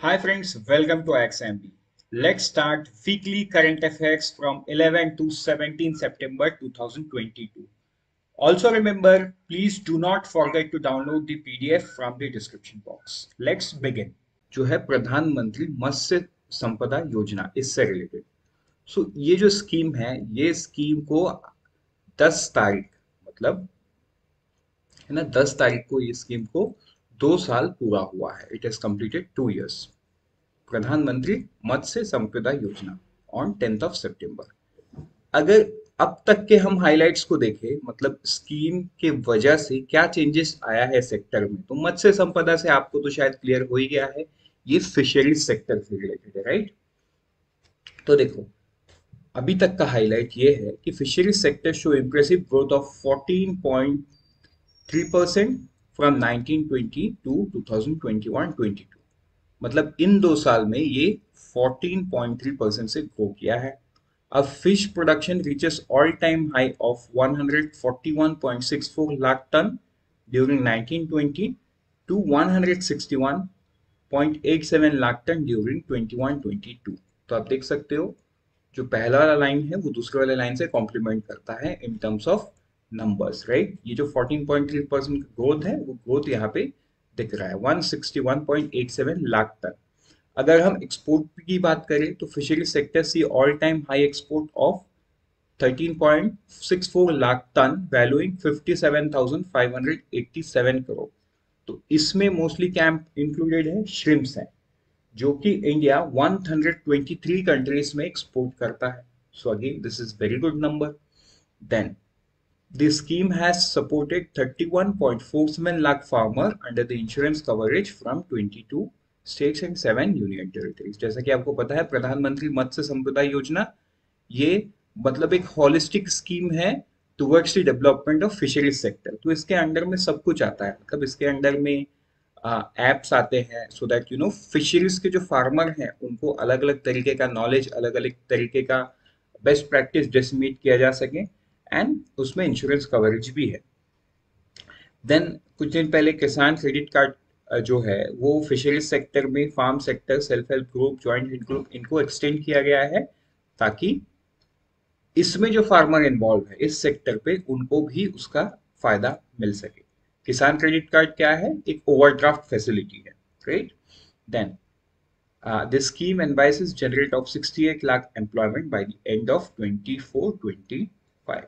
Hi friends, welcome to XMB. Let's start weekly current affairs from 11 to 17 September 2022. Also remember, please do not forget to download the PDF from the description box. Let's begin. जो है प्रधानमंत्री मत्स्य संपदा योजना इससे related. ये जो scheme है, ये scheme को 10 तारीख मतलब है ना 10 तारीख को ये स्कीम को 2 साल पूरा हुआ है। It has completed 2 years। प्रधानमंत्री मत्स्य संपदा योजना ऑन 10th ऑफ सितंबर। अगर अब तक के हम हाइलाइट्स को देखें, मतलब स्कीम के वजह से क्या चेंजेस आया है सेक्टर में, तो मत्स्य संपदा से आपको तो शायद क्लियर हो ही गया है, ये फिशरीज सेक्टर से रिलेटेड है, राइट। तो देखो, अभी तक का हाईलाइट ये है कि fisheries sector show impressive growth of 14.3% from 1920 to 2021-22। मतलब इन 2 साल में ये 14.3% से ग्रो किया है। अब fish production reaches all time high of 141.64 lakh ton during 1920 to 161.87 lakh ton during 21-22। तो आप देख सकते हो, जो पहला वाला लाइन है वो दूसरे वाले लाइन से कॉम्प्लीमेंट करता है इन टर्म्स ऑफ नंबर्स, राइट। ये जो 14.3% ग्रोथ है, वो ग्रोथ यहाँ पे दिख रहा है 161.87 लाख टन। अगर हम एक्सपोर्ट की बात करें तो fishery sector see all time high export of 13.64 lakh ton valuing 57,587 crore. तो इसमें मोस्टली क्या इंक्लूडेड है, श्रिम्प्स है, जो कि इंडिया 123 कंट्रीज में एक्सपोर्ट करता है। So again this is very good number. Then the scheme has supported 31.47 lakh farmer under the insurance coverage from 22 states and 7 union territories। जैसा कि आपको पता है, प्रधानमंत्री मत्स्य संपदा योजना ये मतलब एक होलिस्टिक स्कीम है towards the development of fisheries sector. तो इसके अंडर में सब कुछ आता है, मतलब इसके अंडर में एप्स आते हैं सो दैट फिशरीज के जो फार्मर हैं उनको अलग अलग तरीके का नॉलेज, अलग अलग तरीके का बेस्ट प्रैक्टिस डिसमिट किया जा सके, एंड उसमें इंश्योरेंस कवरेज भी है। देन कुछ दिन पहले किसान क्रेडिट कार्ड जो है वो फिशरीज सेक्टर में farm sector, self help group, joint help group, इनको एक्सटेंड किया गया है ताकि इसमें जो फार्मर इन्वॉल्व है इस सेक्टर पे उनको भी उसका फायदा मिल सके। किसान क्रेडिट कार्ड क्या है, एक ओवरड्राफ्ट फैसिलिटी है, right. Then this scheme envises generate of 68 lakh employment by the end of 24-25।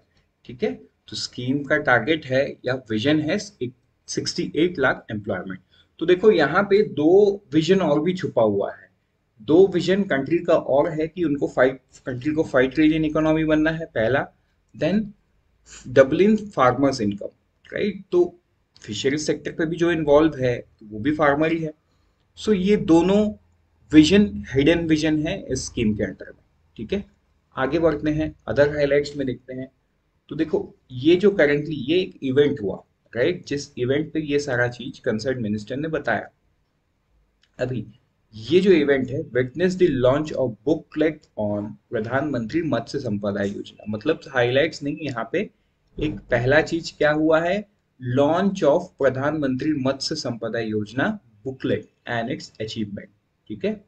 ठीक है, तो स्कीम का टारगेट है या विजन है 68 लाख एम्प्लॉयमेंट। तो देखो यहाँ पे दो विजन और भी छुपा हुआ है। दो विजन कंट्री का और है कि उनको कंट्री को 5 ट्रिलियन इकोनॉमी बनना है, पहला। Then doubling farmers income, right. तो फिशरीज सेक्टर पे भी जो इन्वॉल्व है तो वो भी फार्मर ही है। सो ये दोनों विजन हिडन विजन है इस स्कीम के अंडर में। ठीक है, आगे बढ़ते हैं, अदर हाइलाइट्स में देखते हैं। तो देखो, ये जो करेंटली ये एक इवेंट हुआ, राइट, जिस इवेंट पे ये सारा चीज कंसर्न मिनिस्टर ने बताया। अभी ये जो इवेंट है, witness the launch of booklet on प्रधानमंत्री मत्स्य संपदा योजना। मतलब हाइलाइट्स नहीं, यहाँ पे एक पहला चीज क्या हुआ है, लॉन्च ऑफ प्रधानमंत्री मत्स्य संपदा योजना बुकलेट एंड इट्स अचीवमेंट। ठीक है,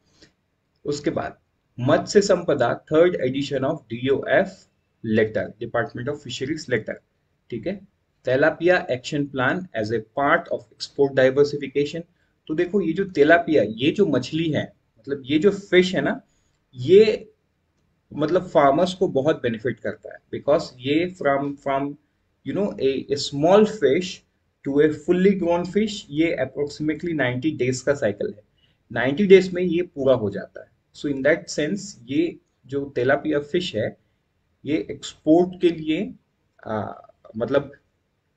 उसके बाद Matsya Sampada third edition of DOF letter, department of fisheries letter. ठीक है, tilapia action plan as a part of export diversification. तो देखो, ये जो तेलापिया, ये जो मछली है, मतलब ये जो फिश है ना, ये मतलब फार्मर्स को बहुत बेनिफिट करता है, बिकॉज ये from from a small fish to a fully grown fish, ये अप्रोक्सीमेटली 90 डेज का साइकिल है। 90 डेज में ये पूरा हो जाता है। सो इन दैट सेंस ये जो तेलापिया फिश है, ये एक्सपोर्ट के लिए मतलब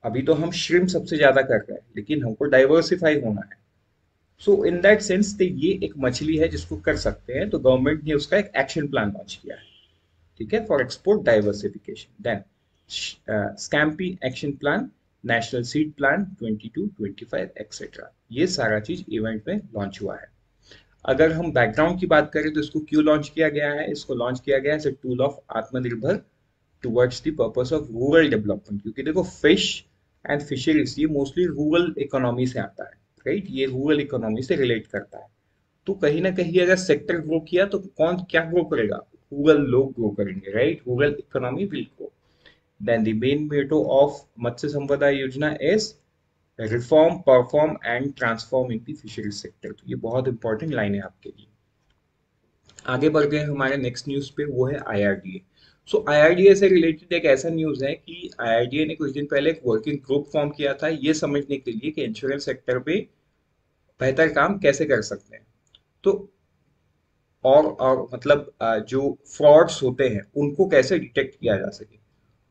अभी तो हम श्रिम्प सबसे ज्यादा कर रहे हैं, लेकिन हमको डाइवर्सिफाई होना है। सो इन दैट सेंस ये एक मछली है जिसको कर सकते हैं, तो गवर्नमेंट ने उसका एक एक्शन प्लान लॉन्च किया है। ठीक है, for export diversification. Then scampi action plan, national seed plan 22-25 etcetera, ये सारा चीज इवेंट में लॉन्च हुआ है। अगर हम बैकग्राउंड की बात करें तो इसको क्यों लॉन्च किया गया है, इसको लॉन्च किया गया है एज ए टूल ऑफ आत्मनिर्भर towards the purpose of rural development. क्योंकि देखो, फिश एंड फिशरीज ये मोस्टली रूरल इकोनॉमी से आता है, राइट, ये रूरल इकोनॉमी से रिलेट करता है। तो कहीं ना कहीं अगर सेक्टर ग्रो किया तो कौन क्या ग्रो करेगा? रूरल लोग ग्रो करेंगे, right? Rural economy will grow. Then the main motto of Matsya Sampada Yojana is reform, perform and transform in the fishery sector. तो ये बहुत इंपॉर्टेंट लाइन है आपके लिए। आगे बढ़ गए हमारे नेक्स्ट न्यूज पे, वो है आईआरडीए। सो आईआरडीए से रिलेटेड एक ऐसा न्यूज है कि आईआरडीए ने कुछ दिन पहले एक वर्किंग ग्रुप फॉर्म किया था ये समझने के लिए कि इंश्योरेंस सेक्टर पे बेहतर काम कैसे कर सकते हैं। तो और मतलब जो फ्रॉड्स होते हैं उनको कैसे डिटेक्ट किया जा सके।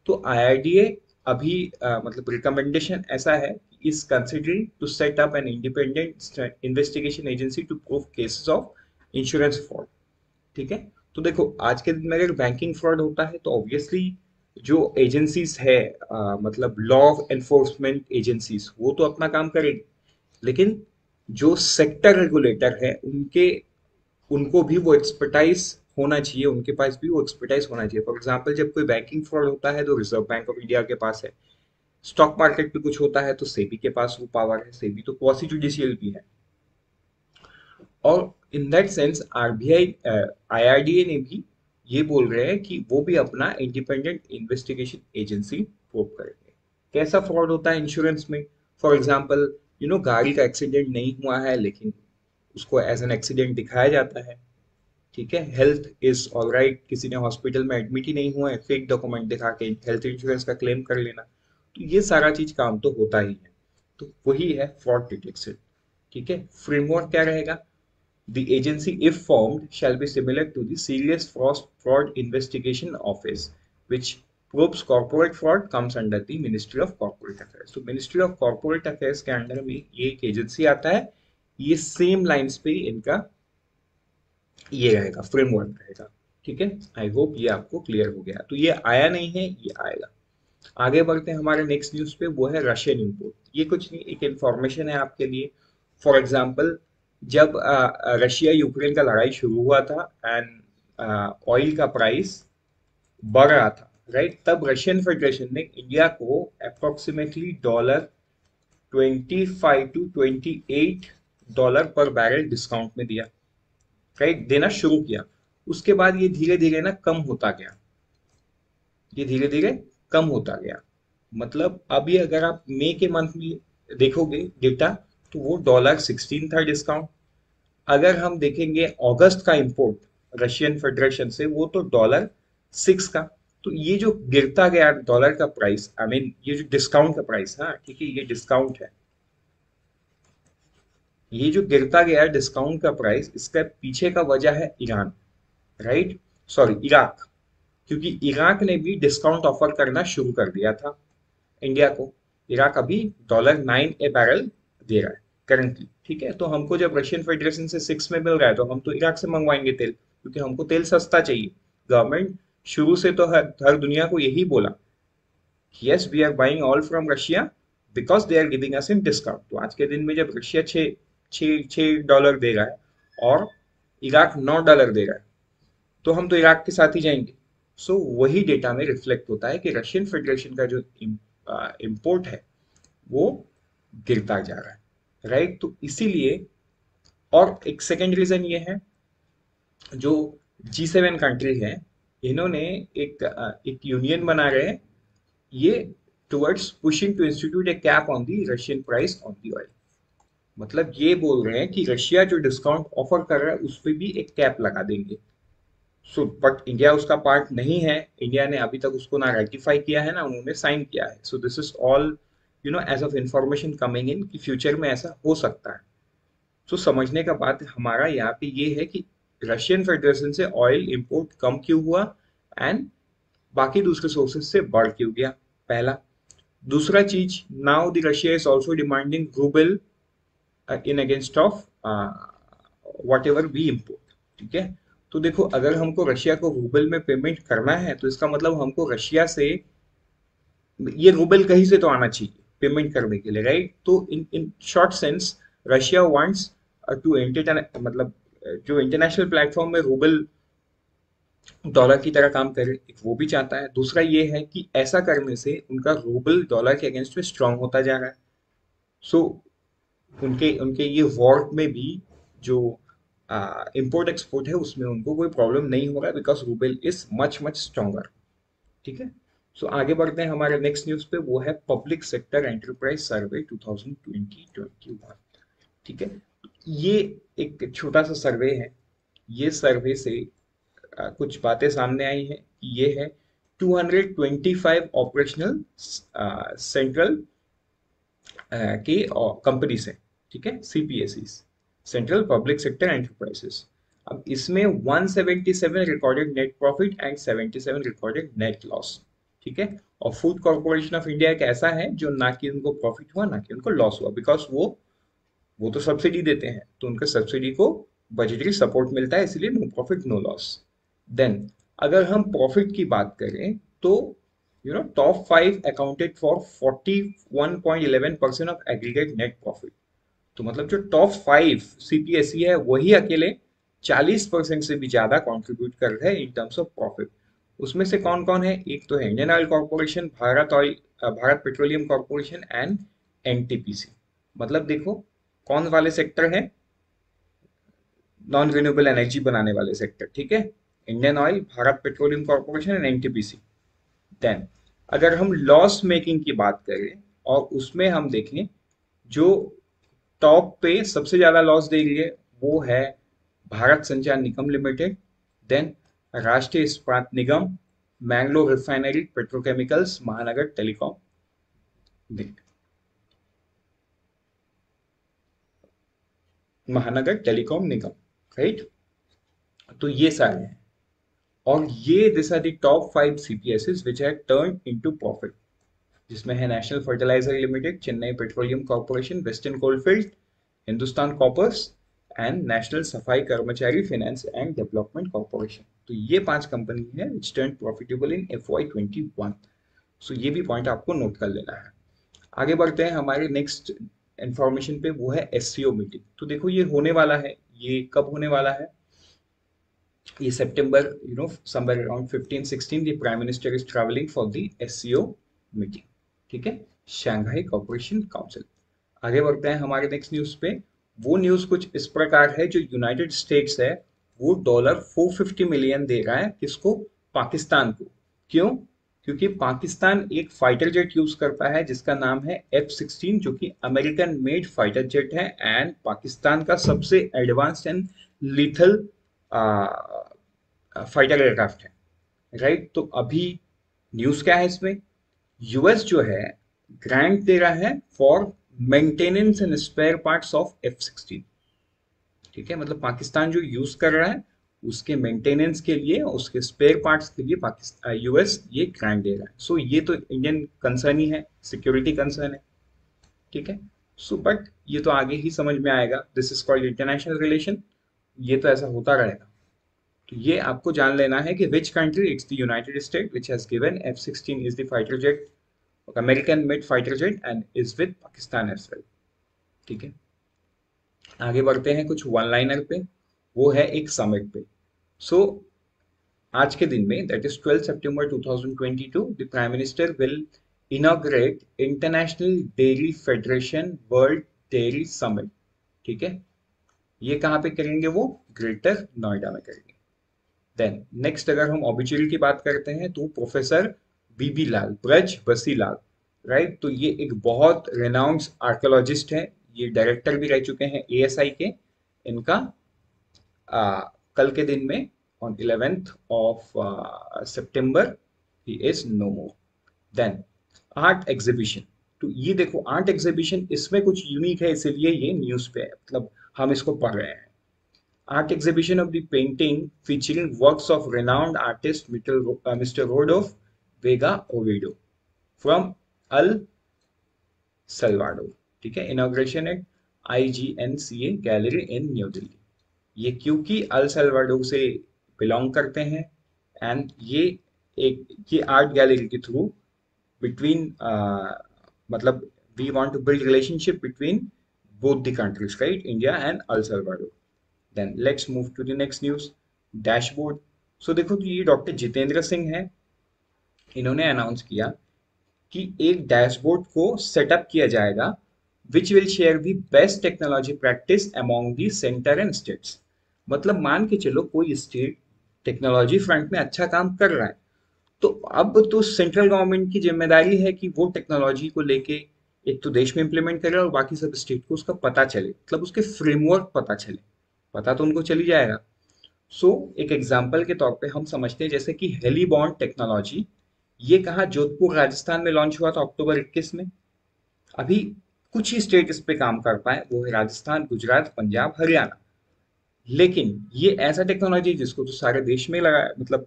तो आईआरडीए अभी मतलब रिकमेंडेशन ऐसा है कि is considering to set up an independent investigation agency to prove cases of insurance fraud. ठीक है। तो देखो आज के दिन में अगर बैंकिंग फ्रॉड होता है तो ऑब्वियसली जो एजेंसीज है, मतलब लॉ ऑफ एनफोर्समेंट एजेंसीज, वो तो अपना काम करेगी, लेकिन जो सेक्टर रेगुलेटर है उनके उनको भी वो एक्सपर्टाइज होना चाहिए, उनके पास भी वो एक्सपर्टाइज होना चाहिए। फॉर एग्जाम्पल जब कोई बैंकिंग फ्रॉड होता है तो रिजर्व बैंक ऑफ इंडिया के पास है, स्टॉक मार्केट पे कुछ होता है तो सेबी के पास वो पावर है, सेबी तो क्वासी जुडिशियल भी है। और in that sense RBI, IRDA ने भी ये बोल रहे हैं कि वो भी अपना इंडिपेंडेंट इन्वेस्टिगेशन एजेंसी फॉर्म करेंगे। कैसा फ्रॉड होता है इंश्योरेंस में? फॉर एग्जांपल गाड़ी का एक्सीडेंट नहीं हुआ है लेकिन उसको एज एन एक्सीडेंट दिखाया जाता है। ठीक है, हेल्थ इज ऑलराइट, किसी ने हॉस्पिटल में एडमिट ही नहीं हुआ है, फेक डॉक्यूमेंट दिखा के हेल्थ इंश्योरेंस का क्लेम कर लेना। तो ये सारा चीज काम तो होता ही है। तो वही है फ्रॉड डिटेक्शन। ठीक है, फ्रेमवर्क क्या रहेगा? The agency, if formed, shall be similar to the Serious Fraud Investigation Office, which probes corporate fraud, comes under the Ministry of Corporate Affairs. So Ministry of Corporate Affairs के under में ये एक agency आता है। ये same lines पे इनका ये रहेगा, फ्रेमवर्क रहेगा। ठीक है, आई होप ये आपको क्लियर हो गया। तो ये आया नहीं है, ये आएगा। आगे बढ़ते हैं हमारे नेक्स्ट न्यूज पे, वो है रशियन इंपोर्ट। ये कुछ नहीं, एक इंफॉर्मेशन है आपके लिए। फॉर एग्जांपल जब रशिया यूक्रेन का लड़ाई शुरू हुआ था एंड ऑयल का प्राइस बढ़ रहा था, राइट, तब रशियन फेडरेशन ने इंडिया को अप्रोक्सीमेटली $25 to $28 पर बैरल डिस्काउंट में दिया, राइट, देना शुरू किया। उसके बाद ये धीरे धीरे ना कम होता गया, ये धीरे धीरे कम होता गया। मतलब अभी अगर आप मई के मंथ में देखोगे डेटा तो वो $16 था डिस्काउंट। अगर हम देखेंगे अगस्त का इंपोर्ट रशियन फेडरेशन से, वो तो $6 का। तो ये जो गिरता गया डॉलर का प्राइस, आई मीन ये जो डिस्काउंट का प्राइस, हाँ ठीक है, ये डिस्काउंट है, ये जो गिरता गया डिस्काउंट का प्राइस, इसका पीछे का वजह है ईरान, राइट, सॉरी इराक। क्योंकि इराक ने भी डिस्काउंट ऑफर करना शुरू कर दिया था इंडिया को। इराक अभी $9 ए बैरल दे रहा है करंटली। ठीक है, तो हमको जब रशियन फेडरेशन से 6 में मिल रहा है तो हम तो इराक से मंगवाएंगे तेल, क्योंकि हमको तेल सस्ता चाहिए। गवर्नमेंट शुरू से तो हर दुनिया को यही बोला, yes we are buying all from Russia because they are giving us in discount. तो आज के दिन में जब रशिया छः डॉलर दे रहा है और इराक $9 दे रहा है, तो हम तो इराक के साथ ही जाएंगे। सो वही डेटा में रिफ्लेक्ट होता है कि रशियन फेडरेशन का जो इम्पोर्ट है वो गिरता जा रहा है, राइट। तो इसीलिए, और एक सेकेंड रीजन ये है, जो G7 कंट्री है, इन्होंने एक यूनियन बना रहे हैं ये towards pushing to institute a cap on the Russian price on the oil. मतलब ये बोल रहे हैं कि रशिया जो डिस्काउंट ऑफर कर रहा है उस पर भी एक कैप लगा देंगे। सो बट इंडिया उसका पार्ट नहीं है, इंडिया ने अभी तक उसको ना रेटिफाई किया है ना उन्होंने साइन किया है। So this is all age of information coming in कि फ्यूचर में ऐसा हो सकता है। सो समझने का बात हमारा यहाँ पे ये है कि रशियन फेडरेशन से ऑयल इंपोर्ट कम क्यों हुआ एंड बाकी दूसरे सोर्सेज से बढ़ क्यों गया, पहला। दूसरा चीज, now the Russia is also demanding rouble in against of whatever we import. ठीक है, तो देखो अगर हमको रशिया को रूबल में पेमेंट करना है तो इसका मतलब हमको रशिया से ये रूबल कहीं से तो आना चाहिए पेमेंट करने के लिए, राइट। तो in in short sense Russia wants to entertain, मतलब जो इंटरनेशनल प्लेटफॉर्म में रूबल डॉलर की तरह काम करे, एक वो भी चाहता है। दूसरा ये है कि ऐसा करने से उनका रूबल डॉलर के अगेंस्ट में स्ट्रांग होता जा रहा है। सो उनके उनके ये वॉर में भी जो इम्पोर्ट एक्सपोर्ट है उसमें उनको कोई प्रॉब्लम नहीं होगा because rouble is much much stronger. ठीक है, सो आगे बढ़ते हैं हमारे नेक्स्ट न्यूज पे, वो है पब्लिक सेक्टर एंटरप्राइज सर्वे 2020-21। ठीक है, ये एक छोटा सा सर्वे है। ये सर्वे से कुछ बातें सामने आई हैं। ये है 225 ऑपरेशनल सेंट्रल की कंपनी से। ठीक है, CPSE, central public sector enterprises. अब इसमें 177 recorded net profit and 77 recorded net loss. ठीक है, और फूड कॉर्पोरेशन ऑफ इंडिया एक ऐसा है जो ना कि उनको प्रॉफिट हुआ ना कि उनको लॉस हुआ, बिकॉज वो तो सब्सिडी देते हैं, तो उनके सब्सिडी को बजटरी सपोर्ट मिलता है, इसलिए no profit no loss. Then अगर हम प्रॉफिट की बात करें तो top 5 accounted for 41.11% of aggregate net profit. तो मतलब जो टॉप 5 सीपीएसई है वही अकेले 40% से भी ज्यादा कंट्रीब्यूट कर रहे हैं इन टर्म्स ऑफ प्रॉफिट। उसमें से कौन कौन है? एक तो है Indian oil corporation, Bharat petroleum corporation and NTPC. मतलब देखो कौन वाले सेक्टर है? नॉन रिन्यूएबल एनर्जी बनाने वाले सेक्टर। ठीक है, Indian oil, Bharat petroleum corporation and NTPC. Then अगर हम लॉस मेकिंग की बात करें और उसमें हम देखें जो टॉप पे सबसे ज्यादा लॉस दे रही है वो है भारत संचार निगम limited, then Rashtriya Ispat Nigam, Mangalore refinery petrochemicals, Mahanagar telecom, Mahanagar telecom Nigam. Right, तो ये सारे हैं और ये this are the top 5 CPSS which have turned into profit, जिसमें है national fertiliser limited, Chennai petroleum corporation, western coalfield, Hindustan coppers and national Safai Karamchari finance and development corporation. तो ये 5 कंपनी है विच टर्न प्रॉफिटेबल इन FY21। सो ये भी पॉइंट आपको नोट कर लेना है। आगे बढ़ते हैं हमारे नेक्स्ट इंफॉर्मेशन पे, वो है एससीओ मीटिंग। तो देखो ये होने वाला है, ये कब होने वाला है? ये सितंबर, somewhere around 15-16 the prime minister is traveling for the SCO meeting। ठीक है, शंघाई कॉर्पोरेशन काउंसिल। आगे बढ़ते हैं हमारे नेक्स्ट न्यूज पे। वो न्यूज कुछ इस प्रकार है, जो यूनाइटेड स्टेट्स है वो $450 मिलियन दे रहा है किसको? पाकिस्तान को। क्यों? क्योंकि पाकिस्तान एक फाइटर जेट यूज करता है जिसका नाम है F-16, जो कि अमेरिकन मेड फाइटर जेट है एंड पाकिस्तान का सबसे advanced and lethal fighter aircraft है। राइट, तो अभी न्यूज क्या है इसमें? यूएस जो है ग्रांट दे रहा है for maintenance and spare parts of F-16। ठीक है, मतलब पाकिस्तान जो यूज कर रहा है उसके मेंटेनेंस के लिए, उसके स्पेयर पार्ट्स के लिए पाकिस्तान यूएस ये ग्रांट दे रहा है। सो ये तो इंडियन कंसर्न ही है, सिक्योरिटी कंसर्न है। ठीक है, सो बट ये तो आगे ही समझ में आएगा, this is called international relation, ये तो ऐसा होता रहेगा। तो ये आपको जान लेना है कि which country, its the United State which has given F-16 is the fighter jet, American made fighter jet and is with Pakistan as well. ठीक है, आगे बढ़ते हैं कुछ वन लाइनर पे, वो है एक समिट पे। सो आज के दिन में, that is 12 September 2022, the prime minister will inaugurate international dairy federation world dairy summit. ठीक है, ये कहाँ पे करेंगे? वो ग्रेटर नोएडा में करेंगे। देन नेक्स्ट अगर हम ऑबिचुअरी की बात करते हैं तो प्रोफेसर बीबी लाल, ब्रज बसी लाल। राइट, तो ये एक बहुत रेनाउंड आर्कोलॉजिस्ट है, ये डायरेक्टर भी रह चुके हैं एएसआई के। इनका कल के दिन में ऑन 11th of September he is no more। Then art exhibition, तो ये देखो आर्ट एग्जीबिशन इसमें कुछ यूनिक है, इसलिए ये न्यूज पे है, मतलब हम इसको पढ़ रहे हैं। Art exhibition of the painting featuring works of renowned artist Mr. Rodolfo Vega Oviedo from El Salvador। ठीक है, इनॉग्रेशन एट IGNCA गैलरी इन न्यू दिल्ली। ये क्योंकि अल सल्वाडोर से बिलोंग करते हैं एंड ये आर्ट गैलरी के थ्रू बिटवीन मतलब we want to build relationship between both the countries, right? India and El Salvador। Then let's move to the next news, dashboard. So देखो, तो ये doctor Jitendra Singh है, इन्होंने अनाउंस किया कि एक डैशबोर्ड को सेटअप किया जाएगा which will share the best technology practice among the centre and states. मतलब मान के चलो कोई स्टेट टेक्नोलॉजी फ्रंट में अच्छा काम कर रहा है, तो अब तो सेंट्रल गवर्नमेंट की जिम्मेदारी है कि वो टेक्नोलॉजी को लेके एक तो देश में इम्प्लीमेंट करे और बाकी सब स्टेट को उसका पता चले, मतलब उसके फ्रेमवर्क पता चले। पता तो उनको चल ही जाएगा। सो एक एग्जांपल के तौर पे हम समझते हैं जैसे कि हेलीबॉर्न टेक्नोलॉजी, ये कहाँ जोधपुर राजस्थान में लॉन्च हुआ था अक्टूबर 21 में। अभी कुछ ही स्टेट इस पे काम कर पाए, वो है राजस्थान, गुजरात, पंजाब, हरियाणा। लेकिन ये ऐसा टेक्नोलॉजी जिसको तो सारे देश में लगा, मतलब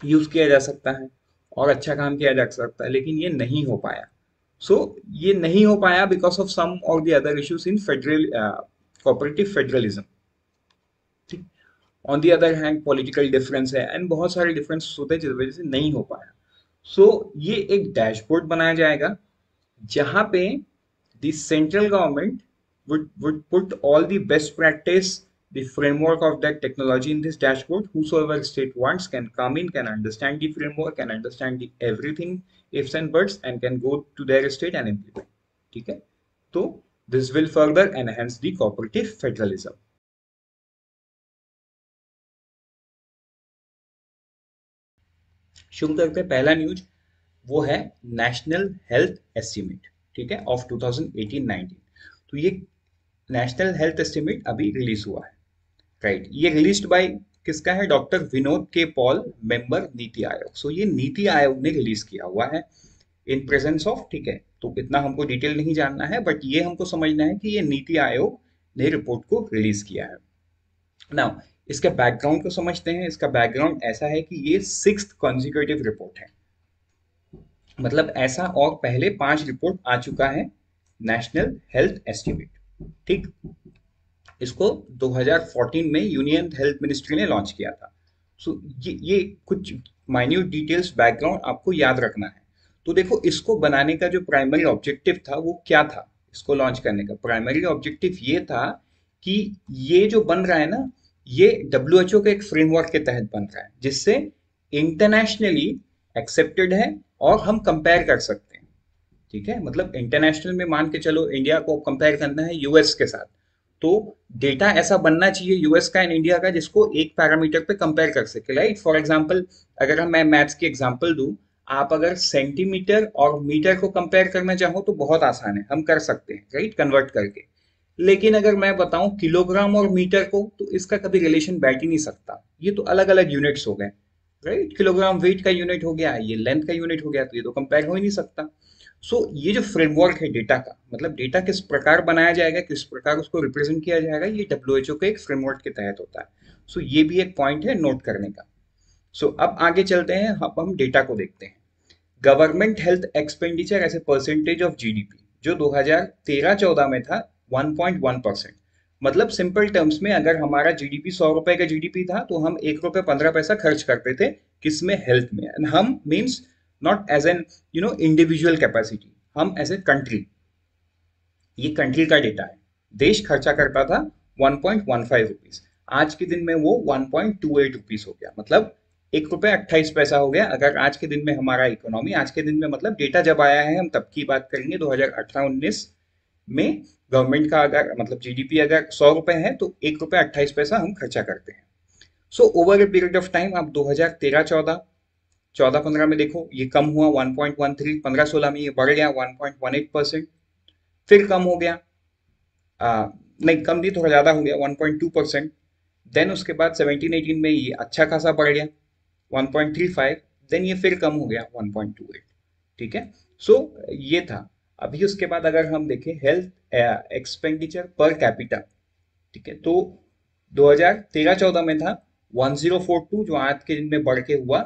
यूज किया जा सकता है और अच्छा काम किया जा सकता है, लेकिन ये नहीं हो पाया। सो ये नहीं हो पाया because of some or the other issues in federal cooperative federalism. ठीक। On the other hand political difference है एंड बहुत सारे डिफरेंस होते हैं जिस वजह से नहीं हो पाया। सो ये एक डैशबोर्ड बनाया जाएगा जहां पे the central government would put all the best practice, the framework of that technology in this dashboard. Whosoever state wants can come in, can understand the framework, can understand the everything ifs and buts, and can go to their state and implement. ठीक है? तो this will further enhance the cooperative federalism. शुरू करते हैं पहला news, वो है national health estimate, ठीक है, ऑफ 2018-19। तो ये नेशनल हेल्थ एस्टीमेट अभी रिलीज हुआ है, राइट। ये रिलीज्ड बाय किसका है? डॉक्टर विनोद के पॉल, मेंबर नीति आयोग। सो ये नीति आयोग ने रिलीज किया हुआ है इन प्रेजेंस ऑफ, ठीक है। तो इतना हमको डिटेल नहीं जानना है, बट ये हमको समझना है कि ये नीति आयोग ने रिपोर्ट को रिलीज किया है। नाउ इसके बैकग्राउंड को समझते हैं। इसका बैकग्राउंड ऐसा है कि ये 6th कॉन्जिक्यूटिव रिपोर्ट है, मतलब ऐसा और पहले 5 रिपोर्ट आ चुका है नेशनल हेल्थ एस्टीमेट, ठीक। इसको 2014 में यूनियन हेल्थ मिनिस्ट्री ने लॉन्च किया था। सो ये कुछ माइन्यूट डिटेल्स बैकग्राउंड आपको याद रखना है। तो देखो, इसको बनाने का जो प्राइमरी ऑब्जेक्टिव था वो क्या था? इसको लॉन्च करने का प्राइमरी ऑब्जेक्टिव ये था कि ये जो बन रहा है ना, ये डब्ल्यूएचओ के एक फ्रेमवर्क के तहत बन रहा है जिससे इंटरनेशनली एक्सेप्टेड है और हम कंपेयर कर सकते हैं, ठीक है। मतलब इंटरनेशनल में मान के चलो इंडिया को कंपेयर करना है यूएस के साथ, तो डेटा ऐसा बनना चाहिए यूएस का एंड इंडिया का जिसको एक पैरामीटर पे कंपेयर कर सके, राइट। फॉर एग्जांपल, अगर मैं मैथ्स की एग्जांपल दूं, आप अगर सेंटीमीटर और मीटर को कंपेयर करना चाहो तो बहुत आसान है, हम कर सकते हैं, राइट, कन्वर्ट करके। लेकिन अगर मैं बताऊं किलोग्राम और मीटर को, तो इसका कभी रिलेशन बैठ ही नहीं सकता। ये तो अलग अलग यूनिट्स हो गए, राइट। किलोग्राम वेट का यूनिट हो गया, ये लेंथ का यूनिट हो गया, तो ये तो कंपेयर हो ही नहीं सकता। सो ये जो फ्रेमवर्क है डेटा का, मतलब डेटा किस प्रकार बनाया जाएगा, किस प्रकार उसको रिप्रेजेंट किया जाएगा, ये डब्ल्यूएचओ के एक फ्रेमवर्क के तहत होता है। सो ये भी एक पॉइंट है नोट करने का। सो अब आगे चलते हैं, अब हम डेटा को देखते हैं। Government health expenditure as a percentage of GDP, जो 2013-14 में था 1.1%। मतलब सिंपल टर्म्स में, अगर हमारा जीडीपी 100 रुपए का जीडीपी था तो हम 1 रुपए 15 पैसा खर्च करते थे, किसमें? हेल्थ में। एंड हम means not as an individual capacity, हम एज ए कंट्री। ये कंट्री का डेटा है। देश खर्चा करता था 1.15 रुपीज, आज के दिन में वो 1.28 रुपीज हो गया, मतलब 1 रुपए 28 पैसा हो गया। अगर आज के दिन में हमारा इकोनॉमी, आज के दिन में मतलब डेटा जब आया है हम तब की बात करेंगे, 2018-19 में गवर्नमेंट का अगर मतलब जीडीपी अगर 100 रुपए है तो 1 रुपए 28 पैसा हम खर्चा करते हैं। So over a period of time, आप 2013-14, 14-15 में देखो ये कम हुआ 1.13, 15-16 में ये बढ़ गया 1.18%, फिर कम हो गया, नहीं कम नहीं, थोड़ा ज्यादा हो गया 1.2%। देन उसके बाद 17-18 में ये अच्छा खासा बढ़ गया 1.35, देन ये फिर कम हो गया 1.28, ठीक है। सो ये था। अभी उसके बाद अगर हम देखें हेल्थ एक्सपेंडिचर पर कैपिटा, ठीक है, तो 2013-14 में था 1042, जो आज के दिन में बढ़ के हुआ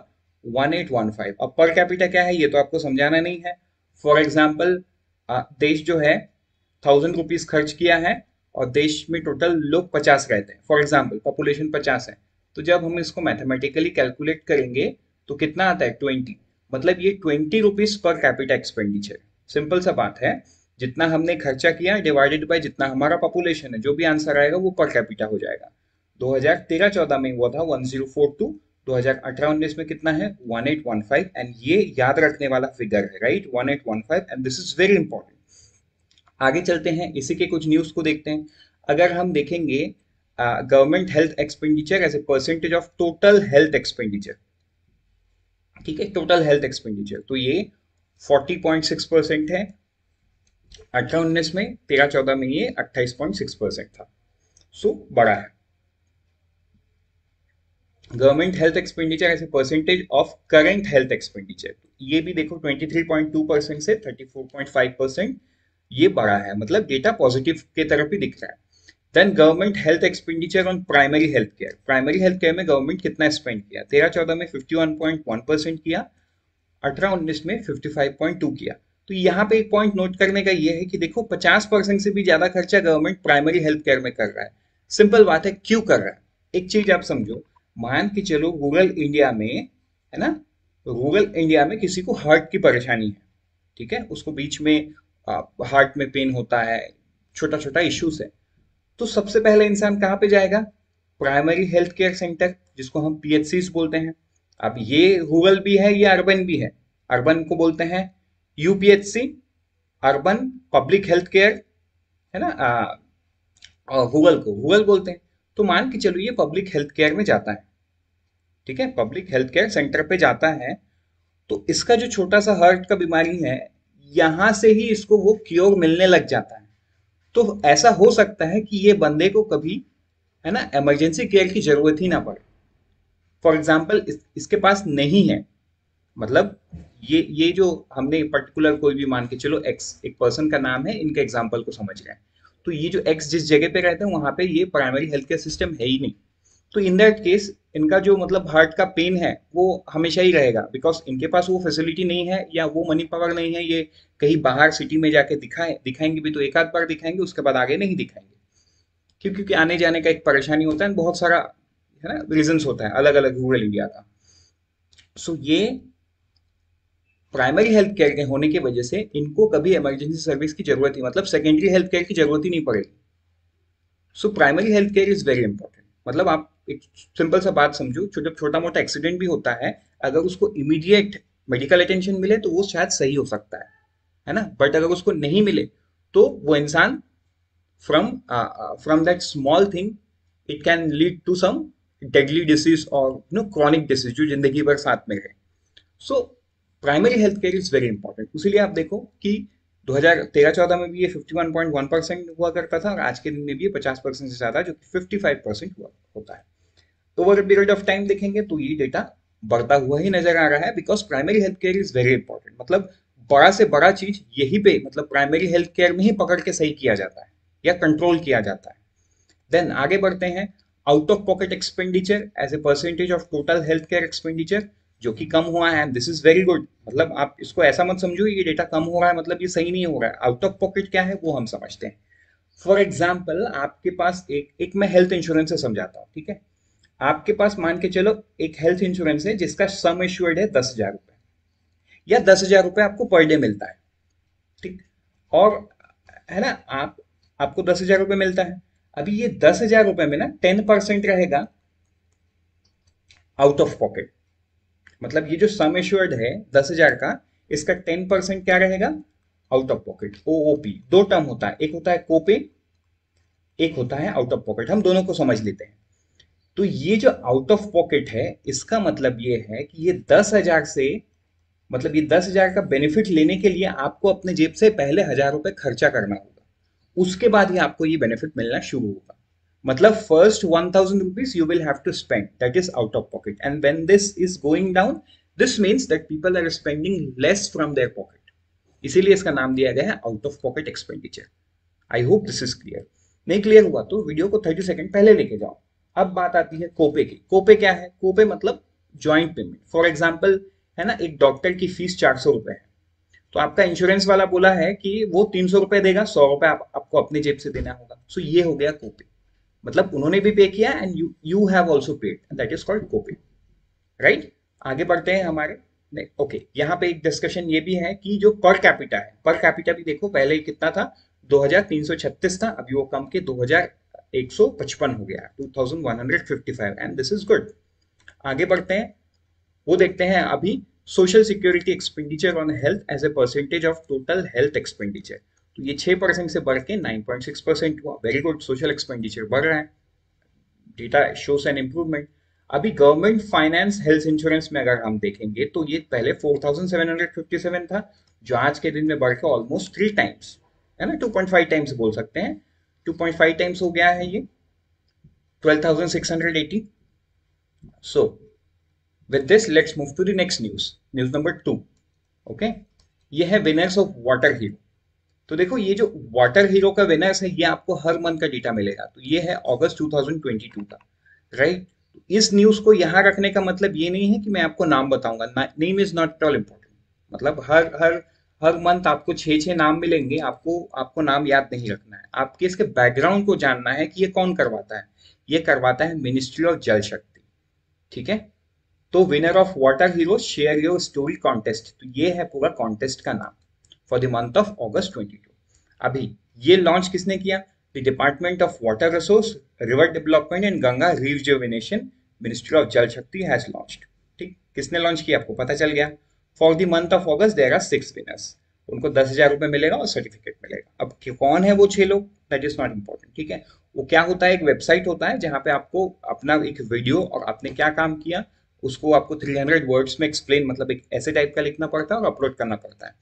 1815। अब पर कैपिटा क्या है ये तो आपको समझाना नहीं है। फॉर एग्जाम्पल, देश जो है 1000 रुपीज खर्च किया है और देश में टोटल लोग 50 रहते हैं, फॉर एग्जाम्पल पॉपुलेशन 50 है, तो जब हम इसको मैथमेटिकली कैलकुलेट करेंगे तो कितना आता है? 20। मतलब ये 20 rupees per capita expenditure. Simple सा बात है, जितना हमने खर्चा किया डिवाइडेड बाय जितना हमारा पॉपुलेशन है, जो भी आंसर आएगा वो पर कैपिटा हो जाएगा। 2013-14 में हुआ था 1042, 2018-19 में कितना है? 1815। एंड ये याद रखने वाला फिगर है, right, 1815, and this is very important. आगे चलते हैं, इसी के कुछ न्यूज को देखते हैं। अगर हम देखेंगे government health expenditure as a percentage of total health expenditure, ठीक है, टोटल हेल्थ एक्सपेंडिचर। तो ये 40.6% है 18-19 में, 13-14 में ये 28.6% था। सो बड़ा है। Government health expenditure as a percentage of current health expenditure, ये भी देखो 23.2% से 34.5%, ये बड़ा है, मतलब डेटा पॉजिटिव के तरफ ही दिख रहा है। Then government health expenditure on primary health care, primary health care में गवर्नमेंट कितना स्पेंड किया, 13-14 में 51.1% किया, 18-19 में 55.2 किया। तो यहाँ पे एक पॉइंट नोट करने का ये है कि देखो 50% से भी ज्यादा खर्चा गवर्नमेंट प्राइमरी हेल्थ केयर में कर रहा है। सिंपल बात है, क्यों कर रहा है? एक चीज आप समझो, मान के चलो रूरल इंडिया में, है ना, रूरल इंडिया में किसी को हार्ट की परेशानी है, ठीक है, उसको बीच में हार्ट में पेन होता है, छोटा छोटा इश्यूज है, तो सबसे पहले इंसान कहाँ पे जाएगा? प्राइमरी हेल्थ केयर सेंटर, जिसको हम पीएचसी बोलते हैं। अब ये रूरल भी है, ये अर्बन भी है। अर्बन को बोलते हैं UPHC, urban public health care, है ना, रूरल को रूरल बोलते हैं। तो मान के चलो ये पब्लिक हेल्थ केयर में जाता है, ठीक है, पब्लिक हेल्थ केयर सेंटर पे जाता है, तो इसका जो छोटा सा हार्ट का बीमारी है, यहां से ही इसको वो क्योर मिलने लग जाता है। तो ऐसा हो सकता है कि ये बंदे को कभी, है ना, इमरजेंसी केयर की जरूरत ही ना पड़े। फॉर एग्जाम्पल इसके पास नहीं है, मतलब ये जो हमने पर्टिकुलर कोई भी मान के चलो एक्स एक पर्सन का नाम है, इनके एग्जाम्पल को समझ रहे हैं, तो ये जो एक्स जिस जगह पे रहते हैं वहां पे ये प्राइमरी हेल्थ केयर सिस्टम है ही नहीं। तो इन दैट केस इनका जो मतलब हार्ट का पेन है वो हमेशा ही रहेगा, बिकॉज इनके पास वो फैसिलिटी नहीं है या वो मनी पावर नहीं है, ये कहीं बाहर सिटी में जाके दिखाएंगे भी तो एक आध बार दिखाएंगे, उसके बाद आगे नहीं दिखाएंगे। क्योंकि आने जाने का एक परेशानी होता है, बहुत सारा, है ना, रीजंस होता है अलग अलग रूरल इंडिया का। सो ये प्राइमरी हेल्थ केयर के होने की वजह से इनको कभी इमरजेंसी सर्विस की जरूरत ही, मतलब सेकेंडरी हेल्थ केयर की जरूरत ही नहीं पड़ेगी। So primary health care is very important. मतलब आप एक सिंपल सा बात समझो, छोटा मोटा एक्सीडेंट भी होता है, अगर उसको इमीडिएट मेडिकल अटेंशन मिले तो वो शायद सही हो सकता है ना, बट अगर उसको नहीं मिले तो वो इंसान from that small thing it can lead to some deadly disease or chronic disease जो जिंदगी भर साथ में रहे। So primary health care is very important. इसीलिए आप देखो कि 2013-14 में भी ये 51.1% हुआ करता था, और आज के दिन में भी ये 50% से ज्यादा, जो 55% हुआ होता है। Over a period of time देखेंगे तो ये डेटा बढ़ता हुआ ही नजर आ रहा है, because primary health care is very important. मतलब बड़ा से बड़ा चीज यही पे, मतलब प्राइमरी हेल्थ केयर में ही पकड़ के सही किया जाता है या कंट्रोल किया जाता है। देन आगे बढ़ते हैं, out of pocket expenditure as a percentage of total health care expenditure, जो कि कम हुआ है, दिस इज वेरी गुड। मतलब आप इसको ऐसा मत समझो ये डेटा कम हो रहा है मतलब ये सही नहीं हो रहा है। आउट ऑफ पॉकेट क्या है वो हम समझते हैं। फॉर एग्जाम्पल आपके पास एक मैं हेल्थ इंश्योरेंस से समझाता हूँ, ठीक है। आपके पास मान के चलो एक हेल्थ इंश्योरेंस है जिसका सम एश्योर्ड है 10,000 रुपए, या 10,000 रुपए आपको पर डे मिलता है, ठीक, और है ना, आपको 10,000 रुपए मिलता है। अभी ये 10,000 रुपए में ना 10% रहेगा आउट ऑफ पॉकेट। मतलब ये जो सम एश्योर्ड है 10,000 का, इसका 10% क्या रहेगा? Out of pocket, OOP. दो टर्म होता है, एक होता है कोपे, एक होता है आउट ऑफ पॉकेट। हम दोनों को समझ लेते हैं। तो ये जो आउट ऑफ पॉकेट है, इसका मतलब ये है कि ये 10,000 से, मतलब ये 10,000 का बेनिफिट लेने के लिए आपको अपने जेब से पहले 1,000 रुपए खर्चा करना होगा, उसके बाद ही आपको ये बेनिफिट मिलना शुरू होगा। मतलब first 1,000 rupees you will have to spend, that is out of pocket, and when this is going down, this means that people are spending less from their pocket, इसीलिए इसका नाम दिया गया है out of pocket expenditure. I hope this is clear. नहीं clear हुआ तो video को 30 सेकंड पहले लेके जाओ। अब बात आती है कोपे की। कोपे क्या है? कोपे मतलब ज्वाइंट पेमेंट। फॉर एग्जाम्पल, है ना, एक डॉक्टर की फीस 400 रुपए है, तो आपका इंश्योरेंस वाला बोला है कि वो 300 रुपए देगा, 100 रुपए आपको अपने जेब से देना होगा। सो ये हो गया कोपे, मतलब उन्होंने भी पे किया and you have also paid, that is called copay, right. आगे बढ़ते हैं हमारे, ओके, यहाँ पे एक डिस्कशन ये भी है कि जो पर कैपिटा है, पर कैपिटा भी देखो पहले कितना था, 2,336 था, अभी वो कम के 2,155 हो गया, 2,155, एंड दिस इज गुड। आगे बढ़ते हैं, वो देखते हैं अभी social security expenditure on health as a percentage of total health expenditure. तो ये 6% से बढ़ के 9.6% हुआ, वेरी गुड, सोशल एक्सपेंडिचर बढ़ रहा है। Data shows an improvement. अभी गवर्नमेंट फाइनेंस हेल्थ इंश्योरेंस में अगर हम देखेंगे तो ये पहले 4757 था, जो आज के दिन में बढ़ के ऑलमोस्ट 3 टाइम्स, है ना, 2.5 टाइम्स बोल सकते हैं, 2.5 टाइम्स हो गया है ये, 12,680। So with this let's move to the next news, news number 2। Okay, ये है विनर्स ऑफ वाटर हीरो। तो देखो ये जो वाटर हीरो का विनर्स है ये आपको हर मंथ का डेटा मिलेगा, तो ये है अगस्त 2022 का, राइट। इस न्यूज को यहां रखने का मतलब ये नहीं है कि मैं आपको नाम बताऊंगा, name is not at all important. मतलब हर हर हर मंथ आपको 6 6 नाम मिलेंगे, आपको आपको नाम याद नहीं रखना है, आपके इसके बैकग्राउंड को जानना है कि ये कौन करवाता है। ये करवाता है मिनिस्ट्री ऑफ जल शक्ति, ठीक है। तो winner of water hero share your story contest, तो ये है पूरा कॉन्टेस्ट का नाम फॉर द मंथ ऑफ अगस्त 22। अभी ये लॉन्च किसने किया? The department of water resource, river development and Ganga rejuvenation, ministry of जल शक्ति हैज लॉन्च्ड। ठीक, किसने लॉन्च किया आपको पता चल गया। For the month of August there are 6 winners, उनको 10,000 रुपए मिलेगा और सर्टिफिकेट मिलेगा। अब कौन है वो 6 लोग, दैट इज नॉट इम्पोर्टेंट, ठीक है। वो क्या होता है, एक वेबसाइट होता है जहां पे आपको अपना एक वीडियो और आपने क्या काम किया उसको आपको 300 वर्ड्स में एक्सप्लेन, मतलब एक ऐसे टाइप का लिखना पड़ता है और अपलोड करना पड़ता है।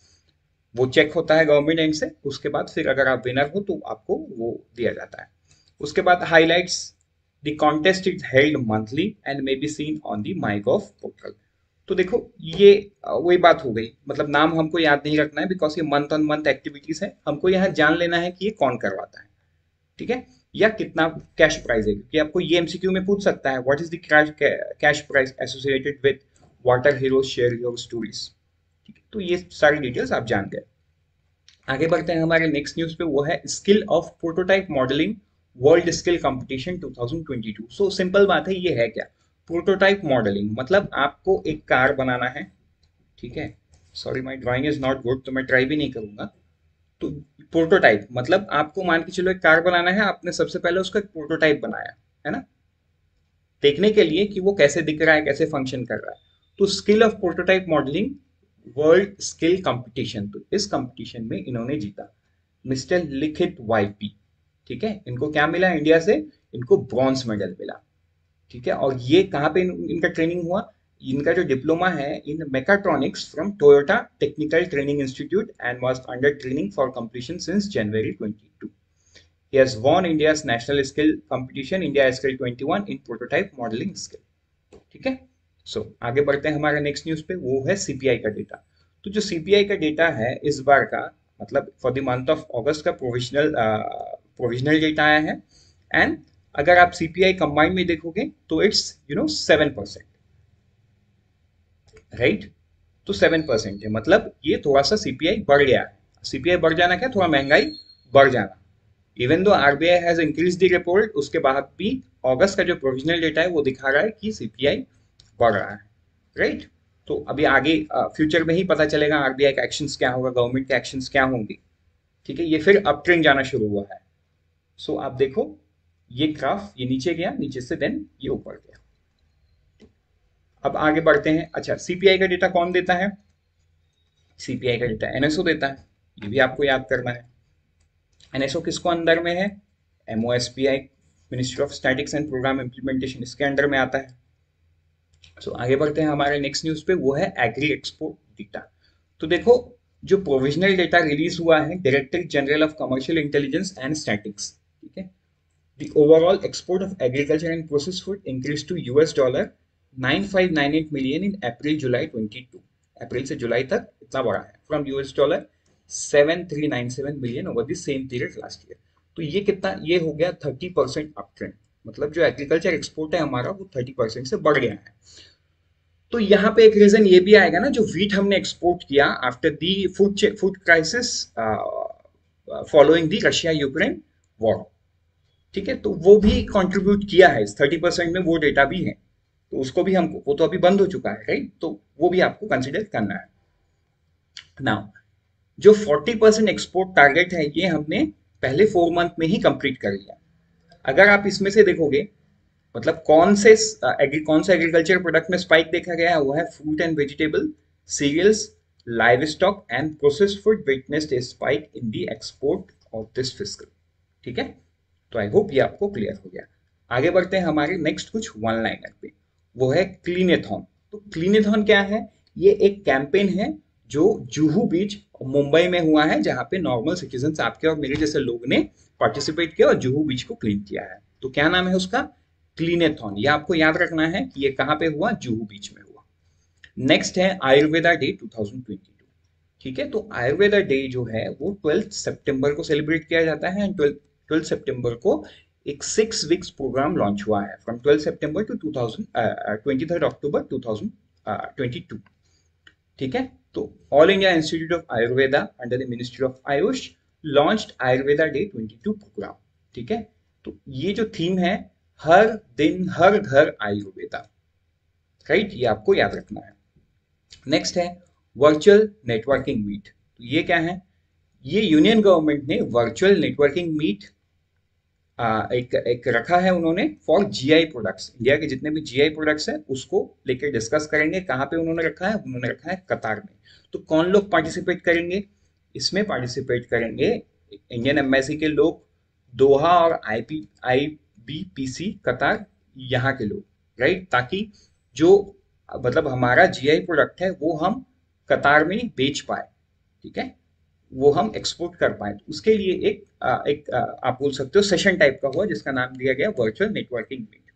वो चेक होता है गवर्नमेंट एंड से, उसके बाद फिर अगर आप विनर हो तो आपको वो दिया जाता है। उसके बाद highlights, the contest is held monthly and may be seen on the MyGov portal. तो देखो ये वही बात हो गई, मतलब नाम हमको याद नहीं रखना है बिकॉज ये मंथ ऑन मंथ एक्टिविटीज है, हमको यहाँ जान लेना है कि ये कौन करवाता है, ठीक है, या कितना कैश प्राइस है, क्योंकि आपको ये एमसीक्यू में पूछ सकता है what is the cash price associated with water hero share your stories. ठीक है, तो ये सारी डिटेल्स आप जान गए। आगे बढ़ते हैं हमारे नेक्स्ट न्यूज पे, वो है skill of prototype modelling world skill competition 2022। So simple बात है, ये है क्या, प्रोटोटाइप मॉडलिंग मतलब आपको एक कार बनाना है, ठीक है। Sorry my drawing is not good, तो मैं ट्राई भी नहीं करूंगा। तो प्रोटोटाइप मतलब आपको मान के चलो एक कार बनाना है, आपने सबसे पहले उसका एक प्रोटोटाइप बनाया, है ना, देखने के लिए कि वो कैसे दिख रहा है, कैसे फंक्शन कर रहा है। तो skill of prototype modelling world skill competition, तो इस कंपटीशन में इन्होंने जीता मिस्टर लिखित वाईपी, ठीक है। इनको क्या मिला इंडिया से, इनको ब्रॉन्ज मेडल मिला, ठीक है। और ये कहाँ पे इनका ट्रेनिंग हुआ, इनका जो डिप्लोमा है in mechatronics from Toyota technical training institute and was under training for completion since January 22। He has won India's national skill competition India Skill 21 in prototype modeling skill, ठीक है। सो आगे बढ़ते हैं हमारे नेक्स्ट न्यूज पे, वो है सीपीआई का डेटा। तो जो सीपीआई का डेटा है इस बार का, मतलब फॉर द मंथ ऑफ अगस्त का प्रोविजनल डेटा आया है। एंड अगर आप सीपीआई कंबाइंड में देखोगे तो इट्स 7%, राइट। तो 7% है, मतलब ये थोड़ा सा सीपीआई बढ़ गया है। सीपीआई बढ़ जाना क्या, थोड़ा महंगाई बढ़ जाना। Even though RBI has increase the report, उसके बाद भी अगस्त का जो प्रोविजनल डेटा है वो दिखा रहा है कि सीपीआई बढ़ रहा है, राइट। तो अभी आगे फ्यूचर में ही पता चलेगा आरबीआई का एक्शंस क्या होगा, गवर्नमेंट के एक्शंस क्या होंगे, ठीक है। ये फिर अप ट्रेंड जाना शुरू हुआ है। सो आप देखो ये ग्राफ, ये नीचे गया, नीचे से देन ये ऊपर गया। अब आगे बढ़ते हैं। अच्छा, सीपीआई का डेटा कौन देता है, सीपीआई का डेटा एनएसओ देता है, ये भी आपको याद करना है। एनएसओ किसको अंदर में है, MOSPI, ministry of statics and programme implementation, इसके अंडर में आता है। सो आगे बढ़ते हैं हमारे नेक्स्ट न्यूज पे, वो है एग्री एक्सपोर्ट डेटा। तो देखो जो प्रोविजनल डेटा रिलीज हुआ है director general of commercial intelligence and statics, ठीक है। The overall export of agriculture and processed food increase to $, 9598 million in April July 22। April से जुलाई तक इतना बढ़ा है, from $, 7397 million over the same period last year. तो ये कितना, ये हो गया 30% अप ट्रेंड, मतलब जो एग्रीकल्चर एक्सपोर्ट है हमारा वो 30% से बढ़ गया है। तो यहाँ पे एक रीजन ये भी आएगा ना, जो वीट हमने एक्सपोर्ट किया after the food crisis following the Russia Ukraine war, ठीक है। तो वो भी कंट्रीब्यूट किया है, इस 30% में वो डेटा भी है, तो उसको भी हमको, वो तो अभी बंद हो चुका है, राइट, तो वो भी आपको कंसिडर करना है। नाउ जो 40% एक्सपोर्ट टारगेट है ये हमने पहले 4 मंथ में ही कंप्लीट कर लिया। अगर आप इसमें से देखोगे, मतलब कौन से एग्रीकल्चर प्रोडक्ट में स्पाइक देखा गया है, वो है fruit and vegetable, cereals, livestock and processed food witnessed a spike in the export of this fiscal, ठीक है। तो आई होप ये आपको क्लियर हो गया। आगे बढ़ते हैं हमारे नेक्स्ट कुछ वन लाइनर पे, वो है क्लीनेथॉन। तो क्लीनेथॉन क्या है? ये एक कैंपेन है जो जुहू बीच मुंबई में हुआ है, जहां पे नॉर्मल सिटीजन आपके और मेरे जैसे लोग ने पार्टिसिपेट किया और जुहू बीच को क्लीन किया है। तो क्या नाम है उसका? क्लीनेथॉन। ये आपको याद रखना है कि ये कहाँ पे हुआ, जुहू बीच में हुआ। नेक्स्ट है आयुर्वेदा डे 2022। ठीक है, तो आयुर्वेदा डे जो है वो 12 सितंबर को सेलिब्रेट किया जाता है। एंड 12 सितंबर को एक 6 वीक्स प्रोग्राम लॉन्च हुआ है, फ्रॉम 12 सितंबर टू 23 अक्टूबर 2022। ठीक है, तो all India institute of Ayurveda under the ministry of Ayush launched Ayurveda day 22 programme. ठीक है, तो ये जो थीम है, हर दिन हर घर आयुर्वेदा, राइट, ये आपको याद रखना है। नेक्स्ट है वर्चुअल नेटवर्किंग मीट। तो ये क्या है? ये यूनियन गवर्नमेंट ने वर्चुअल नेटवर्किंग मीट एक रखा है उन्होंने फॉर जीआई प्रोडक्ट्स। इंडिया के जितने भी जीआई प्रोडक्ट्स हैं उसको लेकर डिस्कस करेंगे। कहाँ पे उन्होंने रखा है? उन्होंने रखा है कतार में। तो कौन लोग पार्टिसिपेट करेंगे इसमें? पार्टिसिपेट करेंगे इंडियन एम्बेसी के लोग, दोहा और आईबीपीसी कतार, यहाँ के लोग, राइट, ताकि जो मतलब हमारा जीआई प्रोडक्ट है वो हम कतार में बेच पाए। ठीक है, वो हम एक्सपोर्ट कर पाए। तो उसके लिए आप बोल सकते हो सेशन टाइप का हुआ, जिसका नाम दिया गया वर्चुअल नेटवर्किंग मीट।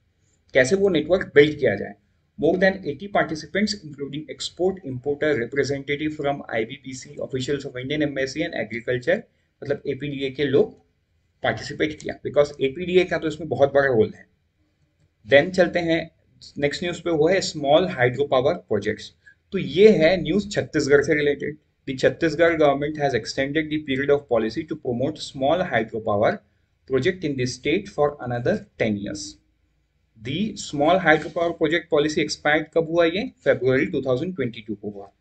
कैसे वो नेटवर्क बिल्ड किया जाए? More than 80 participants including export importer representative from IBPC, officials of Indian embassy and agriculture, मतलब एपीडीए के लोग पार्टिसिपेट किया, बिकॉज एपीडीए का तो इसमें बहुत बड़ा रोल है। देन चलते हैं नेक्स्ट न्यूज पे, वो है स्मॉल हाइड्रो पावर प्रोजेक्ट्स। तो ये है न्यूज छत्तीसगढ़ से related. The Chhattisgarh government has extended the period of policy to promote small hydro power project in the state for another 10 years। The small hydro power project policy expired कब हुआ? ये फरवरी 2022 को हुआ।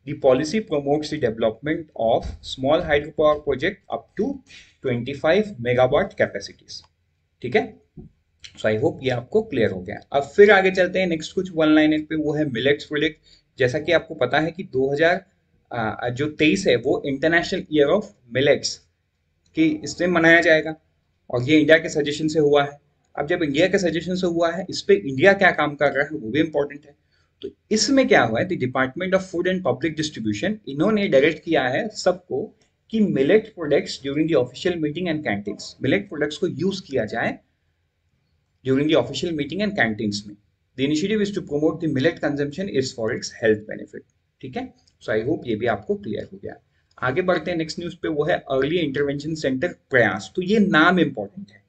The policy promotes the development of small hydro power project up to 25 megawatt capacities. ठीक है, सो I hope ये आपको क्लियर हो गया। अब फिर आगे चलते हैं नेक्स्ट कुछ वन लाइनर पे, वो है मिलेट्स प्रोजेक्ट। जैसा कि आपको पता है कि 2023 है वो इंटरनेशनल ईयर ऑफ मिलेट्स कि इसमें मनाया जाएगा, और ये इंडिया के सजेशन से हुआ है। अब जब इंडिया के सजेशन से हुआ है, इस पे इंडिया क्या काम कर रहा है वो भी इंपॉर्टेंट है। तो इसमें क्या हुआ है, the department of food and public distribution, इन्होंने डायरेक्ट किया है सबको कि millet products during the official meeting and canteens, millet products को यूज किया जाए during the official meeting and canteens में। The initiative is to promote the millet consumption is for its health benefit। ठीक है, so I hope ये भी आपको clear हो गया। आगे बढ़ते हैं नेक्स्ट न्यूज पे, वो है अर्ली इंटरवेंशन सेंटर प्रयास। तो ये नाम इंपॉर्टेंट है।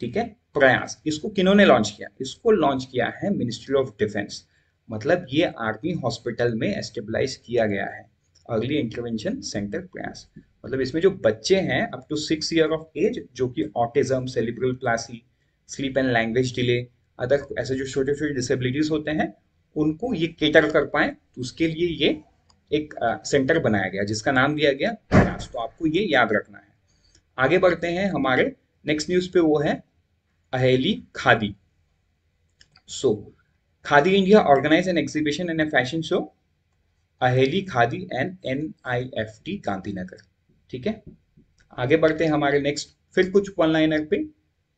ठीक है, प्रयास, इसको किन्होंने लॉन्च किया? इसको लॉन्च किया है मिनिस्ट्री ऑफ डिफेंस, मतलब ये आर्मी हॉस्पिटल में एस्टेब्लाइज किया गया है अर्ली इंटरवेंशन सेंटर प्रयास। मतलब इसमें जो बच्चे हैं up to 6 year of age, जो कि autism, cerebral palsy, sleep and language delay, other ऐसे जो छोटे छोटे डिसेबिलिटीज होते हैं, उनको ये केटर कर पाए, तो उसके लिए ये एक सेंटर बनाया गया जिसका नाम दिया गया प्रयास। तो आपको ये याद रखना है। आगे बढ़ते हैं हमारे नेक्स्ट न्यूज पे, वो है Aheli Khadi. So Khadi India organise an exhibition and a fashion show, Aheli Khadi and NIFT Gandhinagar. ठीक है, आगे बढ़ते हैं हमारे नेक्स्ट फिर कुछ वन लाइनर पे।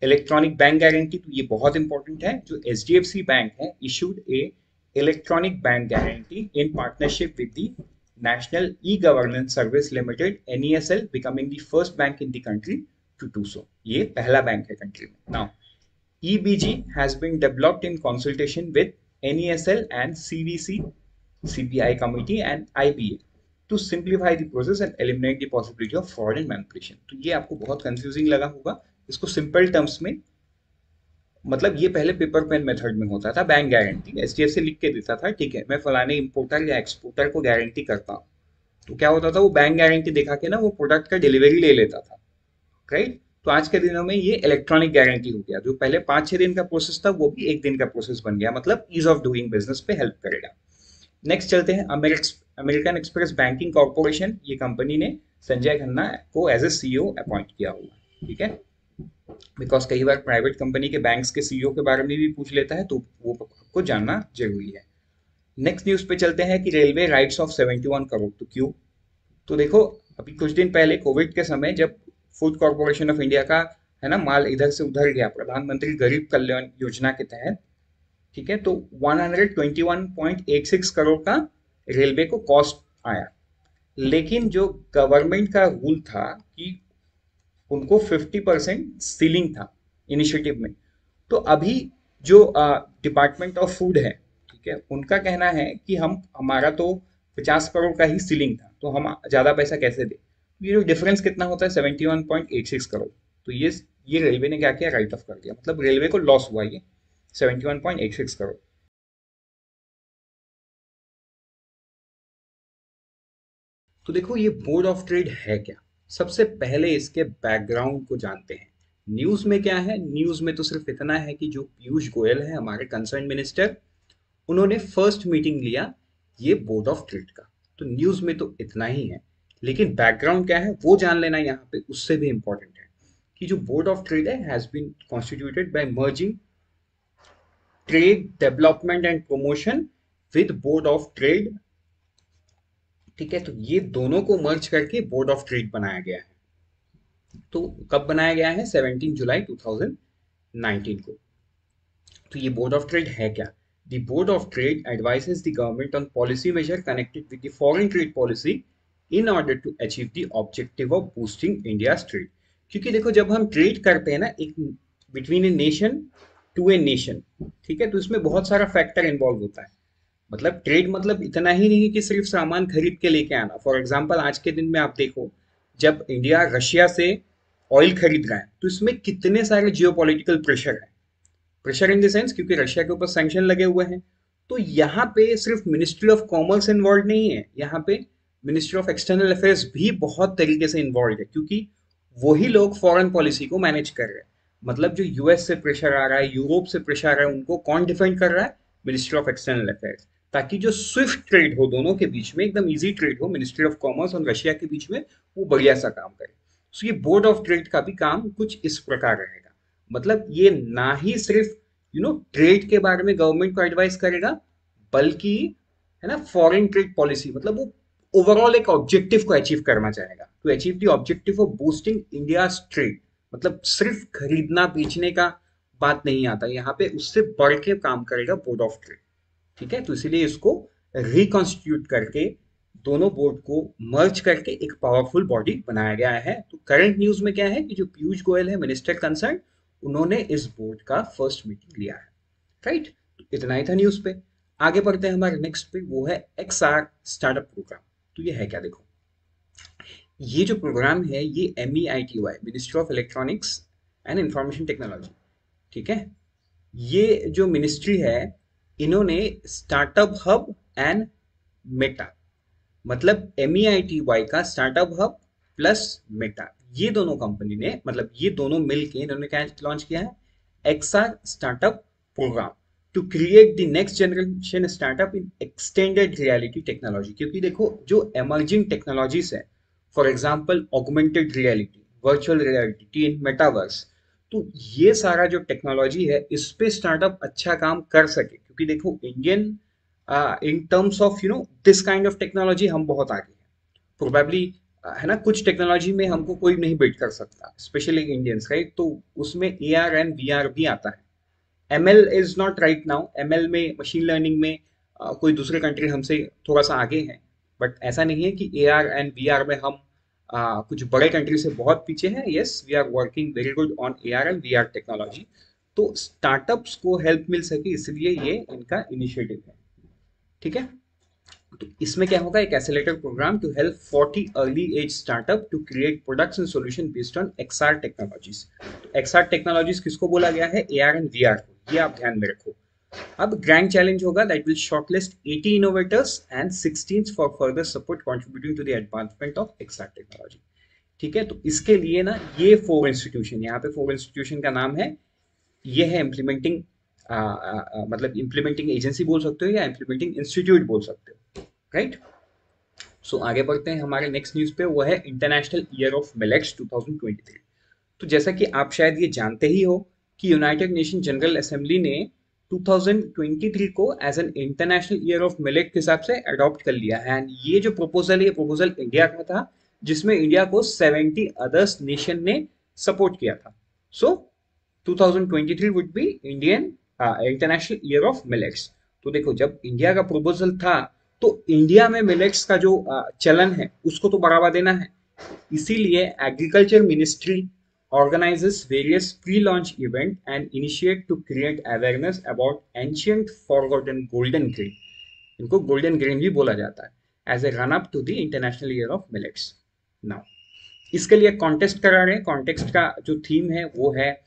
इलेक्ट्रॉनिक बैंक गारंटी, तो ये बहुत इंपॉर्टेंट है। जो HDFC बैंक है issued a electronic bank guarantee in partnership with the national e governance service limited NESL, becoming the first bank in the country to do सो। ये पहला bank है country में। Now EBG has been developed in consultation with NESL and CVC, CPI committee and IBA to simplify the process and eliminate the possibility of fraud and manipulation। तो ये आपको बहुत confusing लगा होगा। इसको सिंपल टर्म्स में, मतलब ये पहले पेपर पेन मेथड में होता था। बैंक गारंटी HDFC लिख के देता था, ठीक है, मैं फलाने इंपोर्टर या एक्सपोर्टर को गारंटी करता हूँ, तो क्या होता था, वो बैंक गारंटी दिखा के ना वो प्रोडक्ट का डिलीवरी ले लेता था, राइट। तो आज के दिनों में ये इलेक्ट्रॉनिक गारंटी हो गया। जो पहले 5-6 दिन का प्रोसेस था वो भी 1 दिन का प्रोसेस बन गया, मतलब ईज ऑफ डूइंग बिजनेस पे हेल्प करेगा। नेक्स्ट चलते हैं अमेरिकन एक्सप्रेस बैंकिंग कॉर्पोरेशन। ये कंपनी ने संजय खन्ना को एज ए CEO अपॉइंट किया हुआ। ठीक है, बिकॉज कई बार प्राइवेट कंपनी के बैंक्स के CEO के बारे में भी पूछ लेता है, तो वो आपको जानना जरूरी है। नेक्स्ट न्यूज पे चलते हैं कि रेलवे राइट्स ऑफ 71 करोड़। तो क्यों? तो देखो, अभी कुछ दिन पहले कोविड के समय जब फूड कॉर्पोरेशन ऑफ इंडिया का है ना, माल इधर से उधर गया प्रधानमंत्री गरीब कल्याण योजना के तहत, ठीक है, तो 121.86 करोड़ का रेलवे को कॉस्ट आया। लेकिन जो गवर्नमेंट का रूल था कि उनको 50% सीलिंग था इनिशिएटिव में। तो अभी जो डिपार्टमेंट ऑफ फूड है, ठीक है, उनका कहना है कि हम हमारा तो 50 करोड़ का ही सीलिंग था, तो हम ज्यादा पैसा कैसे दे। ये जो डिफरेंस कितना होता है 71.86 करोड़। तो ये रेलवे ने क्या किया, राइट ऑफ कर दिया, मतलब रेलवे को लॉस हुआ ये 71.86 करोड़। तो देखो ये बोर्ड ऑफ ट्रेड है क्या। सबसे पहले इसके बैकग्राउंड को जानते हैं। न्यूज में क्या है, न्यूज में तो सिर्फ इतना है कि जो पीयूष गोयल है हमारे कंसर्न मिनिस्टर, उन्होंने फर्स्ट मीटिंग लिया ये बोर्ड ऑफ ट्रेड का। तो न्यूज में तो इतना ही है, लेकिन बैकग्राउंड क्या है वो जान लेना यहाँ पे उससे भी इंपॉर्टेंट है कि जो बोर्ड ऑफ ट्रेड है has been constituted by merging trade development and promotion with board of trade, ठीक है। तो ये दोनों को मर्ज करके बोर्ड ऑफ ट्रेड बनाया गया है। तो कब बनाया गया है, 17 जुलाई 2019 को। तो ये बोर्ड ऑफ ट्रेड है क्या। The board of trade advises the government on policy measure connected with the foreign trade policy in order to achieve the objective of boosting India trade. क्योंकि देखो जब हम ट्रेड करते हैं ना एक between a nation to a nation, ठीक है, तो इसमें बहुत सारा फैक्टर इन्वॉल्व होता है। मतलब ट्रेड मतलब इतना ही नहीं कि सिर्फ सामान खरीद के लेके आना। फॉर एग्जांपल आज के दिन में आप देखो, जब इंडिया रशिया से ऑयल खरीद रहा है तो इसमें कितने सारे जियोपॉलिटिकल प्रेशर है। प्रेशर इन द सेंस क्योंकि रशिया के ऊपर सैंक्शन लगे हुए हैं। तो यहाँ पे सिर्फ मिनिस्ट्री ऑफ कॉमर्स इन्वॉल्व नहीं है, यहाँ पे मिनिस्ट्री ऑफ एक्सटर्नल अफेयर्स भी बहुत तरीके से इन्वॉल्व है, क्योंकि वही लोग फॉरेन पॉलिसी को मैनेज कर रहे हैं। मतलब जो यूएस से प्रेशर आ रहा है, यूरोप से प्रेशर आ रहा है, उनको कौन डिफेंड कर रहा है, मिनिस्ट्री ऑफ एक्सटर्नल अफेयर्स। ताकि जो स्विफ्ट ट्रेड हो दोनों के बीच में, एकदम इजी ट्रेड हो मिनिस्ट्री ऑफ कॉमर्स और रशिया के बीच में, वो बढ़िया सा काम करे। सो ये बोर्ड ऑफ ट्रेड का भी काम कुछ इस प्रकार रहेगा। मतलब ये ना ही सिर्फ ट्रेड के बारे में गवर्नमेंट को एडवाइस करेगा, बल्कि है ना फॉरेन ट्रेड पॉलिसी, मतलब वो ओवरऑल एक ऑब्जेक्टिव को अचीव करना चाहेगा, to achieve the objective of boosting India trade. मतलब सिर्फ खरीदना बेचने का बात नहीं आता यहाँ पे, उससे बढ़ के काम करेगा बोर्ड ऑफ ट्रेड, ठीक है। तो इसीलिए इसको रिकॉन्स्टिट्यूट करके दोनों बोर्ड को मर्ज करके एक पावरफुल बॉडी बनाया गया है। तो करंट न्यूज में क्या है कि जो पीयूष गोयल है मिनिस्टर कंसर्न, उन्होंने इस बोर्ड का फर्स्ट मीटिंग लिया है, राइट। इतना ही था न्यूज पे। आगे बढ़ते हैं हमारे नेक्स्ट पे, वो है एक्सआर स्टार्टअप प्रोग्राम। तो ये है क्या, देखो ये जो प्रोग्राम है ये MEITY ministry of electronics and information technology, ठीक है, ये जो मिनिस्ट्री है इन्होंने स्टार्टअप हब एंड मेटा, मतलब MEITY का स्टार्टअप हब प्लस मेटा, ये दोनों कंपनी ने, मतलब ये दोनों मिलके इन्होंने क्या लॉन्च किया है, XR startup programme to create the next generation startup in extended reality technology. क्योंकि देखो जो एमर्जिंग टेक्नोलॉजीज है, for example augmented reality, virtual reality, metaverse, तो ये सारा जो टेक्नोलॉजी है इस पे स्टार्टअप अच्छा काम कर सके। क्योंकि देखो Indian in terms of this kind of technology हम बहुत आगे हैं प्रोबेबली, है ना। कुछ टेक्नोलॉजी में हमको कोई नहीं बीट कर सकता, स्पेशली इंडियंस, राइट। तो उसमें AR एंड VR भी आता है। ML is not right now, ML में मशीन लर्निंग में कोई दूसरे कंट्री हमसे थोड़ा सा आगे है, बट ऐसा नहीं है कि AR एंड VR में हम कुछ बड़े कंट्री से बहुत पीछे हैं। Yes, we are working very good on AR and VR technology. तो स्टार्टअप्स को हेल्प मिल सके इसलिए ये इनका इनिशिएटिव है, ठीक है। तो इसमें क्या होगा, एक accelerator programme to help 40 early age startup to create products and solution based on XR technologies. तो XR टेक्नोलॉजीज किसको बोला गया है, AR एंड VR को, ये आप ध्यान में रखो। अब ग्रैंड चैलेंज होगा that will shortlist 80 innovators and 16 for further support contributing to the advancement of XR technology, ठीक है। तो इसके लिए ना ये 4 इंस्टीट्यूशन, यहाँ पे 4 इंस्टीट्यूशन का नाम है, ये है इम्प्लीमेंटिंग, मतलब इम्प्लीमेंटिंग एजेंसी बोल सकते हो या इम्प्लीमेंटिंग इंस्टीट्यूट बोल सकते हो, राइट। सो आगे बढ़ते हैं हमारे नेक्स्ट न्यूज पे, वो है इंटरनेशनल ईयर ऑफ मिलेट्स 2023। तो जैसा कि आप शायद ये जानते ही हो कि यूनाइटेड नेशन जनरल असेंबली ने 2023 को as an international year of millet के हिसाब से अडॉप्ट कर लिया है। एंड ये जो प्रपोजल है, ये प्रपोजल इंडिया का था, जिसमें इंडिया को 70 अदर्स नेशन ने सपोर्ट किया था। सो 2023 would be Indian international year of millets. तो देखो जब इंडिया का प्रपोजल था तो इंडिया में मिलेट्स का जो चलन है उसको तो बढ़ावा देना है, इसीलिए agriculture ministry organizes various pre-launch event and initiate to create awareness about ancient forgotten golden grain, इनको गोल्डन ग्रेन भी बोला जाता है, as a run up to the international year of millets. Now इसके लिए कॉन्टेस्ट करा रहे हैं, कॉन्टेस्ट का जो थीम है वो है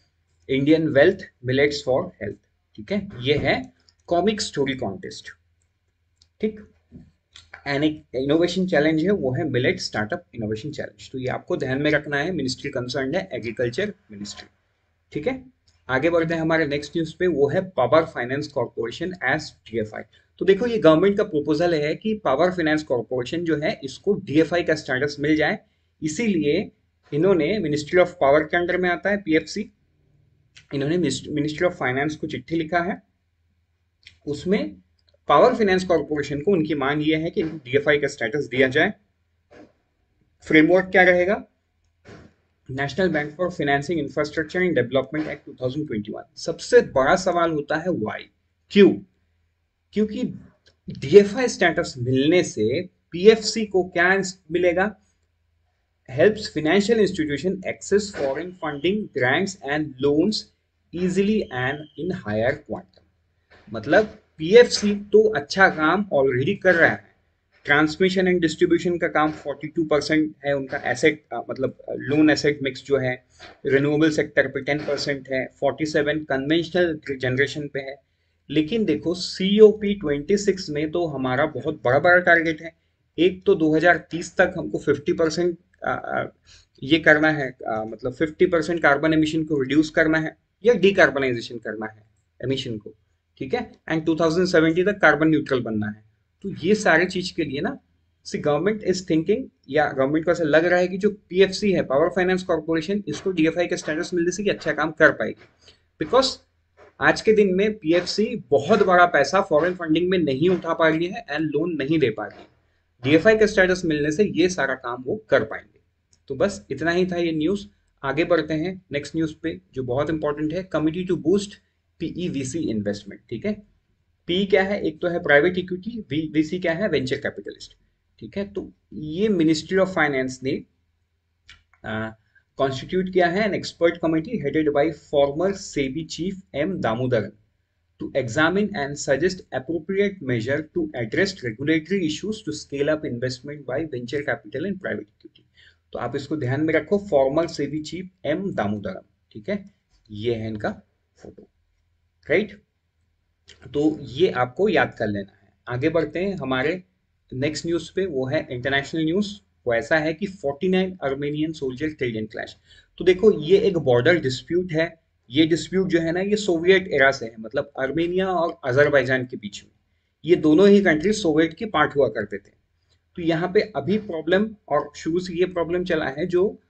Indian wealth millets for health. ठीक है, ये है कॉमिक स्टोरी कॉन्टेस्ट। ठीक, एंड एक इनोवेशन चैलेंज है वो है मिलेट स्टार्टअप इनोवेशन चैलेंज। तो ये आपको ध्यान में रखना है, मिनिस्ट्री कंसर्न है एग्रीकल्चर मिनिस्ट्री। ठीक है, आगे बढ़ते हैं हमारे नेक्स्ट न्यूज पे, वो है power finance corporation as DFI. तो देखो ये गवर्नमेंट का प्रपोजल है कि पावर फाइनेंस कॉर्पोरेशन जो है इसको डीएफआई का स्टेटस मिल जाए, इसीलिए इन्होंने मिनिस्ट्री ऑफ पावर के अंडर में आता है पीएफसी, इन्होंने मिनिस्ट्री ऑफ फाइनेंस को चिट्ठी लिखा है, उसमें पावर फाइनेंस कॉर्पोरेशन को उनकी मांग ये है कि डीएफआई का स्टेटस दिया जाए। फ्रेमवर्क क्या रहेगा, national bank for financing infrastructure and development act 2021। सबसे बड़ा सवाल होता है वाई, क्यों? क्योंकि डीएफआई स्टेटस मिलने से पीएफसी को क्या मिलेगा, helps financial institution access foreign funding grants and loans easily and in higher quantum. मतलब पीएफसी तो अच्छा काम ऑलरेडी कर रहा है, ट्रांसमिशन एंड डिस्ट्रीब्यूशन का काम 42% है उनका, एसेट मतलब लोन एसेट मिक्स जो है, रिन्यूएबल सेक्टर पे 10% है, 47 कन्वेंशनल जनरेशन पे है। लेकिन देखो COP 26 में तो हमारा बहुत बड़ा बड़ा टारगेट है, एक तो 2030 तक हमको 50% ये करना है, मतलब 50% कार्बन एमिशन को रिड्यूस करना है या डीकार्बनाइजेशन करना है एमिशन को। ठीक है, एंड 2070 तक कार्बन न्यूट्रल बनना है। तो ये सारी चीज के लिए ना सी गवर्नमेंट इज थिंकिंग, या गवर्नमेंट को ऐसा लग रहा है कि जो पीएफसी है पावर फाइनेंस कॉर्पोरेशन, इसको डीएफआई का स्टेटस मिलने से अच्छा काम कर पाएगी। बिकॉज आज के दिन में पीएफसी बहुत बड़ा पैसा फॉरेन फंडिंग में नहीं उठा पा रही है एंड लोन नहीं दे पा रही है, डीएफआई का स्टेटस मिलने से ये सारा काम वो कर पाएंगे। तो बस इतना ही था ये न्यूज। आगे बढ़ते हैं नेक्स्ट न्यूज पे जो बहुत इंपॉर्टेंट है, कमिटी टू बूस्ट पीईवीसी इन्वेस्टमेंट। ठीक है, पी क्या है, एक तो है प्राइवेट इक्विटी, वीसी क्या है, वेंचर कैपिटलिस्ट। ठीक है, तो ये मिनिस्ट्री ऑफ फाइनेंस ने कॉन्स्टिट्यूट किया है an expert committee headed by former SEBI chief M Damodaran to examine and suggest appropriate measure to address regulatory issues to scale up investment by venture capital and private equity. तो आप इसको ध्यान में रखो, former SEBI chief M Damodaran. ठीक है, ये है इनका फोटो, राइट। तो ये आपको याद कर लेना है। आगे बढ़ते हैं हमारे नेक्स्ट न्यूज पे, वो है इंटरनेशनल न्यूज। वो ऐसा है कि 49 Armenian soldier killed in clash. तो देखो ये एक बॉर्डर डिस्प्यूट है, ये डिस्प्यूट जो है ना ये सोवियत एरा से है, मतलब अर्मेनिया और अजरबैजान के बीच में, ये दोनों ही कंट्री सोवियत के पार्ट हुआ करते थे। तो यहाँ पे अभी प्रॉब्लम, और शुरू से ये प्रॉब्लम चला है, जो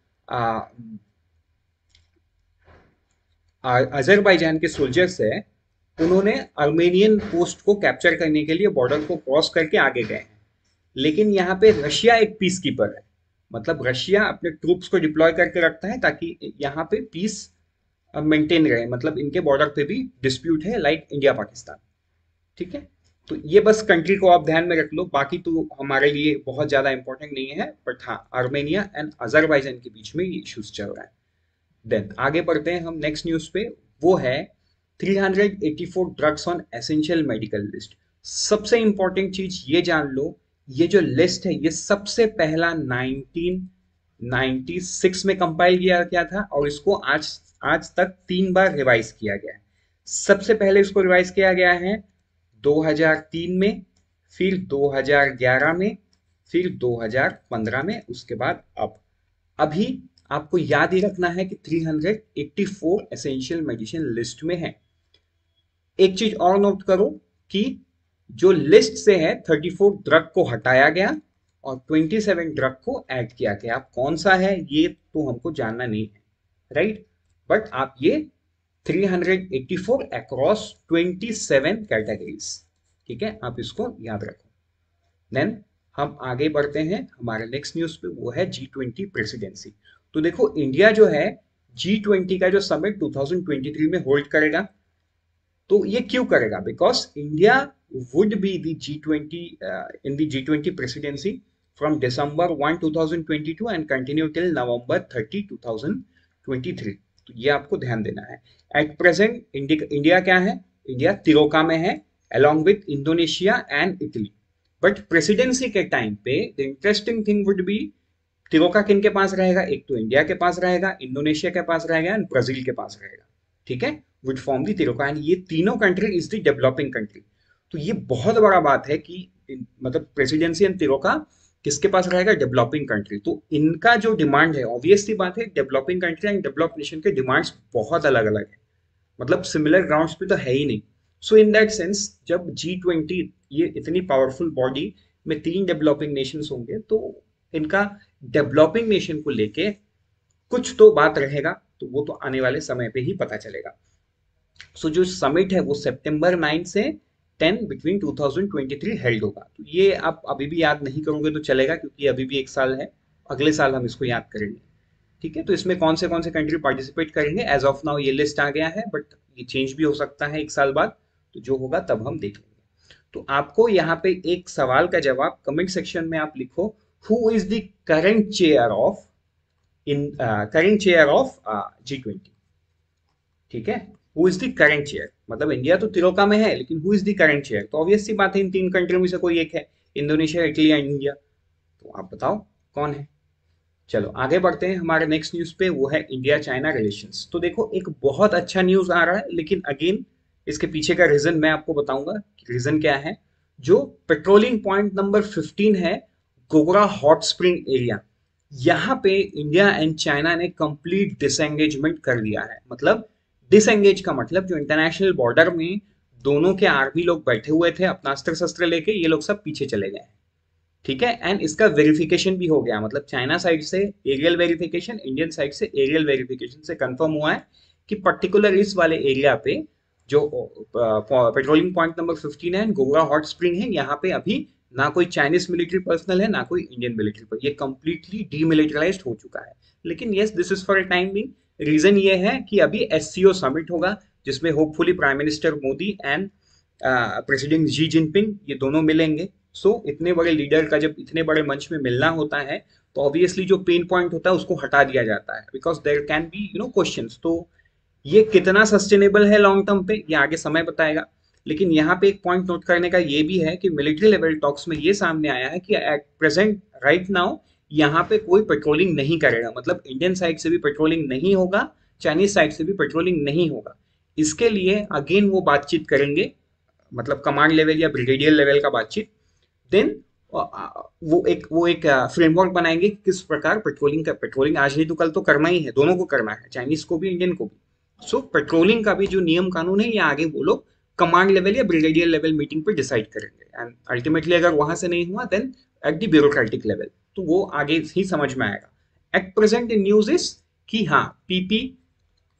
अजरबैजान के सोल्जर्स है उन्होंने अर्मेनियन पोस्ट को कैप्चर करने के लिए बॉर्डर को क्रॉस करके आगे गए हैं। लेकिन यहाँ पे रशिया एक पीस कीपर है, मतलब रशिया अपने ट्रूप्स को डिप्लॉय करके रखता है ताकि यहाँ पे पीस मेंटेन रहे, मतलब इनके बॉर्डर पे भी डिस्प्यूट है लाइक इंडिया पाकिस्तान। ठीक है, तो ये बस कंट्री को आप ध्यान में रख लो, बाकी तो हमारे लिए बहुत ज्यादा इंपॉर्टेंट नहीं है, बट हाँ आर्मेनिया एंड अजरबैजान के बीच में ये इश्यूज चल रहा है। देन आगे बढ़ते हैं हम नेक्स्ट न्यूज पे, वो है 384 drugs on essential medical list. सबसे इंपॉर्टेंट चीज ये जान लो, ये जो लिस्ट है ये सबसे पहला 1996 में कंपाइल किया गया था और इसको आज आज तक 3 बार रिवाइज किया गया है। सबसे पहले इसको रिवाइज किया गया है 2003 में, फिर 2011 में, फिर 2015 में, उसके बाद अब अभी आपको याद ही रखना है कि 384 एसेंशियल मेडिसिन लिस्ट में है। एक चीज और नोट करो कि जो लिस्ट से है 34 ड्रग को हटाया गया और 27 ड्रग को ऐड किया गया। अब कौन सा है ये तो हमको जानना नहीं है, राइट, बट आप ये 384 अक्रॉस 27 कैटेगरीज, ठीक है, आप इसको याद रखो। देन हम आगे बढ़ते हैं हमारे नेक्स्ट न्यूज पे, वो है G20 प्रेसिडेंसी। तो देखो इंडिया जो है G20 का जो समिट 2023 में होल्ड करेगा। तो ये क्यों करेगा? Because India would be the G20 in the G20 presidency from December 1, 2022 and continue till November 30, 2023। तो ये आपको ध्यान देना है। एट प्रेजेंट इंडिया क्या है? इंडिया तिरोका में है along with Indonesia and Italy. But presidency के टाइम पे the interesting thing would be troika किन के पास रहेगा? एक तो इंडिया के पास रहेगा, इंडोनेशिया के पास रहेगा एंड ब्राजील के पास रहेगा। ठीक है, वुड फॉर्म दी तिरोका एंड ये तीनों country is the developing country. तो ये बहुत बड़ा बात है कि मतलब प्रेसिडेंसी एंड तिरोका किसके पास रहेगा? Developing country. तो इनका जो डिमांड है, ऑब्वियस सी बात है, developing country and developed nation के डिमांड्स बहुत अलग अलग है, मतलब सिमिलर ग्राउंड्स पे तो है ही नहीं। सो इन दैट सेंस जब G20 ये इतनी पावरफुल बॉडी में तीन डेवलपिंग नेशंस होंगे तो इनका डेवलपिंग नेशन को लेके कुछ तो बात रहेगा। तो वो तो आने वाले समय पे ही पता चलेगा। सो जो समिट है वो सितंबर 9 से 10 बिटवीन 2023 हेल्ड होगा। तो ये आप अभी भी याद नहीं करोगे तो चलेगा, क्योंकि अभी भी एक साल है, अगले साल हम इसको याद करेंगे। ठीक है, तो इसमें कौन से कंट्री पार्टिसिपेट करेंगे? एज ऑफ नाउ ये लिस्ट आ गया है, बट ये चेंज भी हो सकता है एक साल बाद। तो जो होगा तब हम देख लेंगे। तो आपको यहाँ पे एक सवाल का जवाब कमेंट सेक्शन में आप लिखो, who is the current chair of G20। ठीक है, who is the current chair, मतलब इंडिया तो तिरोका में है, लेकिन who is the current chair? तो ऑब्वियस सी बात है इन तीन कंट्री में से कोई एक है, इंडोनेशिया, इटली एंड इंडिया। तो आप बताओ कौन है। चलो आगे बढ़ते हैं हमारे नेक्स्ट न्यूज पे, वो है इंडिया चाइना रिलेशंस। तो देखो एक बहुत अच्छा न्यूज आ रहा है, लेकिन अगेन इसके पीछे का रीजन मैं आपको बताऊंगा। रीजन क्या है? जो पेट्रोलिंग पॉइंट नंबर 15 है, गोगरा हॉट स्प्रिंग एरिया, यहाँ पे इंडिया एंड चाइना ने कंप्लीट डिसएंगेजमेंट कर दिया है। मतलब डिसएंगेज का मतलब जो इंटरनेशनल बॉर्डर में दोनों के आर्मी लोग बैठे हुए थे अपना अस्त्र शस्त्र लेके, ये लोग सब पीछे चले गए हैं। ठीक है, एंड इसका वेरिफिकेशन भी हो गया, मतलब चाइना साइड से एरियल वेरिफिकेशन, इंडियन साइड से एरियल वेरिफिकेशन से कंफर्म हुआ है कि पर्टिकुलर इस वाले एरिया पे जो पेट्रोलिंग पॉइंट नंबर 15 है, गोगरा हॉट स्प्रिंग है, यहाँ पे अभी ना कोई चाइनीज मिलिट्री पर्सनल है ना कोई इंडियन मिलिट्री पर, ये कंप्लीटली डीमिलिटराइज्ड हो चुका है। लेकिन yes, this is for a time being. Reason ये है कि अभी SCO समिट होगा, जिसमें hopefully prime minister Modi and president Xi Jinping ये दोनों मिलेंगे। सो इतने बड़े लीडर का जब इतने बड़े मंच में मिलना होता है, तो ऑब्वियसली जो पेन पॉइंट होता है उसको हटा दिया जाता है, because there can be questions. तो ये कितना सस्टेनेबल है लॉन्ग टर्म पे, ये आगे समय बताएगा। लेकिन यहाँ पे एक पॉइंट नोट करने का ये भी है कि मिलिट्री लेवल टॉक्स में ये सामने आया है कि एट प्रेजेंट राइट नाउ यहाँ पे कोई पेट्रोलिंग नहीं करेगा, मतलब इंडियन साइड से भी पेट्रोलिंग नहीं होगा, चाइनीज साइड से भी पेट्रोलिंग नहीं होगा। इसके लिए अगेन वो बातचीत करेंगे, मतलब कमांड लेवल या ब्रिगेडियर लेवल का बातचीत। देन वो एक फ्रेमवर्क बनाएंगे कि किस प्रकार पेट्रोलिंग आज नहीं तो कल तो करना ही है, दोनों को करना है, चाइनीज को भी इंडियन को भी। सो पेट्रोलिंग का भी जो नियम कानून है ये आगे वो लोग कमांड लेवल या ब्रिगेडियर लेवल मीटिंग पे डिसाइड करेंगे, एंड अल्टीमेटली अगर वहां से नहीं हुआ then at the bureaucratic level, तो वो आगे ही समझ में आएगा। At present in news is कि हाँ, PP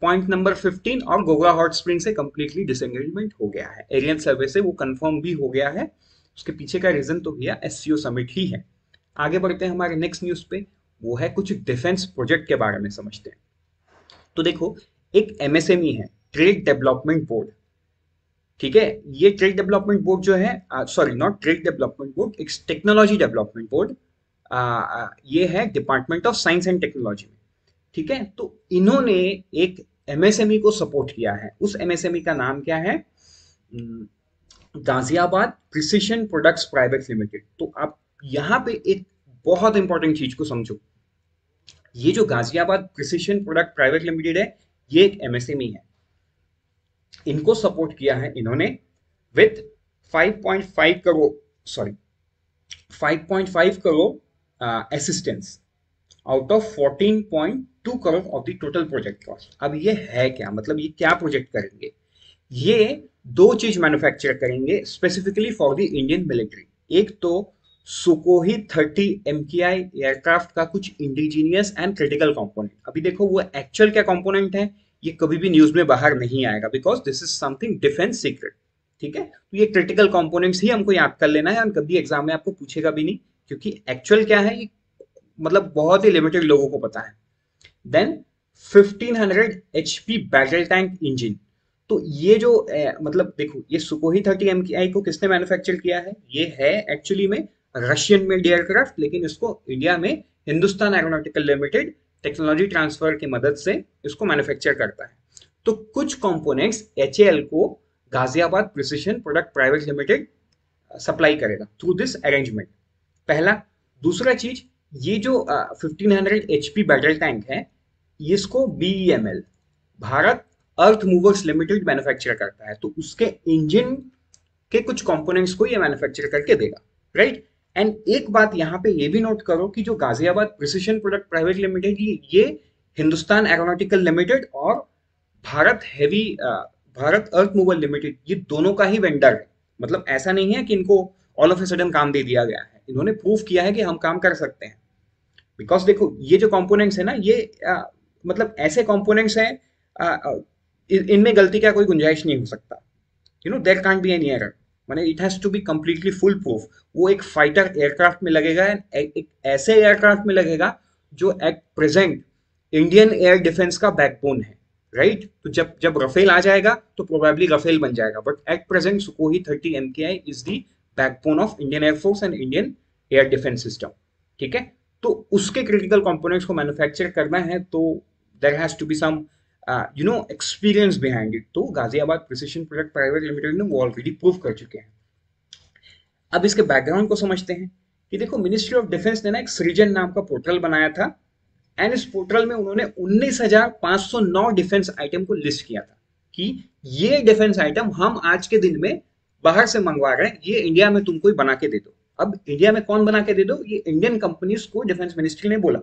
पॉइंट नंबर 15 और गोगरा हॉट स्प्रिंग से कंप्लीटली डिसएंगेजमेंट हो गया है, एरियन सर्वे से वो कंफर्म भी हो गया है। उसके पीछे का रीजन तो भैया SCO समिट ही है। आगे बढ़ते हैं हमारे नेक्स्ट न्यूज पे, वो है कुछ डिफेंस प्रोजेक्ट के बारे में समझते हैं। तो देखो एक MSME है, ट्रेड डेवलपमेंट बोर्ड। ठीक है, ये ट्रेड डेवलपमेंट बोर्ड जो है, sorry not trade development board, एक टेक्नोलॉजी डेवलपमेंट बोर्ड, ये है department of science and technology में। ठीक है, तो इन्होंने एक MSME को सपोर्ट किया है। उस MSME का नाम क्या है? Ghaziabad precision products private limited. तो आप यहाँ पे एक बहुत इंपॉर्टेंट चीज को समझो, ये जो Ghaziabad precision product private limited है, ये एक MSME है। इनको सपोर्ट किया है इन्होंने with 5.5 crore, sorry 5.5 crore assistance out of 14.2 crore of the total project cost. अब ये है क्या, मतलब ये क्या प्रोजेक्ट करेंगे? ये दो चीज मैन्युफैक्चर करेंगे specifically for the Indian military. एक तो सुकोही 30 MKI एयरक्राफ्ट का कुछ इंडिजीनियस एंड क्रिटिकल कंपोनेंट। अभी देखो वो एक्चुअल क्या कंपोनेंट है, ये कभी भी न्यूज में बाहर नहीं आएगा, because this is something defence secret. ठीक है, तो ये क्रिटिकल कंपोनेंट्स ही हमको याद कर लेना है, और कभी एग्जाम में आपको पूछेगा भी नहीं, क्योंकि एक्चुअल क्या है ये मतलब बहुत ही लिमिटेड लोगों को पता है। Then 1500 HP battle tank engine. तो ये जो मतलब देखो, ये सुकोही 30 MKI को किसने मैन्युफैक्चर किया है? ये है एक्चुअली में रशियन मेड एयरक्राफ्ट, लेकिन इसको इंडिया में Hindustan aeronautical limited technology transfer की मदद से इसको मैन्युफैक्चर करता है। तो कुछ कंपोनेंट्स HAL को Ghaziabad precision product private limited supply करेगा थ्रू दिस अरेंजमेंट। पहला। दूसरा चीज, ये जो 1500 HP बैटल टैंक है, इसको BEML भारत अर्थ मूवर्स लिमिटेड मैन्युफैक्चर करता है, तो उसके इंजन के कुछ कंपोनेंट्स को ये मैन्युफैक्चर करके देगा, राइट। एंड एक बात यहाँ पे ये भी नोट करो कि जो Ghaziabad precision product private limited, ये हिंदुस्तान एरोनॉटिकल लिमिटेड और भारत हैवी भारत अर्थ मूवर लिमिटेड, ये दोनों का ही वेंडर है। मतलब ऐसा नहीं है कि इनको ऑल ऑफ ए सडन काम दे दिया गया है, इन्होंने प्रूव किया है कि हम काम कर सकते हैं। बिकॉज देखो, ये जो कंपोनेंट्स है ना, ये मतलब ऐसे कंपोनेंट्स हैं, इनमें गलती का कोई गुंजाइश नहीं हो सकता। There can't be any error, माने it has to be completely foolproof. वो एक फाइटर एयरक्राफ्ट में लगेगा, एक ऐसे एयरक्राफ्ट में लगेगा जो at present Indian air defence का बैकबोन है, राइट। तो जब जब रफेल आ जाएगा तो प्रोबेबली रफेल बन जाएगा, but at present Sukhoi 30 MKI is the backbone of Indian air force and Indian air defence system, ठीक है। तो उसके क्रिटिकल कंपोनेंट्स को मैन्युफैक्चर करना है, तो there has to be some experience behind it. तो Ghaziabad precision product private limited ने वो ऑलरेडी प्रूव कर चुके हैं। अब इसके बैकग्राउंड को समझते हैं कि देखो, मिनिस्ट्री ऑफ डिफेंस ने ना एक सृजन नाम का पोर्टल बनाया था, एंड इस पोर्टल में उन्होंने 19,509 डिफेंस आइटम को लिस्ट किया था कि ये डिफेंस आइटम हम आज के दिन में बाहर से मंगवा रहे हैं, ये इंडिया में तुमको ही बना के दे दो। अब इंडिया में कौन बना के दे दो? ये इंडियन कंपनीज को डिफेंस मिनिस्ट्री ने बोला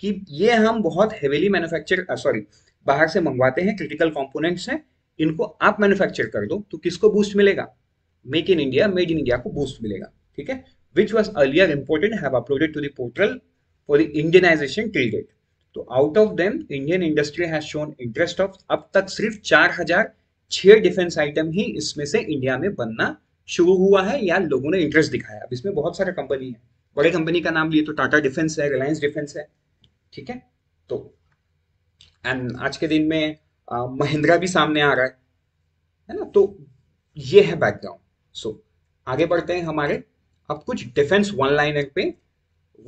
कि ये हम बहुत हेवीली मैन्युफैक्चर सॉरी बाहर से मंगवाते हैं, क्रिटिकल कंपोनेंट्स हैं, इनको आप मैन्युफैक्चर कर दो। तो किसको बूस्ट मिलेगा? Make in India, made in India को बूस्ट मिलेगा, ठीक है। Which was earlier important have uploaded to the portal for the Indianisation till date. तो out of them Indian industry has shown interest of, अब तक सिर्फ 4006 defence item ही इसमें से इंडिया में बनना शुरू हुआ है या लोगों ने इंटरेस्ट दिखाया। अब इसमें बहुत सारे कंपनी है, बड़े कंपनी का नाम लिए तो टाटा डिफेंस है, रिलायंस डिफेंस है, ठीक है। तो एंड आज के दिन में महिंद्रा भी सामने आ रहा है ना। तो ये है बैकग्राउंड। सो आगे बढ़ते हैं हमारे अब कुछ डिफेंस वन लाइनर पे।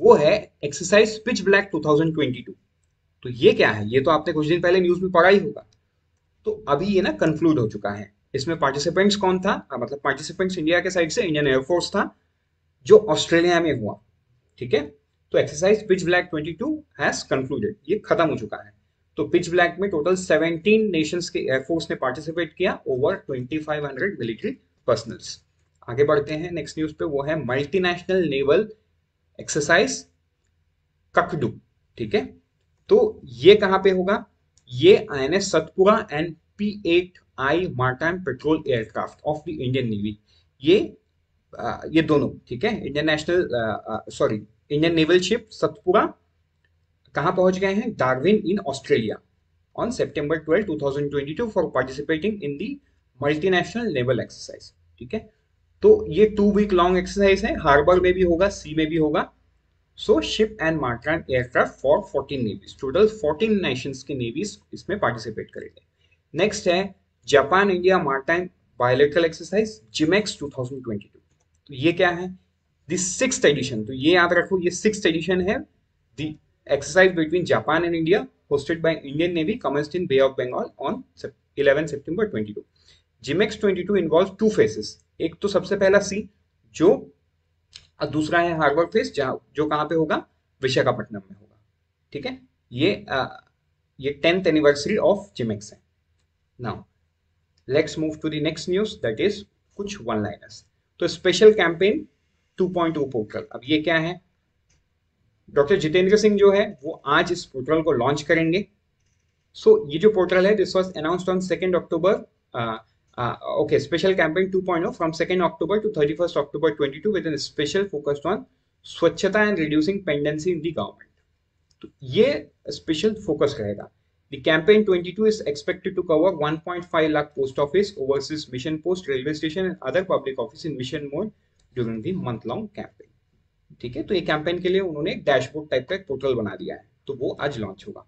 वो है एक्सरसाइज पिच ब्लैक 2022। तो ये क्या है? ये तो आपने कुछ दिन पहले न्यूज में पढ़ा ही होगा। तो अभी ये ना कंक्लूड हो चुका है। इसमें पार्टिसिपेंट्स कौन था? मतलब पार्टिसिपेंट्स इंडिया के साइड से इंडियन एयरफोर्स था, जो ऑस्ट्रेलिया में हुआ, ठीक है। तो exercise pitch black 22 has concluded, ये खत्म हो चुका है। तो पिच ब्लैक में टोटल 17 नेशंस के एयरफोर्स ने पार्टिसिपेट किया, ओवर 2500 मिलिट्री पर्सनल्स। आगे बढ़ते हैं नेक्स्ट न्यूज पे, वो है मल्टीनेशनल नेवल एक्सरसाइज ककडू, ठीक है। तो ये कहां पे होगा? ये INS Satpura and P8I maritime patrol aircraft of the Indian navy, ये दोनों, ठीक है। इंडियन नेवल शिप सतपुरा कहां पहुंच गए हैं? Darwin in Australia on September 12, 2022 for participating in the multinational naval exercise, ठीक है। तो ये 2 वीक लॉन्ग एक्सरसाइज है, हार्बर में भी होगा, सी में भी होगा। So ship and maritime aircraft for 14 navies, total 14 nations के नेवीज इसमें पार्टिसिपेट करेंगे। नेक्स्ट है Japan India maritime bilateral exercise JIMEX 2022। तो ये क्या है? द 6th एडिशन, तो ये याद रखो, ये 6th एडिशन है। The exercise between Japan and India hosted by Indian Navy commenced in Bay of Bengal on 11 September 22. GMEX 22 involves 2 phases. एक तो सबसे पहला सी, जो दूसरा है हार्बर फेज, जो कहां पे होगा? विशाखापट्टनम में होगा, ठीक है। ये 10th एनिवर्सरी ऑफ GMEX है। Now let's move to the next news, that is कुछ वन लाइनर्स। तो स्पेशल कैंपेन 2.0 पोर्टल, अब ये क्या है? डॉक्टर जितेंद्र सिंह जो है वो आज इस पोर्टल को लॉन्च करेंगे। सो ये जो पोर्टल है, this was announced on 2 October. Okay, special campaign 2.0 from 2 October to 31 October 22 with an special focused on Swachhata and reducing pendency in the government. तो ये स्पेशल फोकस रहेगा। The campaign 22 is expected to cover 1.5 lakh post office, overseas mission post, railway station and other public office in mission mode during the month long campaign, ठीक है। तो ये campaign के लिए उन्होंने एक डैशबोर्ड टाइप का एक पोर्टल बना दिया है, तो वो आज लॉन्च होगा।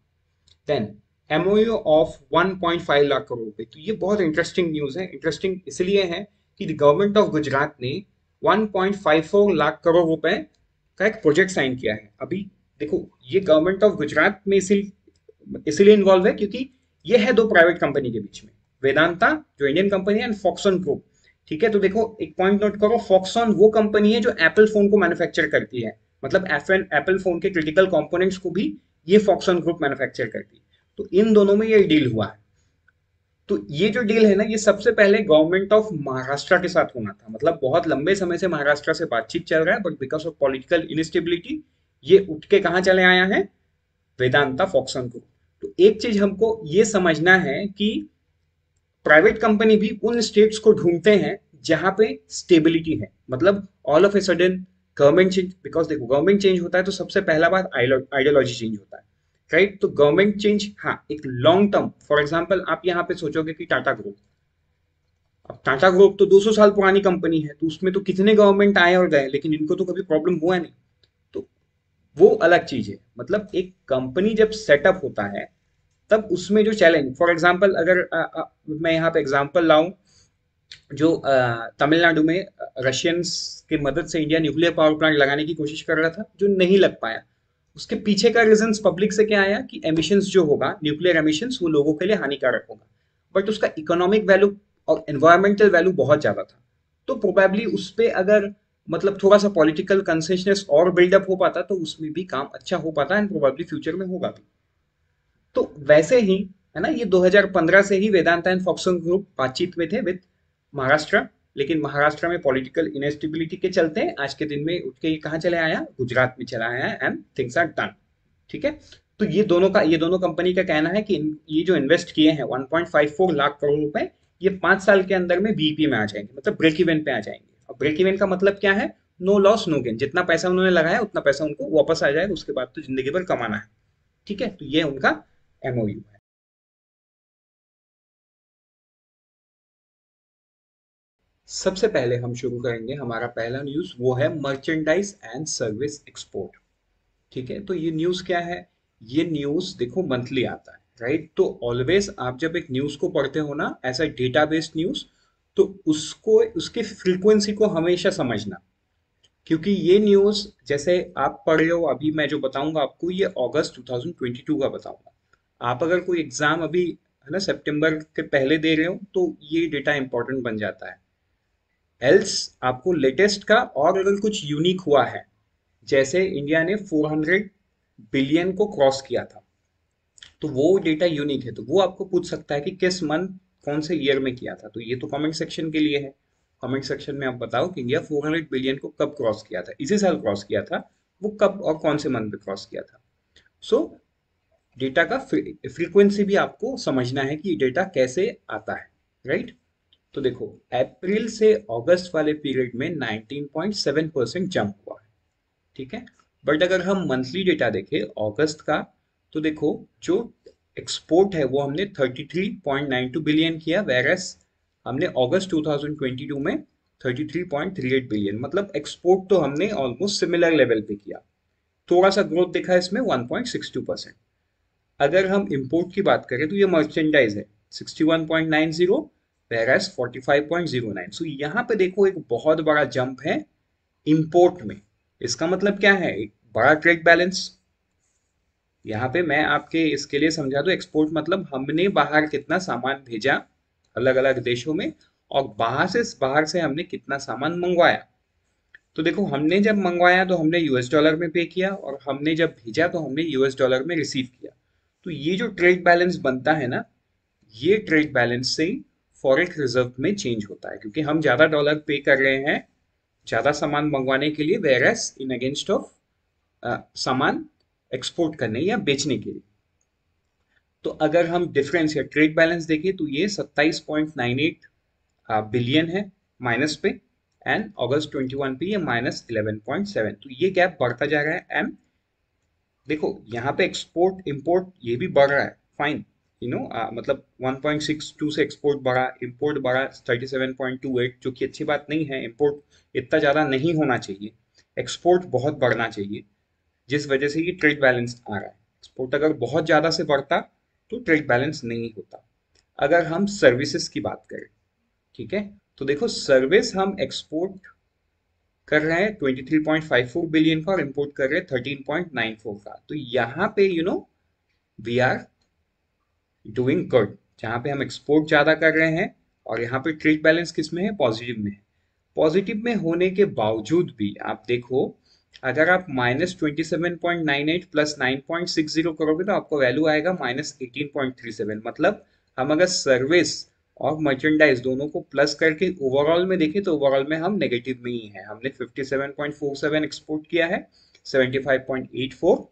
Then MOU of 1.5 lakh crore रुपए। तो ये बहुत इंटरेस्टिंग न्यूज है। इंटरेस्टिंग इसलिए है कि गवर्नमेंट ऑफ गुजरात ने 1.54 लाख करोड़ रुपए का एक प्रोजेक्ट साइन किया है अभी। देखो, ये गवर्नमेंट ऑफ गुजरात में इसीलिए इन्वॉल्व है क्योंकि ये है दो प्राइवेट कंपनी के बीच में, वेदांता जो इंडियन कंपनी है एंड फॉक्सॉन ग्रुप। ठीक है, तो देखो एक पॉइंट नोट करो, फॉक्सॉन वो कंपनी है जो एप्पल फोन को मैन्युफैक्चर करती है, मतलब एप्पल फोन के क्रिटिकल कंपोनेंट्स को भी ये फॉक्सॉन ग्रुप मैन्युफैक्चर करती है। तो इन दोनों में ये डील हुआ है। तो ये जो डील है ना, ये सबसे पहले गवर्नमेंट ऑफ महाराष्ट्र के साथ होना था, मतलब बहुत लंबे समय से महाराष्ट्र से बातचीत चल रहा है, but because of political instability ये उठ के कहाँ चले आया है, वेदांता फॉक्सॉन को। तो एक चीज हमको ये समझना है कि प्राइवेट कंपनी भी उन स्टेट्स को ढूंढते हैं जहां पे स्टेबिलिटी है, मतलब all of a sudden government change, because देखो गवर्नमेंट चेंज होता है तो सबसे पहला बात आइडियोलॉजी चेंज होता है, राइट। तो गवर्नमेंट चेंज, हाँ, एक लॉन्ग टर्म, फॉर एग्जांपल आप यहाँ पे सोचोगे कि टाटा ग्रुप, अब टाटा ग्रुप तो 200 साल पुरानी कंपनी है, तो उसमें तो कितने गवर्नमेंट आए और गए, लेकिन इनको तो कभी प्रॉब्लम हुआ नहीं। तो वो अलग चीज है, मतलब एक कंपनी जब सेटअप होता है तब उसमें जो चैलेंज, फॉर एग्जांपल अगर मैं यहाँ पे एग्जांपल लाऊं, जो तमिलनाडु में रशियंस की मदद से इंडिया न्यूक्लियर पावर प्लांट लगाने की कोशिश कर रहा था, जो नहीं लग पाया। उसके पीछे का रीजन पब्लिक से क्या आया कि एमिशंस जो होगा, न्यूक्लियर एमिशंस, वो लोगों के लिए हानिकारक होगा, बट उसका इकोनॉमिक वैल्यू और एनवायरमेंटल वैल्यू बहुत ज्यादा था। तो प्रोबेबली उस पे अगर मतलब थोड़ा सा पॉलिटिकल कंसेशनस और बिल्डअप हो पाता तो उसमें भी काम अच्छा हो पाता, एंड प्रोबेबली फ्यूचर में होगा भी। तो वैसे ही है ना, ये 2015 से ही वेदांता एंड फॉक्सोन ग्रुप बातचीत में थे विद महाराष्ट्र, लेकिन महाराष्ट्र में पॉलिटिकल इनस्टेबिलिटी के चलते आज के दिन में उठ के ये कहाँ चले आया, गुजरात में चला आया, एंड थिंग्स आर डन। ठीक है, तो ये दोनों कंपनी का कहना है कि ये जो इन्वेस्ट किए हैं 1.54 लाख करोड़ रुपए, ये 5 साल के अंदर में बीईपी में आ जाएंगे, मतलब ब्रेक इवन पे आ जाएंगे। और ब्रेक इवन का मतलब क्या है, नो लॉस नो गेन, जितना पैसा उन्होंने लगाया उतना पैसा उनको वापस आ जाएगा, उसके बाद तो जिंदगी भर कमाना है। ठीक है, तो ये उनका एमओयू है। सबसे पहले हम शुरू करेंगे, हमारा पहला न्यूज वो है मर्चेंडाइज एंड सर्विस एक्सपोर्ट। ठीक है, तो ये न्यूज क्या है, ये न्यूज देखो मंथली आता है, राइट। तो ऑलवेज आप जब एक न्यूज को पढ़ते हो ना as a data based news, तो उसको उसकी फ्रीक्वेंसी को हमेशा समझना, क्योंकि ये न्यूज जैसे आप पढ़ रहे हो अभी, मैं जो बताऊंगा आपको ये अगस्त 2022 का बताऊंगा। आप अगर कोई एग्जाम अभी है ना सितंबर के पहले दे रहे हो तो ये डेटा इंपॉर्टेंट बन जाता है। एल्स आपको लेटेस्ट का, और अगर कुछ यूनिक हुआ है, जैसे इंडिया ने 400 बिलियन को क्रॉस किया था, तो वो डेटा यूनिक है, तो वो आपको पूछ सकता है कि किस मंथ, कौन से ईयर में किया था। तो ये तो कमेंट सेक्शन के लिए है, कमेंट सेक्शन में आप बताओ कि इंडिया 400 बिलियन को कब क्रॉस किया था, इसी साल क्रॉस किया था, वो कब और कौन से मंथ में क्रॉस किया था। सो डेटा का फ्रीक्वेंसी भी आपको समझना है कि डेटा कैसे आता है, राइट। तो देखो, अप्रैल से अगस्त वाले पीरियड में 19.7% जंप हुआ है। ठीक है, बट अगर हम मंथली डेटा देखें अगस्त का, तो देखो जो एक्सपोर्ट है वो हमने 33.92 बिलियन किया, वेरस हमने अगस्त 2022 में 33.38 बिलियन, मतलब एक्सपोर्ट तो हमने ऑलमोस्ट सिमिलर लेवल पे किया। थोड़ा सा ग्रोथ दिखा इसमें 1.62%। अगर हम इंपोर्ट की बात करें तो ये मर्चेंडाइज है 61.90, वेरस 45.09। सो यहाँ पे देखो एक बहुत बड़ा जंप है इंपोर्ट में। इसका मतलब क्या है, एक बड़ा ट्रेड बैलेंस। यहाँ पे मैं आपके इसके लिए समझा दूं, एक्सपोर्ट मतलब हमने बाहर कितना सामान भेजा अलग अलग देशों में, और बाहर से हमने कितना सामान मंगवाया। तो देखो, हमने जब मंगवाया तो हमने यूएस डॉलर में पे किया, और हमने जब भेजा तो हमने यूएस डॉलर में रिसीव किया। तो ये जो ट्रेड बैलेंस बनता है ना, ये ट्रेड बैलेंस से फॉरेक्स रिजर्व में चेंज होता है, क्योंकि हम ज्यादा डॉलर पे कर रहे हैं ज्यादा सामान मंगवाने के लिए, वेरस इन अगेंस्ट ऑफ सामान एक्सपोर्ट करने या बेचने के लिए। तो अगर हम डिफरेंस या ट्रेड बैलेंस देखें तो ये 27.98 बिलियन है माइनस पे, एंड अगस्त 21 पे ये -11.7। तो ये गैप बढ़ता जा रहा है, एंड देखो यहाँ पे एक्सपोर्ट इंपोर्ट ये भी बढ़ रहा है, फाइन, मतलब 1.62 से एक्सपोर्ट बढ़ा, इंपोर्ट बढ़ा 37.28, जो कि अच्छी बात नहीं है। इंपोर्ट इतना ज़्यादा नहीं होना चाहिए, एक्सपोर्ट बहुत बढ़ना चाहिए, जिस वजह से ये ट्रेड बैलेंस आ रहा है। एक्सपोर्ट अगर बहुत ज़्यादा से बढ़ता तो ट्रेड बैलेंस नहीं होता। अगर हम सर्विसेज की बात करें, ठीक है, तो देखो सर्विस हम एक्सपोर्ट कर रहे हैं 23.54 बिलियन का और इंपोर्ट कर रहे हैं 13.94 का। तो यहाँ पे वी आर डूइंग गुड, जहाँ पे हम एक्सपोर्ट ज्यादा कर रहे हैं और यहाँ पे ट्रेड बैलेंस किस में है, पॉजिटिव में है। पॉजिटिव में होने के बावजूद भी आप देखो, अगर आप -27.98 प्लस 9.60 करोगे तो आपको वैल्यू आएगा -18.37। मतलब हम अगर सर्विस और मर्चेंडाइज दोनों को प्लस करके ओवरऑल में देखें तो ओवरऑल में हम नेगेटिव में ही है। हमने 57.47 एक्सपोर्ट किया है, 75.84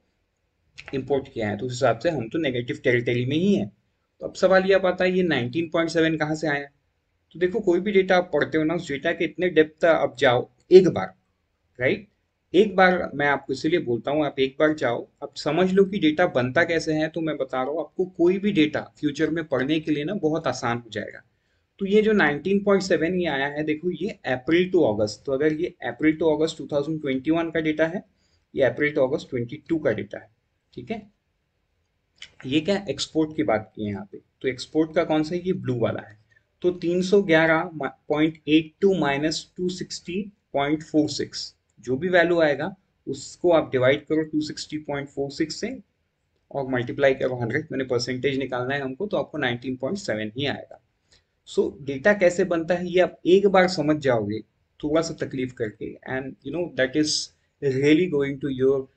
इंपोर्ट किया है, तो उस हिसाब से हम तो नेगेटिव टेरिटरी में ही है। तो अब सवाल ये आता है ये 19.7 कहाँ से आया। तो देखो कोई भी डेटा आप पढ़ते हो ना, उस डेटा के इतने डेप्थ आप जाओ एक बार, राइट, एक बार मैं आपको इसीलिए बोलता हूँ आप एक बार जाओ, आप समझ लो कि डेटा बनता कैसे है। तो मैं बता रहा हूँ आपको, कोई भी डेटा फ्यूचर में पढ़ने के लिए ना बहुत आसान हो जाएगा। तो ये जो 19.7 ये आया है, देखो ये अप्रैल टू अगस्त, तो अगर ये अप्रैल टू अगस्त 2021 का डेटा है, ये अप्रैल टू अगस्त 22 का डेटा है, ठीक है। ये क्या एक्सपोर्ट की बात की है यहाँ पे, तो एक्सपोर्ट का कौन सा है, ये ब्लू वाला है। तो 311.82 माइनस 260.46, जो भी वैल्यू आएगा उसको आप डिवाइड करो 260.46 से और मल्टीप्लाई करो 100, मैंने परसेंटेज निकालना है हमको, तो आपको 19.7 ही आएगा। सो डेटा कैसे बनता है ये आप एक बार समझ जाओगे थोड़ा सा तकलीफ करके, and that is really going to your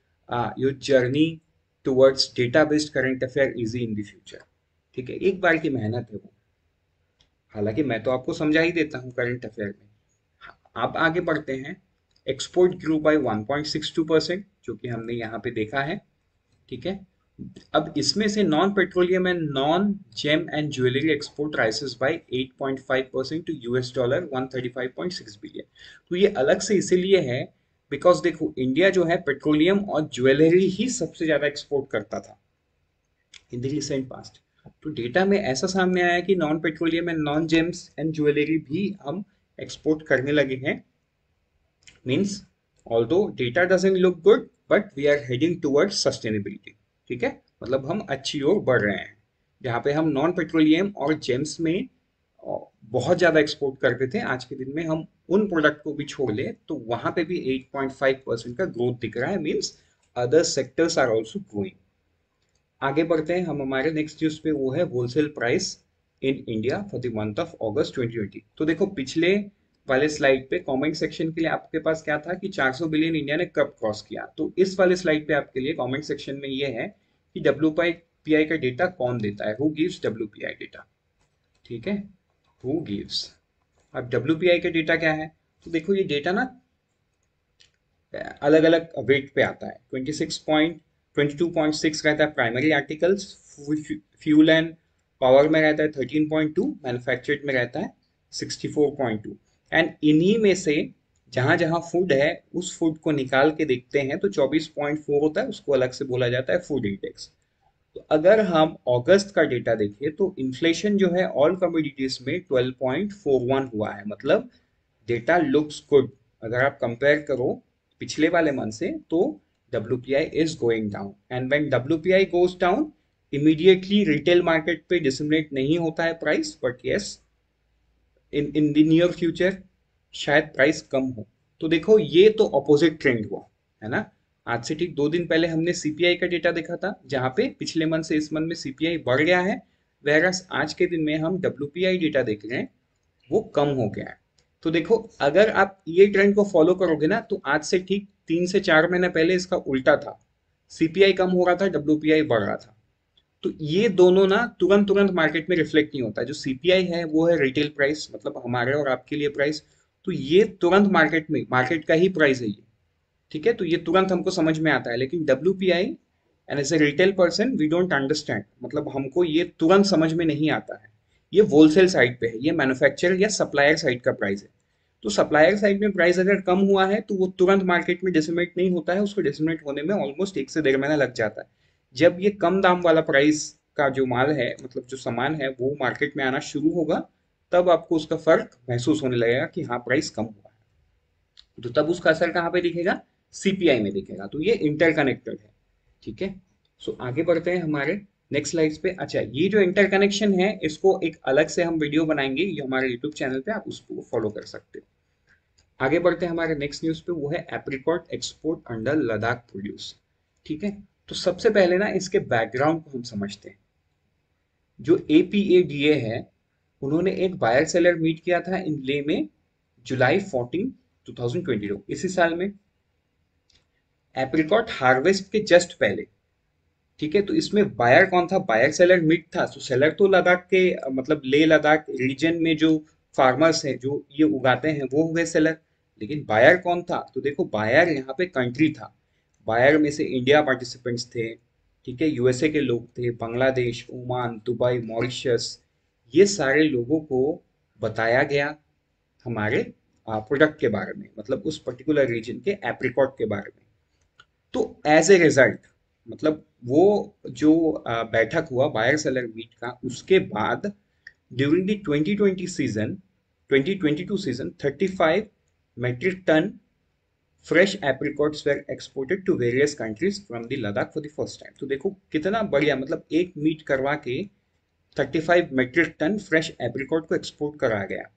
journey towards data based current affair easy in the future. ठीक है, एक बार की मेहनत है वो। हालांकि मैं तो आपको समझा ही देता हूँ करंट अफेयर में। आप आगे बढ़ते हैं। एक्सपोर्ट ग्रू बाय 1.62%, जो कि हमने यहाँ पे देखा है, ठीक है। अब इसमें से non petroleum and non gem and jewellery export rises by 8.5% to $135.6 billion. तो ये अलग से इसीलिए है बिकॉज देखो इंडिया जो है पेट्रोलियम और ज्वेलरी ही सबसे ज्यादा एक्सपोर्ट करता था इन द रिसेंट पास्ट। तो डेटा में ऐसा सामने आया कि non petroleum and non gems and jewellery भी हम एक्सपोर्ट करने लगे हैं। Means although data doesn't look good but we are heading towards sustainability. ठीक है, मतलब हम अच्छी ओर बढ़ रहे हैं। जहाँ पे हम नॉन पेट्रोलियम और जेम्स में बहुत ज़्यादा एक्सपोर्ट करते थे, आज के दिन में हम उन प्रोडक्ट को भी छोड़ ले तो वहाँ पे भी 8.5% का ग्रोथ दिख रहा है। Means other sectors are also growing. आगे बढ़ते हैं हम, हमारे नेक्स्ट न्यूज पे वो है wholesale price in India for the month of अगस्त 2020। तो देखो पिछले वाले स्लाइड पे कमेंट सेक्शन के लिए आपके पास क्या था कि 400 बिलियन इंडिया ने कब क्रॉस किया। तो इस वाले स्लाइड पे आपके लिए कमेंट सेक्शन में ये है कि WPI का डेटा कौन देता है, हु गिव्स WPI डेटा। ठीक है, हु गिव्स। अब WPI का डेटा क्या है, तो देखो ये डेटा ना अलग अलग वेट पे आता है। 22.6 रहता है primary articles, fuel and power में रहता है 13.2, मैन्युफैक्चर्ड में रहता है 64.2। एंड इन्हीं में से जहां जहां फूड है उस फूड को निकाल के देखते हैं तो 24.4 होता है, उसको अलग से बोला जाता है फूड इंडेक्स। तो अगर हम अगस्त का डेटा देखें तो इन्फ्लेशन जो है ऑल कमोडिटीज में 12.41 हुआ है। मतलब डेटा लुक्स गुड। अगर आप कंपेयर करो पिछले वाले मंथ से तो WPI is going down, and when WPI goes down immediately retail market पे डिसमिनेट नहीं होता है price, but yes in in the near future शायद प्राइस कम हो। तो देखो ये तो ऑपोजिट ट्रेंड हुआ है ना। आज से ठीक 2 दिन पहले हमने CPI का डेटा देखा था, जहां पे पिछले मंथ से इस मंथ में CPI बढ़ गया है, वेरस आज के दिन में हम WPI डेटा देख रहे हैं वो कम हो गया है। तो देखो अगर आप ये ट्रेंड को फॉलो करोगे ना तो आज से ठीक 3 से 4 महीने पहले इसका उल्टा था, CPI कम हो रहा था, WPI बढ़ रहा था। तो ये दोनों ना तुरंत तुरंत मार्केट में रिफ्लेक्ट नहीं होता। जो CPI है वो है रिटेल प्राइस, मतलब हमारे और आपके लिए प्राइस। तो ये तुरंत मार्केट में मार्केट का ही प्राइस है ये, ठीक है, तो ये तुरंत हमको समझ में आता है। लेकिन WPI and as a retail person we don't understand, मतलब हमको ये तुरंत समझ में नहीं आता है। ये होलसेल साइड पे है, ये मैन्युफैक्चरर या सप्लायर साइड का प्राइस है। तो सप्लायर साइड में प्राइस अगर कम हुआ है तो वो तुरंत मार्केट में डिसमिनेट नहीं होता है, उसको डिसमिनेट होने में ऑलमोस्ट 1 से 1.5 महीना लग जाता है। जब ये कम दाम वाला प्राइस का जो माल है, मतलब जो सामान है वो मार्केट में आना शुरू होगा, तब आपको उसका फर्क महसूस होने लगेगा कि हाँ प्राइस कम हुआ है। तो तब उसका असर कहाँ पे दिखेगा, CPI में दिखेगा। तो ये इंटरकनेक्टेड है, ठीक है। सो आगे बढ़ते हैं हमारे नेक्स्ट स्लाइड्स पे। अच्छा, ये जो इंटरकनेक्शन है इसको एक अलग से हम वीडियो बनाएंगे, ये हमारे यूट्यूब चैनल पे, आप उसको फॉलो कर सकते हो। आगे बढ़ते हैं हमारे नेक्स्ट न्यूज पे, वो है apricot export under Ladakh produce. ठीक है, तो सबसे पहले ना इसके बैकग्राउंड को हम समझते हैं। जो APADA है, उन्होंने एक बायर सेलर मीट किया था इन ले में, जुलाई 14 2022, इसी साल में, एप्रिकॉट हार्वेस्ट के जस्ट पहले। ठीक है, तो इसमें बायर कौन था? बायर सेलर मीट था। तो सेलर तो लद्दाख के मतलब लेह लद्दाख रीजन में जो फार्मर्स हैं जो ये उगाते हैं वो हुए सेलर। लेकिन बायर कौन था? तो देखो, बायर यहाँ पे कंट्री था। बायर में से इंडिया पार्टिसिपेंट्स थे, ठीक है, USA के लोग थे, बांग्लादेश, ओमान, दुबई, मॉरिशस, ये सारे लोगों को बताया गया हमारे प्रोडक्ट के बारे में, मतलब उस पर्टिकुलर रीजन के एप्रिकॉट के बारे में। तो एज ए रिजल्ट, मतलब वो जो बैठक हुआ बायर सेलर मीट का, उसके बाद during the 2020 season 2022 season 35 metric tonne fresh apricots were exported to various countries from the Ladakh for the first time. तो देखो कितना बढ़िया, मतलब एक मीट करवा के 35 मेट्रिक टन फ्रेश एप्रिकॉट को एक्सपोर्ट करा गया।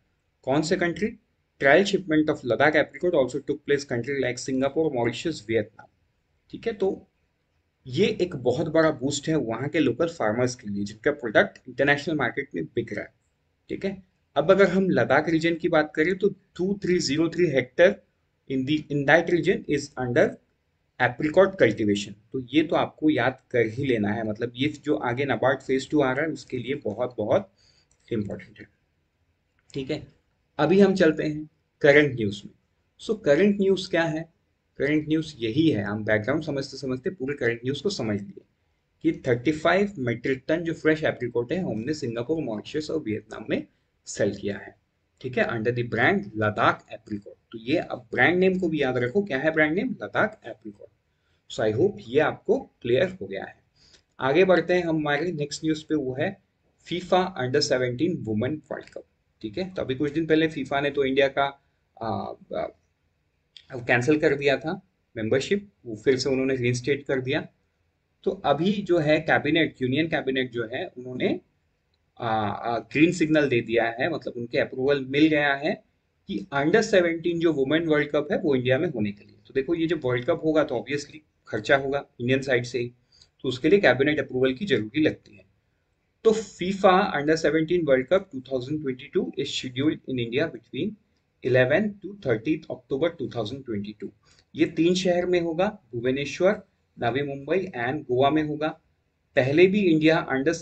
कौन से country? Trial shipment of Ladakh apricot also took place country like Singapore, Mauritius, Vietnam. ठीक है, तो ये एक बहुत बड़ा बूस्ट है वहां के लोकल फार्मर्स के लिए जिनका प्रोडक्ट इंटरनेशनल मार्केट में बिक रहा है। ठीक है, अब अगर हम लद्दाख रीजन की बात करें तो 2303 hectare in that region is under apricot cultivation. तो ये तो आपको याद कर ही लेना है, मतलब ये जो आगे नाबार्ड फेज 2 आ रहा है उसके लिए बहुत बहुत इंपॉर्टेंट है। ठीक है, अभी हम चलते हैं करंट न्यूज में। सो करंट न्यूज क्या है? करंट न्यूज यही है, हम बैकग्राउंड समझते समझते पूरे करंट न्यूज को समझ लिए कि 35 मेट्रिक टन जो फ्रेश एप्रिकॉट है हमने सिंगापुर, मॉरिशस और वियतनाम में सेल किया है। ठीक है, under the brand Ladakh apricot. तो ये अब ब्रांड नेम को भी याद रखो, क्या है brand name? Ladakh apricot. So I hope ये आपको क्लियर हो गया है। आगे बढ़ते हैं हम हमारे नेक्स्ट न्यूज पे, वो है FIFA under 17 women world cup. ठीक है, तो अभी कुछ दिन पहले फीफा ने तो इंडिया का कैंसिल कर दिया था मेंबरशिप, वो फिर से उन्होंने रीइंस्टेट कर दिया। तो अभी जो है कैबिनेट, यूनियन कैबिनेट जो है, उन्होंने ग्रीन सिग्नल दे दिया है, मतलब उनके अप्रूवल मिल गया है कि अंडर 17 जो वुमेन वर्ल्ड कप है वो इंडिया में होने के लिए। तो देखो, ये जब वर्ल्ड कप होगा तो ऑब्वियसली खर्चा होगा इंडियन साइड से ही, तो उसके लिए कैबिनेट अप्रूवल की जरूरी लगती है। तो FIFA under 17 world cup 2022 is scheduled in India between 11 to 30 अक्टूबर 2022। ये 3 शहर में होगा, भुवनेश्वर, नवी मुंबई एंड गोवा में होगा। पहले भी इंडिया अंडर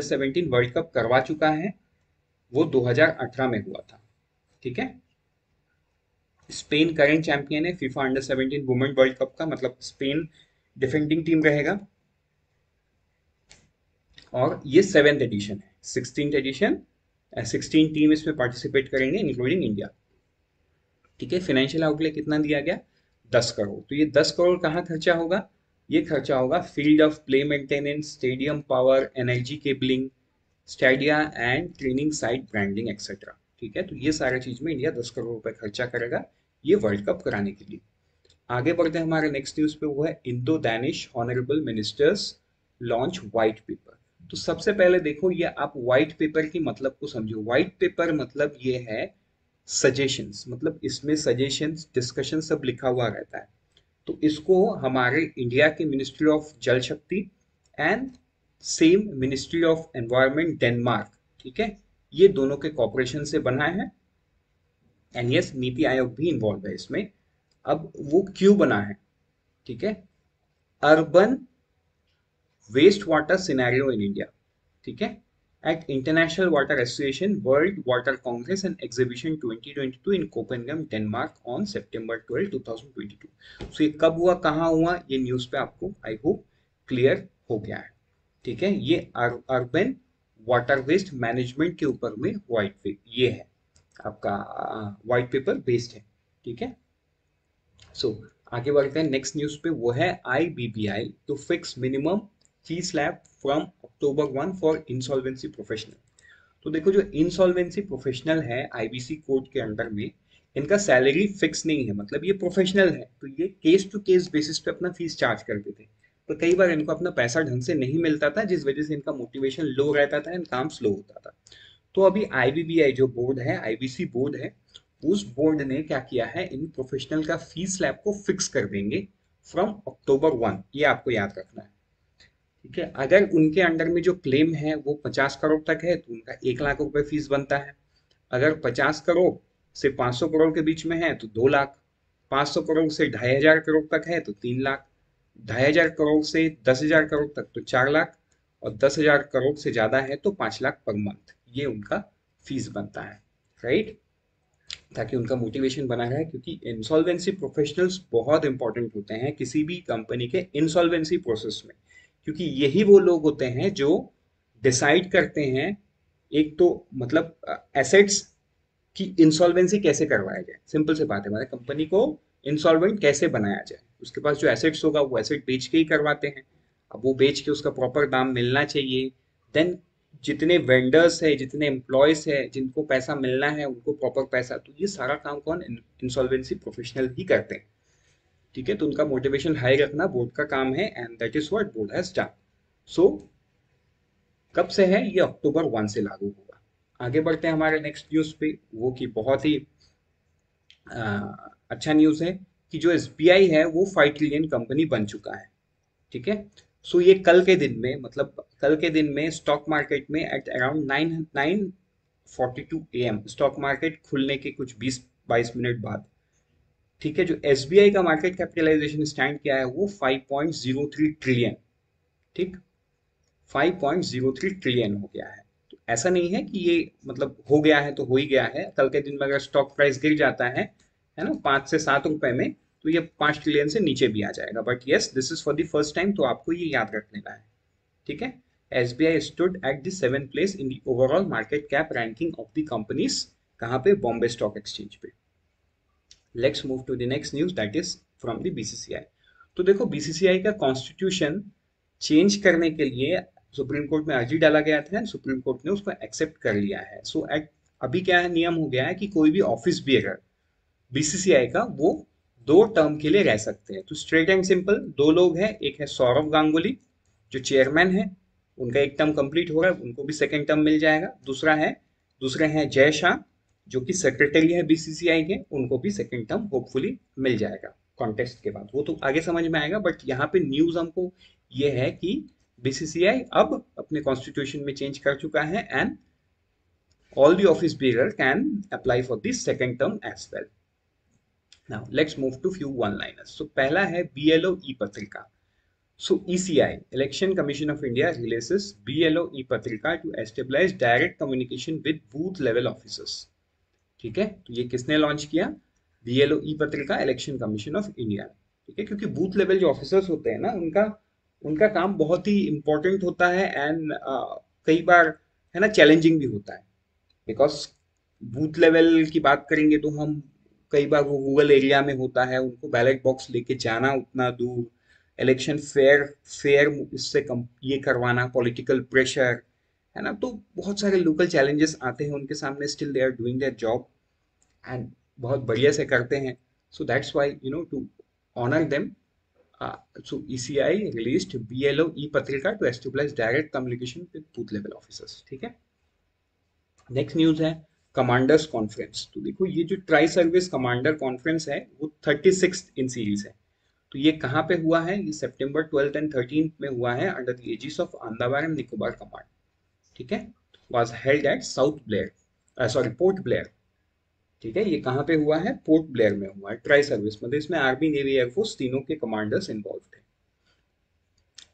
17 वर्ल्ड कप करवा चुका है, वो 2018 में हुआ था। ठीक है, स्पेन करंट चैंपियन है FIFA under 17 women world cup का, मतलब स्पेन डिफेंडिंग टीम रहेगा। और ये 7th एडिशन है, 16th एडिशन, 16 टीम इसमें पार्टिसिपेट करेंगे इंक्लूडिंग इंडिया। ठीक है, फाइनेंशियल आउटले कितना दिया गया? 10 करोड़। तो ये 10 करोड़ कहाँ खर्चा होगा? ये खर्चा होगा field of play maintenance, stadium power, energy cabling, Stadia and training site branding etcetera. ठीक है, तो ये सारे चीज में इंडिया 10 करोड़ रुपए खर्चा करेगा ये वर्ल्ड कप कराने के लिए। आगे बढ़ते हैं हमारे नेक्स्ट न्यूज पे, वो है Indo Danish honourable ministers launch white paper. तो सबसे पहले देखो, ये आप व्हाइट पेपर की मतलब को समझो। व्हाइट पेपर मतलब ये है सजेशंस, मतलब इसमें सजेशंस, डिस्कशन सब लिखा हुआ रहता है। तो इसको हमारे इंडिया की मिनिस्ट्री ऑफ जल शक्ति and same ministry of environment Denmark, ठीक है, ये दोनों के कॉपरेशन से बना है। एंड यस, नीति आयोग भी इन्वॉल्व है इसमें। अब वो क्यों बना है? ठीक है, urban waste water scenario in India. ठीक है, at International Water Association World Water Congress and Exhibition 2022 in Copenhagen, Denmark on September 12, 2022। So ये कब हुआ, कहाँ हुआ, ये न्यूज पे आपको आई होप क्लियर हो गया है। ठीक है, ये अर्बन वाटर वेस्ट मैनेजमेंट के ऊपर में व्हाइट ये है आपका व्हाइट पेपर बेस्ड है। ठीक है, सो आगे बढ़ते हैं नेक्स्ट न्यूज पे, वो है IBPI to fix minimum fee slab from October 1 for insolvency professional. तो देखो, जो इंसॉल्वेंसी प्रोफेशनल है IBC कोड के अंडर में, इनका सैलरी फिक्स नहीं है, मतलब ये प्रोफेशनल है तो ये केस टू केस बेसिस पे अपना फीस चार्ज करते थे। तो कई बार इनको अपना पैसा ढंग से नहीं मिलता था, जिस वजह से इनका मोटिवेशन लो रहता था एंड काम स्लो होता था। तो अभी आईबीबीआई जो बोर्ड है, आईबीसी बोर्ड है, उस बोर्ड ने क्या किया है, इन प्रोफेशनल का फीस स्लैब को फिक्स कर देंगे फ्रॉम अक्टूबर 1। ये आपको याद रखना है, ठीक है। अगर उनके अंडर में जो क्लेम है वो 50 करोड़ तक है तो उनका 1 लाख रुपए फीस बनता है। अगर 50 करोड़ से 500 करोड़ के बीच में है तो 2 लाख, 500 करोड़ से 2,500 करोड़ तक है तो 3 लाख, 2,500 करोड़ से 10,000 करोड़ तक तो 4 लाख, और 10,000 करोड़ से ज्यादा है तो 5 लाख पर मंथ, ये उनका फीस बनता है, राइट। ताकि उनका मोटिवेशन बना रहे, क्योंकि इंसॉल्वेंसी प्रोफेशनल्स बहुत इंपॉर्टेंट होते हैं किसी भी कंपनी के इंसॉल्वेंसी प्रोसेस में, क्योंकि यही वो लोग होते हैं जो डिसाइड करते हैं, एक तो मतलब एसेट्स की इंसॉल्वेंसी कैसे करवाया जाए। सिंपल सी बात है, हमारे कंपनी को इंसॉल्वेंट कैसे बनाया जाए, उसके पास जो एसेट्स होगा वो एसेट बेच के ही करवाते हैं। अब वो बेच के उसका प्रॉपर दाम मिलना चाहिए, देन जितने वेंडर्स है, जितने एम्प्लॉयज है, जिनको पैसा मिलना है उनको प्रॉपर पैसा, तो ये सारा काम कौन, इंसॉल्वेंसी प्रोफेशनल ही करते हैं, ठीक है। तो उनका मोटिवेशन हाई रखना बोर्ड का काम है, and that is what board has done. So कब से है ये, अक्टूबर 1 से लागू होगा। आगे बढ़ते हैं हमारे नेक्स्ट न्यूज पे, वो की बहुत ही अच्छा न्यूज है कि जो एसबीआई है वो 5 ट्रिलियन कंपनी बन चुका है, ठीक है। सो ये कल के दिन में, मतलब कल के दिन में स्टॉक मार्केट में at around 9:42 AM stock market खुलने के कुछ 20-22 मिनट बाद, ठीक है, जो एसबीआई का मार्केट कैपिटलाइजेशन स्टैंड किया है वो 5.03 ट्रिलियन, ठीक, 5.03 ट्रिलियन हो गया है। तो ऐसा नहीं है कि ये मतलब हो गया है तो हो ही गया है, कल के दिन में अगर स्टॉक प्राइस गिर जाता है ना, 5 से 7 रुपए में, तो ये 5 ट्रिलियन से नीचे भी आ जाएगा। But yes, this is for the first time, तो आपको ये याद रख लेना है, ठीक है। SBI stood at the 7th place in the overall market cap ranking of the companies, कहाँ पे, बॉम्बे स्टॉक एक्सचेंज पे। Let's move to the next news that is from the BCCI. तो देखो, बीसीसीआई का कॉन्स्टिट्यूशन चेंज करने के लिए supreme court में अर्जी डाला गया था, सुप्रीम कोर्ट ने उसको एक्सेप्ट कर लिया है। सो एट अभी क्या है, नियम हो गया है कि कोई भी ऑफिस भी अगर बीसीसीआई का, वो 2 टर्म के लिए रह सकते हैं। तो स्ट्रेट एंड सिंपल 2 लोग हैं, एक है सौरव गांगुली जो चेयरमैन है, उनका एक टर्म कंप्लीट हो रहा है, उनको भी सेकंड टर्म मिल जाएगा। दूसरे हैं जय शाह जो कि सेक्रेटरी है बीसीसीआई के, उनको भी सेकंड टर्म होपफुली मिल जाएगा कॉन्टेस्ट के बाद, वो तो आगे समझ में आएगा। बट यहाँ पे न्यूज हमको ये है कि बीसीसीआई अब अपने कॉन्स्टिट्यूशन में चेंज कर चुका है, and all the office bearer can apply for the second term as well. Now let's move to few one liners. So पहला है BLO e-पत्रिका. So ECI, Election Commission of India releases BLO e-पत्रिका to establish direct communication with booth level officers. ठीक है, तो ये किसने launch किया, BLO e-पत्रिका, इलेक्शन कमीशन ऑफ इंडिया, ठीक है। क्योंकि बूथ लेवल जो ऑफिसर्स होते हैं ना, उनका उनका काम बहुत ही इंपॉर्टेंट होता है, एंड कई बार है ना चैलेंजिंग भी होता है, बिकॉज बूथ लेवल की बात करेंगे तो हम, कई बार वो रूरल एरिया में होता है, उनको बैलेट बॉक्स लेके जाना उतना दूर, इलेक्शन फेयर फेयर इससे कम ये करवाना, पॉलिटिकल प्रेशर, है ना, तो बहुत सारे लोकल चैलेंजेस आते हैं उनके सामने, still they are doing their job and बहुत बढ़िया से करते हैं। So that's why to honour them, so ECI released BLO e-पत्रिका to establish direct communication with booth level officers, ठीक है। नेक्स्ट न्यूज है कमांडर्स कॉन्फ्रेंस। तो देखो, ये जो ट्राई सर्विस कमांडर कॉन्फ्रेंस है वो 36th इन सीरीज है। तो ये कहाँ पे हुआ है, ये सितंबर 12th एंड 13th में हुआ है, under the aegis of Andaman and Nicobar command, ठीक है। Was held at South Blair, sorry Port Blair, ठीक है। ये कहाँ पे हुआ है, पोर्ट ब्लेयर में हुआ है। ट्राई सर्विस मतलब इसमें आर्मी, नेवी, एयरफोर्स तीनों के कमांडर्स इन्वॉल्व थे।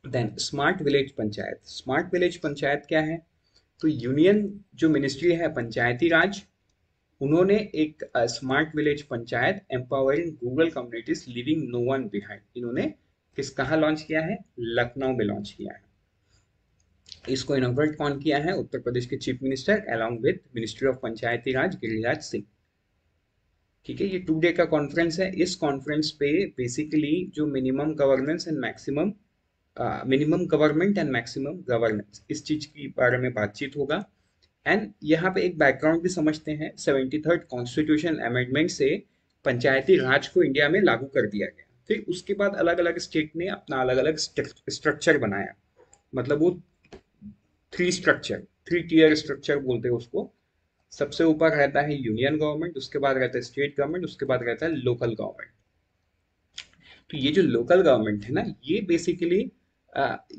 Then smart village panchayat. Smart village panchayat क्या है, तो यूनियन जो मिनिस्ट्री है पंचायती राज, उन्होंने एक smart village panchayat empowering rural communities living no one behind, इन्होंने कहाँ लॉन्च किया है, लखनऊ में लॉन्च किया है। इसको इनॉग्रेट कौन किया है, उत्तर प्रदेश के chief minister along with ministry of Panchayati Raj Giriraj Singh, ठीक है। ये 2 डे का कॉन्फ्रेंस है। इस कॉन्फ्रेंस पे बेसिकली जो minimum governance and maximum minimum government and maximum governance, इस चीज के बारे में बातचीत होगा। एंड यहाँ पे एक बैकग्राउंड भी समझते हैं, 73rd कॉन्स्टिट्यूशन अमेंडमेंट से पंचायती राज को इंडिया में लागू कर दिया गया। फिर उसके बाद अलग अलग स्टेट ने अपना अलग अलग स्ट्रक्चर बनाया, मतलब वो थ्री टीयर स्ट्रक्चर बोलते हैं उसको। सबसे ऊपर रहता है यूनियन गवर्नमेंट, उसके बाद रहता है स्टेट गवर्नमेंट, उसके बाद रहता है लोकल गवर्नमेंट। तो ये जो लोकल गवर्नमेंट है ना, ये बेसिकली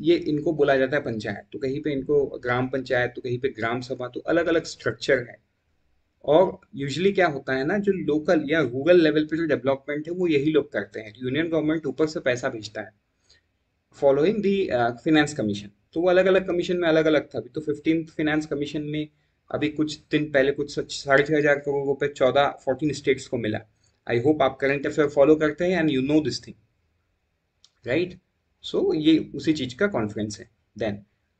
ये इनको बोला जाता है पंचायत। तो कहीं पे इनको ग्राम पंचायत, तो कहीं पे ग्राम सभा, तो अलग अलग स्ट्रक्चर है। और यूजुअली क्या होता है ना, जो लोकल या रूरल लेवल पे जो डेवलपमेंट है वो यही लोग करते हैं। यूनियन गवर्नमेंट ऊपर से पैसा भेजता है फॉलोइंग दी फिनेंस कमीशन। तो वो अलग अलग कमीशन में अलग अलग था। अभी तो 15th फिनेंस कमीशन में अभी कुछ दिन पहले कुछ 6,500 करोड़ रुपए 14 स्टेट्स को मिला। आई होप आप करंट अफेयर फॉलो करते हैं and you know this thing, right. So ये उसी चीज का कॉन्फ्रेंस है। Then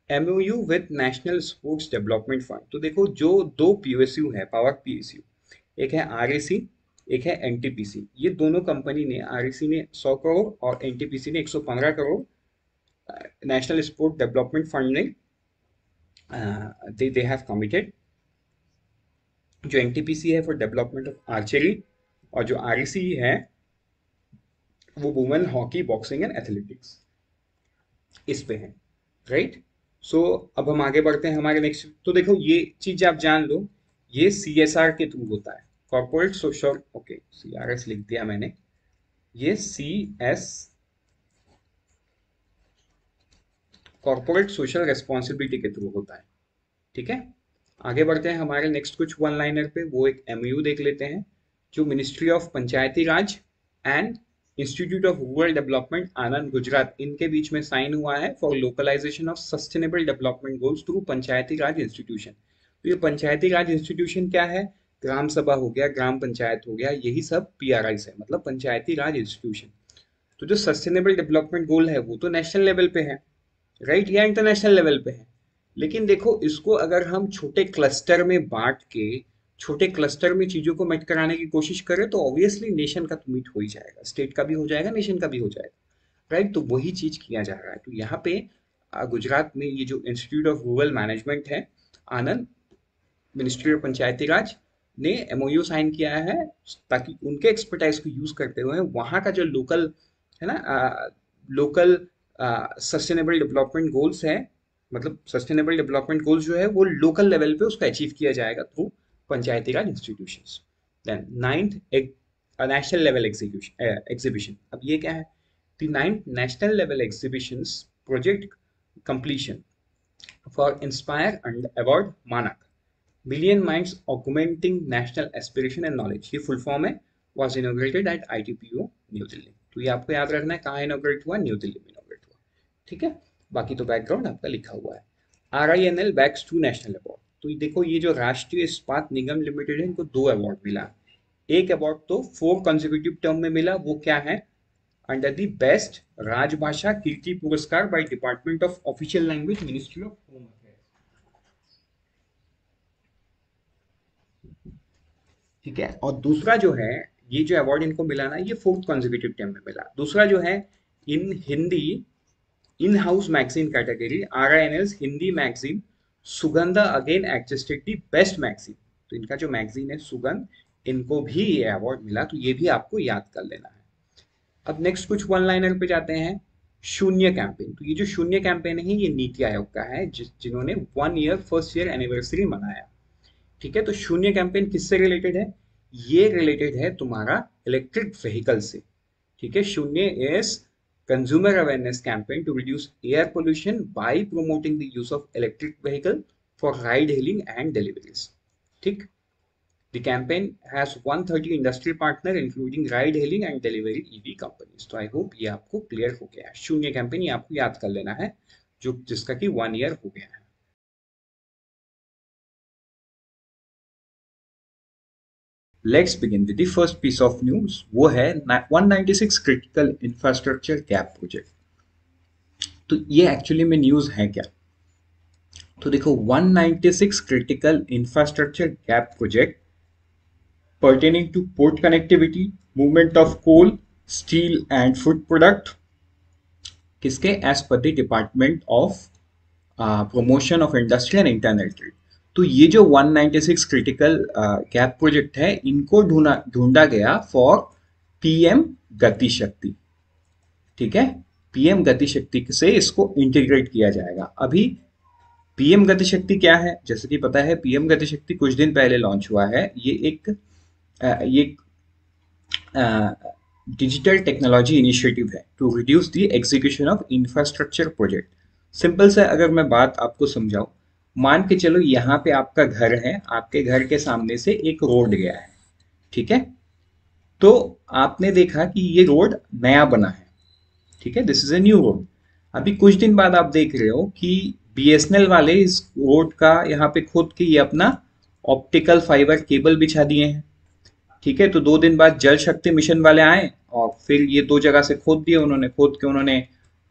MOU with national sports development fund. तो देखो जो दो पीएसयू है, पावर पीएसयू, एक है आरएसी, एक है एनटीपीसी। ये दोनों कंपनी ने, आरएसी ने 100 करोड़ और एनटीपीसी ने 115 crore national sport development fund ने दे हैव कमिटेड। जो एनटीपीसी है फॉर डेवलपमेंट ऑफ आर्चरी, और जो आरईसी है वो women hockey, boxing and athletics, इस पे है, राइट। सो अब हम आगे बढ़ते हैं हमारे नेक्स्ट। तो देखो ये चीज आप जान लो, ये सीएसआर के थ्रू होता है, कॉर्पोरेट सोशल, ओके सीआरएस लिख दिया मैंने, ये सीएस, कॉर्पोरेट सोशल रेस्पॉन्सिबिलिटी के थ्रू होता है, ठीक है। आगे बढ़ते हैं हमारे नेक्स्ट कुछ वन लाइनर पे, वो एक एमयू देख लेते हैं। जो ministry of Panchayati Raj and institute of rural development Anand Gujarat, इनके बीच में साइन हुआ है for localisation of sustainable development goals through Panchayati Raj institution. तो ये पंचायती राज इंस्टीट्यूशन क्या है, ग्राम सभा हो गया, ग्राम पंचायत हो गया, यही सब पीआरआई है, मतलब पंचायती राज इंस्टीट्यूशन। तो जो सस्टेनेबल डेवलपमेंट गोल है वो तो नेशनल लेवल पे है, राइट, या इंटरनेशनल लेवल पे है। लेकिन देखो इसको अगर हम छोटे क्लस्टर में बांट के, छोटे क्लस्टर में चीजों को मीट कराने की कोशिश करें तो ऑब्वियसली नेशन का तो मीट हो ही जाएगा, स्टेट का भी हो जाएगा, नेशन का भी हो जाएगा, राइट। तो वही चीज किया जा रहा है। तो यहाँ पे गुजरात में ये जो इंस्टीट्यूट ऑफ रूरल मैनेजमेंट है, आनंद, मिनिस्ट्री ऑफ पंचायती राज ने एमओयू साइन किया है, ताकि उनके एक्सपर्टाइज को यूज करते हुए वहाँ का जो लोकल है ना, लोकल सस्टेनेबल डेवलपमेंट गोल्स है, मतलब सस्टेनेबल डेवलपमेंट गोल्स जो है वो लोकल लेवल पे उसको अचीव किया जाएगा through Panchayati Raj institutions. Then ninth, एक नेशनल लेवल एग्जीबिशन। अब ये क्या है, the ninth national level exhibitions project completion for inspire and award MANAK million minds augmenting national aspiration and knowledge, ये फुल फॉर्म है, was inaugurated at ITPO New Delhi. तो ये आपको याद रखना है, कहाँ इनॉग्रेट हुआ, न्यू दिल्ली में इनॉग्रेट हुआ, ठीक है। बाकी तो बैकग्राउंड आपका लिखा हुआ है। RINL backs 2 national award. तो देखो ये जो राष्ट्रीय इस्पात निगम लिमिटेड है, इनको 2 अवार्ड मिला। एक अवार्ड तो 4 कंसेक्यूटिव टर्म में मिला, वो क्या है, अंडर द बेस्ट राजभाषा कीर्ति पुरस्कार by department of official language, ministry of home affairs, ठीक है। और दूसरा जो है, ये जो अवार्ड इनको मिला ना, ये 4th कंसेक्यूटिव टर्म में मिला। दूसरा जो है, in Hindi in house magazine category, RINL's Hindi magazine Sugandha again adjusted the best magazine. तो इनका जो मैगजीन है सुगंध, इनको भी ये अवार्ड मिला। तो ये भी आपको याद कर लेना है। अब नेक्स्ट कुछ वन लाइनर पे जाते हैं। शून्य कैंपेन। तो ये जो शून्य कैंपेन है ये नीति आयोग का है, जिन्होंने 1 ईयर फर्स्ट ईयर एनिवर्सरी मनाया, ठीक है। तो शून्य कैंपेन किससे रिलेटेड है, ये रिलेटेड है तुम्हारा इलेक्ट्रिक व्हीकल से, ठीक है। शून्य is consumer awareness campaign to reduce air pollution by promoting the use of electric vehicle for ride hailing and deliveries, ठीक। The campaign has 130 industry partner including ride hailing and delivery EV companies। तो I hope ये आपको clear हो गया है। शून्य campaign ये आपको याद कर लेना है, जो जिसका कि 1 ईयर हो गया है। Let's begin with the first piece of news, वो है 196 क्रिटिकल इंफ्रास्ट्रक्चर गैप प्रोजेक्ट। तो ये एक्चुअली में न्यूज है क्या, तो देखो 196 critical infrastructure gap project pertaining to port connectivity, movement of coal, steel and food product, किसके, as per the department of promotion of industry and internal trade. तो ये जो 196 क्रिटिकल गैप प्रोजेक्ट है, इनको ढूंढा गया फॉर पीएम गति शक्ति, ठीक है, पीएम गति शक्ति से इसको इंटीग्रेट किया जाएगा। अभी पीएम गति शक्ति क्या है, जैसे कि पता है पीएम गति शक्ति कुछ दिन पहले लॉन्च हुआ है। ये डिजिटल टेक्नोलॉजी इनिशिएटिव है to reduce the execution of infrastructure project. Simple से अगर मैं बात आपको समझाऊं, मान के चलो यहाँ पे आपका घर है, आपके घर के सामने से एक रोड गया है, ठीक है, तो आपने देखा कि ये रोड नया बना है, ठीक है, this is a new road. अभी कुछ दिन बाद आप देख रहे हो कि बीएसएनएल वाले इस रोड का यहाँ पे खोद के ये अपना ऑप्टिकल फाइबर केबल बिछा दिए हैं, ठीक है। तो 2 दिन बाद जल शक्ति मिशन वाले आए और फिर ये 2 जगह से खोद दिए उन्होंने, खोद के उन्होंने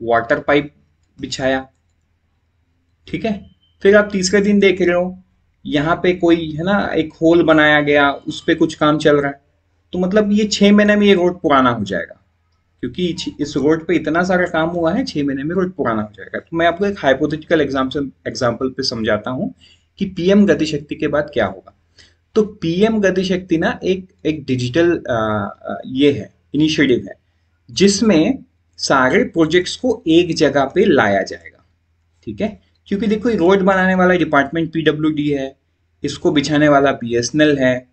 वाटर पाइप बिछाया, ठीक है। फिर आप तीसरे दिन देख रहे हो यहाँ पे कोई है ना एक होल बनाया गया, उस पे कुछ काम चल रहा है। तो मतलब ये 6 महीने में ये रोड पुराना हो जाएगा, क्योंकि इस रोड पे इतना सारा काम हुआ है, 6 महीने में रोड पुराना हो जाएगा। तो मैं आपको एक हाइपोथेटिकल एग्जाम्पल पे समझाता हूँ कि पीएम गति शक्ति के बाद क्या होगा। तो पीएम गति शक्ति ना एक डिजिटल ये है, इनिशिएटिव है, जिसमें सारे प्रोजेक्ट्स को एक जगह पे लाया जाएगा, ठीक है। क्योंकि देखो रोड बनाने वाला डिपार्टमेंट पीडब्ल्यूडी है, इसको बिछाने वाला बीएसएनएल है,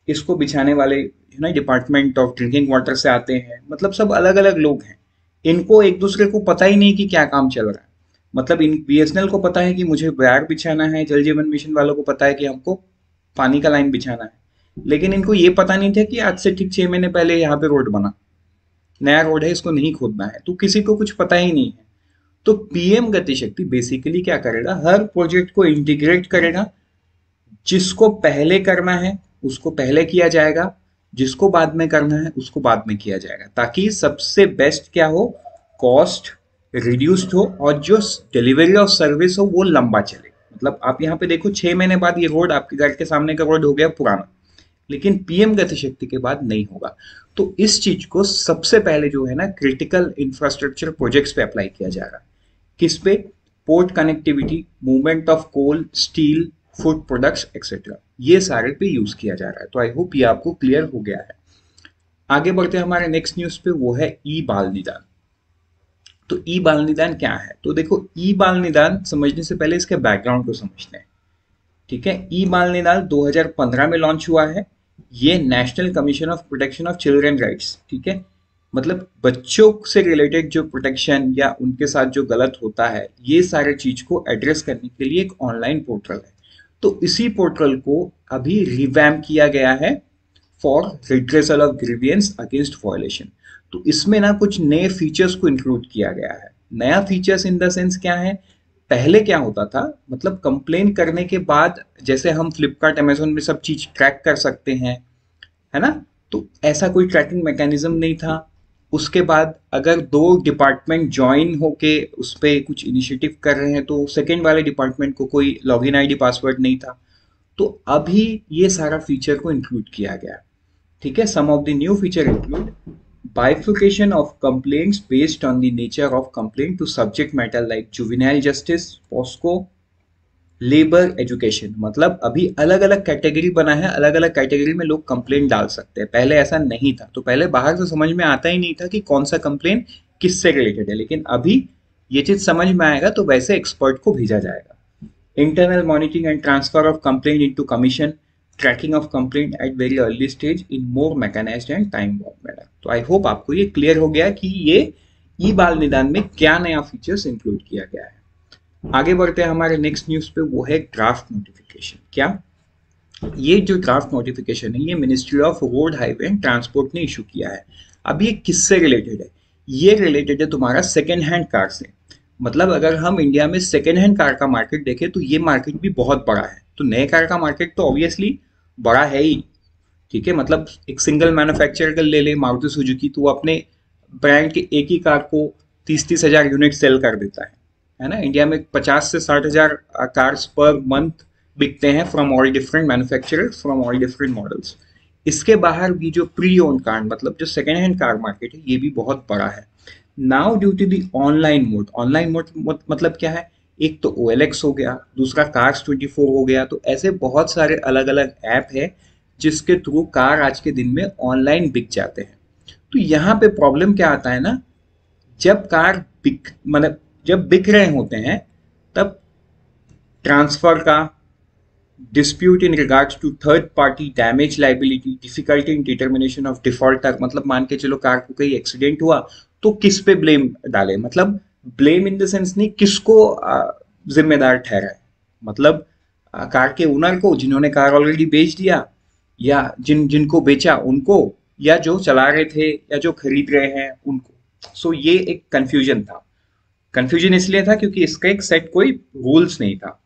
इसको बिछाने वाले है ना डिपार्टमेंट ऑफ ड्रिंकिंग वाटर से आते हैं, मतलब सब अलग अलग लोग हैं। इनको एक दूसरे को पता ही नहीं कि क्या काम चल रहा है। मतलब इन बीएसएनएल को पता है कि मुझे वायर बिछाना है, जल जीवन मिशन वालों को पता है कि हमको पानी का लाइन बिछाना है, लेकिन इनको ये पता नहीं था कि आज से ठीक 6 महीने पहले यहाँ पे रोड बना, नया रोड है, इसको नहीं खोदना है। तो किसी को कुछ पता ही नहीं है। तो पीएम गति शक्ति बेसिकली क्या करेगा, हर प्रोजेक्ट को इंटीग्रेट करेगा, जिसको पहले करना है उसको पहले किया जाएगा, जिसको बाद में करना है उसको बाद में किया जाएगा, ताकि सबसे बेस्ट क्या हो, कॉस्ट रिड्यूस्ड हो और जो डिलीवरी ऑफ सर्विस हो वो लंबा चले। मतलब आप यहाँ पे देखो 6 महीने बाद ये रोड आपके घर के सामने का रोड हो गया पुराना, लेकिन पीएम गति शक्ति के बाद नहीं होगा। तो इस चीज को सबसे पहले जो है ना क्रिटिकल इंफ्रास्ट्रक्चर प्रोजेक्ट्स पे अप्लाई किया जा रहा है। किस पे, port connectivity, movement of coal, steel, food products etcetera, ये सारे पे यूज किया जा रहा है। तो आई होप ये आपको क्लियर हो गया है। आगे बढ़ते हैं हमारे नेक्स्ट न्यूज पे, वो है ई बाल निदान। तो ई बाल निदान क्या है, तो देखो ई बाल निदान समझने से पहले इसके बैकग्राउंड को समझते हैं, ठीक है। ई बाल निदान 2015 में लॉन्च हुआ है। ये national commission of protection of children rights, ठीक है, मतलब बच्चों से रिलेटेड जो प्रोटेक्शन या उनके साथ जो गलत होता है, ये सारे चीज को एड्रेस करने के लिए एक ऑनलाइन पोर्टल है। तो इसी पोर्टल को अभी रिवैम्प किया गया है for redressal of grievance against violation. तो इसमें ना कुछ नए फीचर्स को इंक्लूड किया गया है। नया फीचर्स इन द सेंस क्या है, पहले क्या होता था, मतलब कंप्लेन करने के बाद जैसे हम फ्लिपकार्ट अमेजोन में सब चीज ट्रैक कर सकते हैं, है ना, तो ऐसा कोई ट्रैकिंग मैकेनिज्म नहीं था। उसके बाद अगर 2 डिपार्टमेंट ज्वाइन होके उस पर कुछ इनिशिएटिव कर रहे हैं तो सेकेंड वाले डिपार्टमेंट को कोई लॉगिन आईडी पासवर्ड नहीं था। तो अभी ये सारा फीचर को इंक्लूड किया गया, ठीक है। Some of the new feature include bifurcation of complaints based on the nature of complaint to subject matter like juvenile justice, POSCO, labour education. मतलब अभी अलग अलग कैटेगरी बना है, अलग अलग कैटेगरी में लोग कंप्लेंट डाल सकते हैं, पहले ऐसा नहीं था। तो पहले बाहर से समझ में आता ही नहीं था कि कौन सा कंप्लेंट किससे रिलेटेड है, लेकिन अभी ये चीज समझ में आएगा तो वैसे एक्सपर्ट को भेजा जाएगा। Internal monitoring and transfer of complaint into commission, tracking of complaint at very early stage in more mechanised and time bound manner. तो आई होप आपको ये क्लियर हो गया कि ये ई बाल निदान में क्या नया फीचर्स इंक्लूड किया गया है। आगे बढ़ते हैं हमारे नेक्स्ट न्यूज पे, वो है ड्राफ्ट नोटिफिकेशन। क्या, ये जो ड्राफ्ट नोटिफिकेशन है ये ministry of road highway and transport ने इशू किया है। अब ये किससे रिलेटेड है, ये रिलेटेड है तुम्हारा सेकेंड हैंड कार से। मतलब अगर हम इंडिया में सेकेंड हैंड कार का मार्केट देखें तो ये मार्केट भी बहुत बड़ा है। तो नए कार का मार्केट तो ऑब्वियसली बड़ा है ही, ठीक है। मतलब एक सिंगल मैन्युफैक्चरर का ले ले मारुति सुजुकी, तो वो अपने ब्रांड के एक ही कार को 30-30 हजार यूनिट सेल कर देता है ना। इंडिया में 50 से 60 हजार कार्स पर मंथ बिकते हैं from all different manufacturers, from all different models. इसके बाहर भी जो प्री ओन कार, मतलब जो सेकेंड हैंड कार मार्केट है, ये भी बहुत बड़ा है। Now due to the online mode मतलब क्या है, एक तो OLX हो गया, दूसरा Cars24 हो गया। तो ऐसे बहुत सारे अलग अलग ऐप है जिसके थ्रू कार आज के दिन में ऑनलाइन बिक जाते हैं। तो यहाँ पे प्रॉब्लम क्या आता है ना, जब कार बिक मतलब जब बिक रहे होते हैं तब ट्रांसफर का, dispute in regards to third party damage liability, difficulty in determination of defaulter, मतलब मान के चलो कार को कहीं एक्सीडेंट हुआ तो किस पे ब्लेम डाले, मतलब ब्लेम इन द सेंस नहीं किसको जिम्मेदार ठहराए, मतलब कार के ओनर को जिन्होंने कार ऑलरेडी बेच दिया, या जिनको बेचा उनको, या जो चला रहे थे या जो खरीद रहे हैं उनको। सो ये एक कंफ्यूजन था। कंफ्यूजन इसलिए था क्योंकि इसका एक सेट कोई रूल्स नहीं था।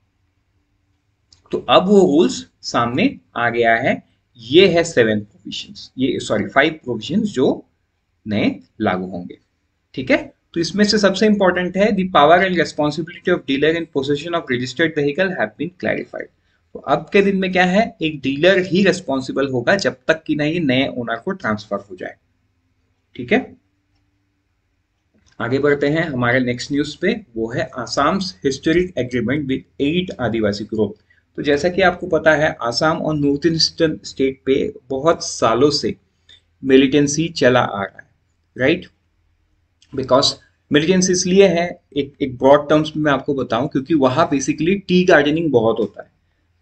तो अब वो रूल्स सामने आ गया है। ये है 7 प्रोविजंस, ये सॉरी 5 प्रोविजंस जो नए लागू होंगे। ठीक है, तो इसमें से सबसे इंपॉर्टेंट है the power and responsibility of dealer in possession of registered vehicle have been clarified. तो अब के दिन में क्या है, एक डीलर ही रेस्पॉन्सिबल होगा जब तक कि ना ये नए ओनर को ट्रांसफर हो जाए। ठीक है, आगे बढ़ते हैं हमारे नेक्स्ट न्यूज पे, वो है आसाम हिस्टोरिक एग्रीमेंट विद 8 आदिवासी ग्रुप। तो जैसा कि आपको पता है आसाम और नॉर्थ ईस्टर्न स्टेट पे बहुत सालों से मिलिटेंसी चला आ रहा है, राइट। बिकॉज मिलिटेंसी इसलिए है, एक ब्रॉड टर्म्स में मैं आपको बताऊं, क्योंकि वहां बेसिकली टी गार्डनिंग बहुत होता है,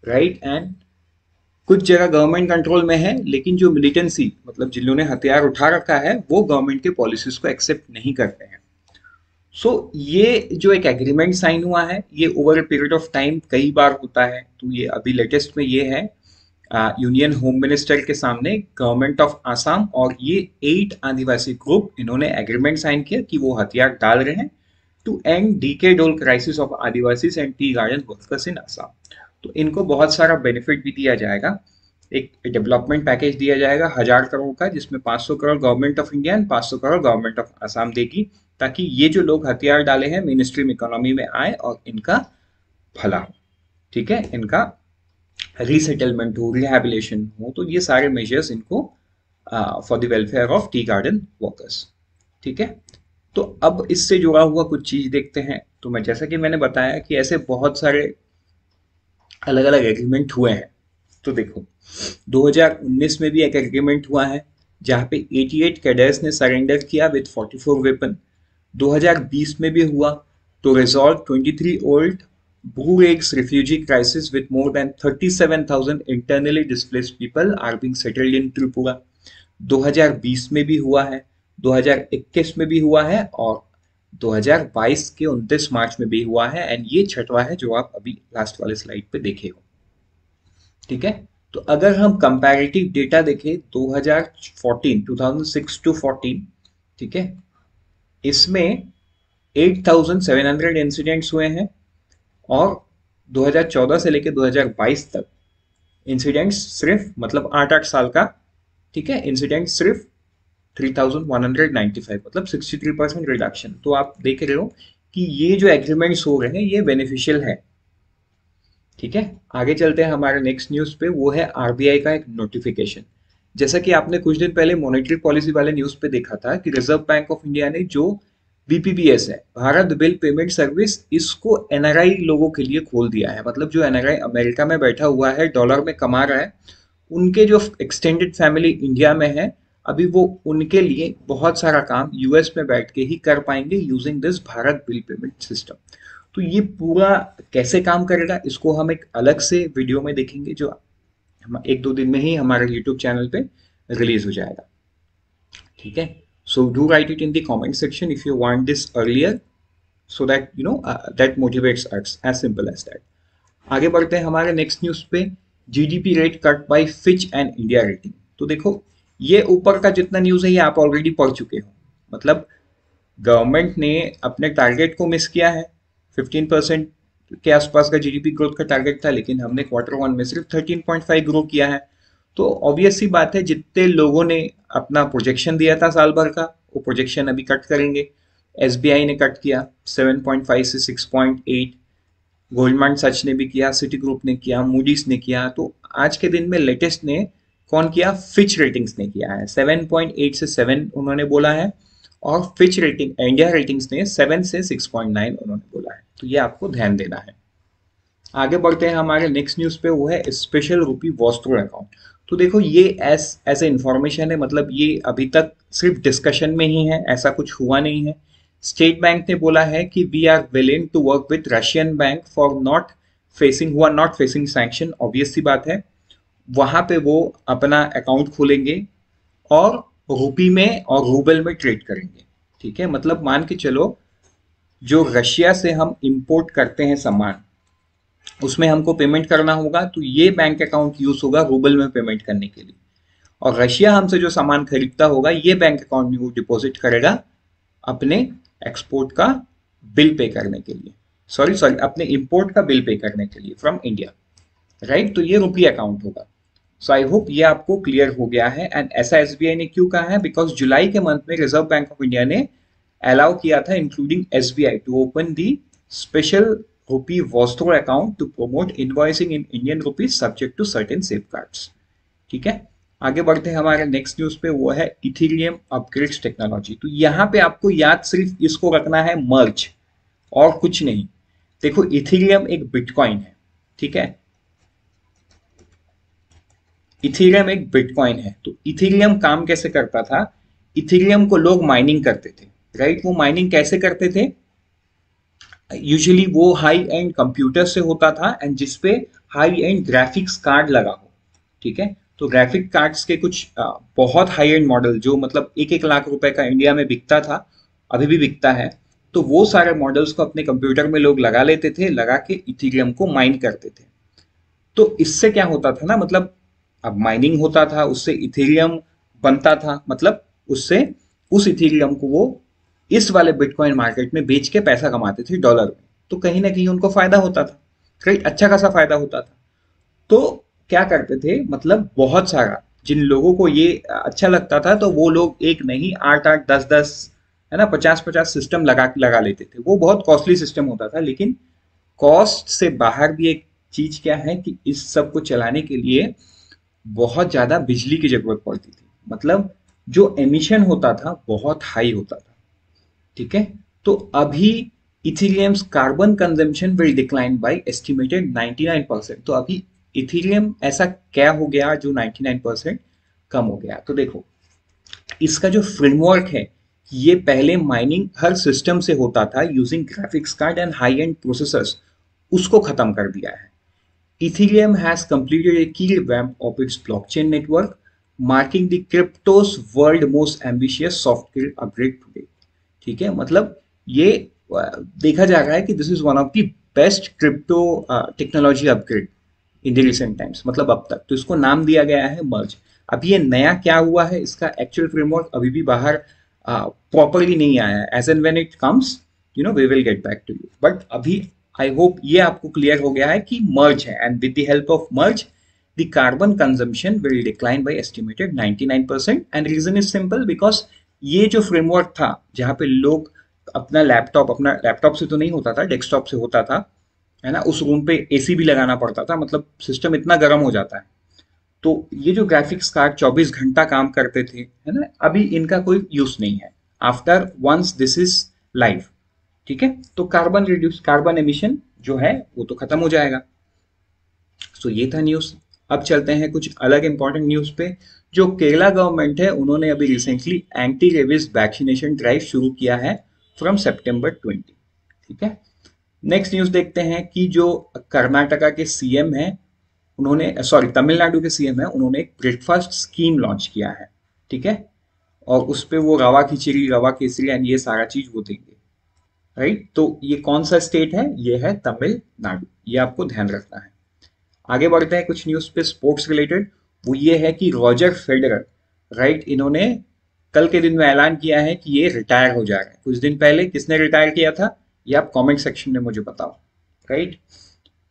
राइट। एंड कुछ जगह गवर्नमेंट कंट्रोल में है, लेकिन जो मिलिटेंसी मतलब जिन्होंने हथियार उठा रखा है वो गवर्नमेंट के पॉलिसीज को एक्सेप्ट नहीं करते हैं। सो ये जो एक एग्रीमेंट साइन हुआ है ये over a period of time कई बार होता है। तो ये अभी लेटेस्ट में ये है यूनियन होम मिनिस्टर के सामने गवर्नमेंट ऑफ आसाम और ये 8 आदिवासी ग्रुप इन्होंने एग्रीमेंट साइन किया कि वो हथियार डाल रहे हैं to end decade old crisis of Adivasi and tea garden workers in Assam. तो इनको बहुत सारा बेनिफिट भी दिया जाएगा, एक डेवलपमेंट पैकेज दिया जाएगा 1000 करोड़ का, जिसमें 500 crore government of India and 500 crore government of Assam देगी, ताकि ये जो लोग हथियार डाले हैं मेन स्ट्रीम इकोनॉमी में आए और इनका भला हो। ठीक है, इनका रीसेटलमेंट हो, रिहैबिलिटेशन हो, तो ये सारे मेजर्स इनको for the welfare of T garden workers. ठीक है, तो अब इससे जुड़ा हुआ कुछ चीज देखते हैं। तो मैं जैसा कि मैंने बताया कि ऐसे बहुत सारे अलग अलग एग्रीमेंट हुए हैं। तो देखो 2019 में भी एक एग्रीमेंट हुआ है जहां पे 88 कैडेट्स ने सरेंडर किया विद 44 वेपन। 2020 में भी हुआ तो resolve 23 old Bure's refugee crisis with more than 37,000 internally displaced people are being settled in Tripura। 2020 में भी हुआ है, 2021 में भी हुआ है और 2022 के 29 मार्च में भी हुआ है। एंड ये छठवा है जो आप अभी लास्ट वाले स्लाइड पे देखे हो। ठीक है, तो अगर हम कंपैरेटिव डेटा देखें 2006 टू 14, ठीक है, इसमें 8,700 इंसिडेंट्स हुए हैं और 2014 से लेकर 2022 तक इंसिडेंट्स सिर्फ मतलब 8-8 साल का, ठीक है, इंसिडेंट सिर्फ 3,195, मतलब 63% रिडक्शन। तो आप देख रहे हो कि ये जो एग्रीमेंट्स हो रहे हैं ये बेनिफिशियल है। ठीक है, आगे चलते हैं हमारे नेक्स्ट न्यूज पे, वो है आरबीआई का एक नोटिफिकेशन। जैसा कि आपने कुछ दिन पहले मॉनेटरी पॉलिसी वाले न्यूज पे देखा था कि रिजर्व बैंक ऑफ इंडिया ने जो बीपीपीएस है, भारत बिल पेमेंट सर्विस, इसको एनआरआई लोगों के लिए खोल दिया है। मतलब जो एनआरआई अमेरिका में बैठा हुआ है, डॉलर में कमा रहा है, उनके जो एक्सटेंडेड फैमिली इंडिया में है, अभी वो उनके लिए बहुत सारा काम यूएस में बैठ के ही कर पाएंगे using this Bharat bill payment system. तो ये पूरा कैसे काम करेगा इसको हम एक अलग से वीडियो में देखेंगे, जो हम 1-2 दिन में ही हमारे यूट्यूब चैनल पे रिलीज हो जाएगा। ठीक है, so do write it in the comment section if you want this earlier so that you know that motivates us, as simple as that। आगे बढ़ते हैं हमारे नेक्स्ट न्यूज पे, GDP rate cut by Fitch and India rating. तो देखो ये ऊपर का जितना न्यूज है ये आप ऑलरेडी पढ़ चुके हो। मतलब गवर्नमेंट ने अपने टारगेट को मिस किया है, 15% के आसपास का जीडीपी ग्रोथ का टारगेट था, लेकिन हमने Q1 में सिर्फ 13.5 ग्रो किया है। तो ऑब्वियस सी बात है जितने लोगों ने अपना प्रोजेक्शन दिया था साल भर का, वो प्रोजेक्शन अभी कट करेंगे। एसबीआई ने कट किया 7.5 से 6.8, गोल्डमैन सच ने भी किया, सिटी ग्रुप ने किया, मूडीज ने किया। तो आज के दिन में लेटेस्ट ने कौन किया, फिच रेटिंग्स ने किया है, 7.8 से 7 उन्होंने बोला है, और फिच रेटिंग इंडिया रेटिंग्स ने 7 से 6.9 उन्होंने बोला है। तो ये आपको ध्यान देना है। आगे बढ़ते हैं हमारे नेक्स्ट न्यूज पे, वो है स्पेशल रूपी वॉश थ्रू अकाउंट। तो देखो ये एज ए इंफॉर्मेशन है, मतलब ये अभी तक सिर्फ डिस्कशन में ही है, ऐसा कुछ हुआ नहीं है। स्टेट बैंक ने बोला है कि we are willing to work with Russian bank for not facing who are not facing sanction. Obvious सी बात है, वहां पे वो अपना अकाउंट खोलेंगे और रूपी में और रूबल में ट्रेड करेंगे। ठीक है, मतलब मान के चलो जो रशिया से हम इंपोर्ट करते हैं सामान, उसमें हमको पेमेंट करना होगा तो ये बैंक अकाउंट यूज होगा रूबल में पेमेंट करने के लिए, और रशिया हमसे जो सामान खरीदता होगा ये बैंक अकाउंट में वो डिपॉजिट करेगा अपने एक्सपोर्ट का बिल पे करने के लिए, सॉरी सॉरी अपने इंपोर्ट का बिल पे करने के लिए फ्रॉम इंडिया, राइट। तो ये रुपी अकाउंट होगा। सो आई होप ये आपको क्लियर हो गया है। एंड ऐसा एसबीआई ने क्यों कहा है, बिकॉज जुलाई के मंथ में रिजर्व बैंक ऑफ इंडिया ने अलाउ किया था including SBI to open the special rupee vostro account to promote invoicing in Indian rupees subject to certain safeguards। ठीक है, आगे बढ़ते हैं हमारे नेक्स्ट न्यूज पे, वो है इथेरियम अपग्रेड्स टेक्नोलॉजी। तो यहाँ पे आपको याद सिर्फ इसको रखना है मर्ज और कुछ नहीं। देखो इथेरियम एक बिटकॉइन है, ठीक है, इथेरियम एक बिटकॉइन है। तो इथेरियम काम कैसे करता था, इथेरियम को लोग माइनिंग करते थे, राइट। वो माइनिंग कैसे करते थे, यूजुअली वो हाई एंड कंप्यूटर से होता था एंड जिसपे हाई एंड ग्राफिक्स कार्ड लगा हो। ठीक है, तो ग्राफिक कार्ड्स के कुछ बहुत हाई एंड मॉडल जो मतलब 1-1 लाख रुपए का इंडिया में बिकता था, अभी भी बिकता है, तो वो सारे मॉडल्स को अपने कंप्यूटर में लोग लगा लेते थे, लगा के इथेरियम को माइन करते थे। तो इससे क्या होता था ना, मतलब अब माइनिंग होता था, उससे इथेरियम बनता था, मतलब उससे उस इथेरियम को वो इस वाले बिटकॉइन मार्केट में बेच के पैसा कमाते थे डॉलर में। तो कहीं ना कहीं उनको फायदा होता था, राइट, अच्छा खासा फायदा होता था। तो क्या करते थे, मतलब बहुत सारा जिन लोगों को ये अच्छा लगता था तो वो लोग एक नहीं 8-8 10-10 है ना 50-50 सिस्टम लगा लेते थे। वो बहुत कॉस्टली सिस्टम होता था, लेकिन कॉस्ट से बाहर भी एक चीज क्या है कि इस सब को चलाने के लिए बहुत ज्यादा बिजली की जरूरत पड़ती थी, मतलब जो एमिशन होता था बहुत हाई होता था। ठीक है, तो अभी Ethereum's carbon consumption will decline by estimated 99%। तो अभी इथेरियम ऐसा क्या हो गया जो 99% कम हो गया। तो देखो इसका जो फ्रेमवर्क है, ये पहले माइनिंग हर सिस्टम से होता था using graphics card and high and processors, उसको खत्म कर दिया है। Ethereum has completed a key revamp of its blockchain network, marking the crypto's world most ambitious software upgrade today। ठीक है, मतलब ये देखा जा रहा है कि this is one of the best crypto technology upgrade in the recent times, मतलब अब तक। तो इसको नाम दिया गया है मर्ज। अब ये नया क्या हुआ है, इसका एक्चुअल फ्रेमवर्क अभी भी बाहर प्रॉपरली नहीं आया है। As and when it comes you know we will get back to you, but अभी आई होप ये आपको क्लियर हो गया है कि मर्ज है, and with the help of merge the carbon consumption will decline by estimated 99%। and reason is simple because ये जो फ्रेमवर्क था जहाँ पे लोग अपना लैपटॉप से तो नहीं होता था, डेस्कटॉप से होता था, है ना, उस रूम पे एसी भी लगाना पड़ता था, मतलब सिस्टम इतना गर्म हो जाता है। तो ये जो ग्राफिक्स कार्ड 24 घंटा काम करते थे, है ना, अभी इनका कोई यूज नहीं है after once this is live. ठीक है, तो कार्बन एमिशन जो है वो तो खत्म हो जाएगा। सो ये था न्यूज। अब चलते हैं कुछ अलग इंपॉर्टेंट न्यूज पे। जो केरला गवर्नमेंट है उन्होंने अभी recently anti rabies vaccination drive शुरू किया है फ्रॉम सितंबर 20। ठीक है, नेक्स्ट न्यूज देखते हैं कि जो कर्नाटका के सीएम है उन्होंने, सॉरी तमिलनाडु के सीएम है, उन्होंने एक ब्रेकफास्ट स्कीम लॉन्च किया है। ठीक है, और उस पर वो रवा खिचड़ी, रवा केसरी एंड ये सारा चीज वो देंगे, राइट। तो ये कौन सा स्टेट है, ये है तमिलनाडु, ये आपको ध्यान रखना है। आगे बढ़ते हैं कुछ न्यूज पे स्पोर्ट्स रिलेटेड। वो ये है कि रॉजर फेडरर, राइट, इन्होंने कल के दिन में ऐलान किया है कि ये रिटायर हो जा रहे हैं। कुछ दिन पहले किसने रिटायर किया था ये आप कमेंट सेक्शन में मुझे बताओ, राइट।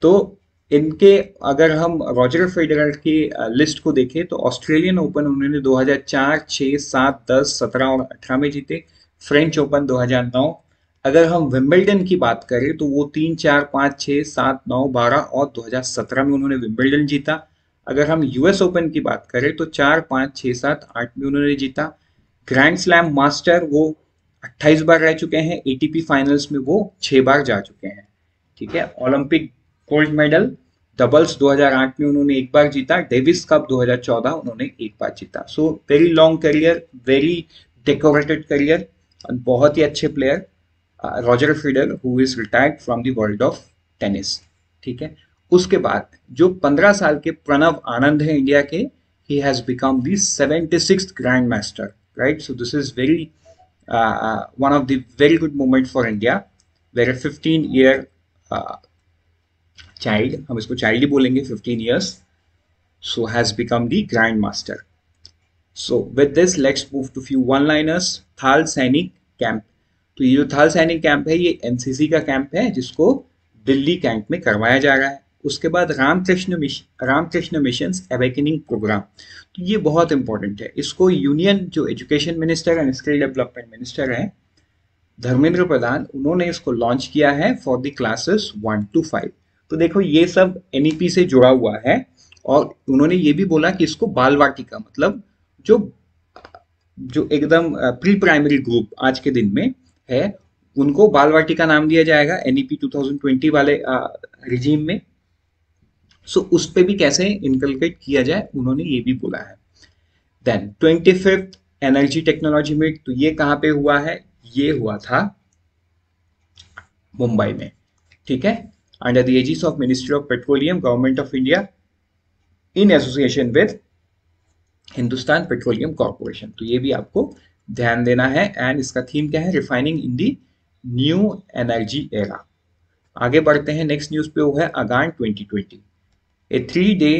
तो इनके अगर हम रॉजर फेडरर की लिस्ट को देखें तो ऑस्ट्रेलियन ओपन उन्होंने 2004, 6, 7, 10, 17 और 18 में जीते। French open 2009। अगर हम विंबलडन की बात करें तो वो 3, 4, 5, 6, 7, 9, 12 और 2017 में उन्होंने विंबलडन जीता। अगर हम यूएस ओपन की बात करें तो 4, 5, 6, 7, 8 में उन्होंने जीता। ग्रैंड स्लैम मास्टर वो 28 बार रह चुके हैं। एटीपी फाइनल्स में वो 6 बार जा चुके हैं। ठीक है, ओलंपिक गोल्ड मेडल डबल्स 2008 में उन्होंने 1 बार जीता। डेविस कप 2014 उन्होंने 1 बार जीता। So very long career, very decorated career, बहुत ही अच्छे player. Roger Federer who is retired from the world of tennis, ठीक है। उसके बाद जो 15 साल के प्रणव आनंद है इंडिया के, he has become the 76th grandmaster, right? So this is very one of the very good moment for India, where a 15-year child, हम इसको child ही बोलेंगे, 15 years, so has become the grandmaster. So with this let's move to few one-liners. थाल सैनिक camp, तो ये जो थाल सैनिक कैंप है ये एनसीसी का कैंप है जिसको दिल्ली कैंप में करवाया जा रहा है। उसके बाद रामकृष्ण मिशन अवेकनिंग प्रोग्राम, तो ये बहुत इंपॉर्टेंट है। इसको यूनियन जो education minister and skill development minister है धर्मेंद्र प्रधान, उन्होंने इसको लॉन्च किया है फॉर द क्लासेस 1 to 5। तो देखो ये सब एनईपी से जुड़ा हुआ है, और उन्होंने ये भी बोला कि इसको बाल वाटिका, मतलब जो जो एकदम प्री प्राइमरी ग्रुप आज के दिन में है उनको बाल वाटिका नाम दिया जाएगा एनईपी 2020 वाले रिजीम में। सो उस पे भी कैसे इनकलकेट किया जाए उन्होंने ये भी बोला है। Then 25th energy technology meet, तो ये कहाँ पे हुआ है, ये हुआ था मुंबई में, ठीक है, under the aegis of ministry of petroleum government of India in association with Hindustan Petroleum Corporation. तो ये भी आपको ध्यान देना है। एंड इसका थीम क्या है, रिफाइनिंग इन दी न्यू एनर्जी एरा। आगे बढ़ते हैं, नेक्स्ट न्यूज पे वो है अगान 2020, ए 3-day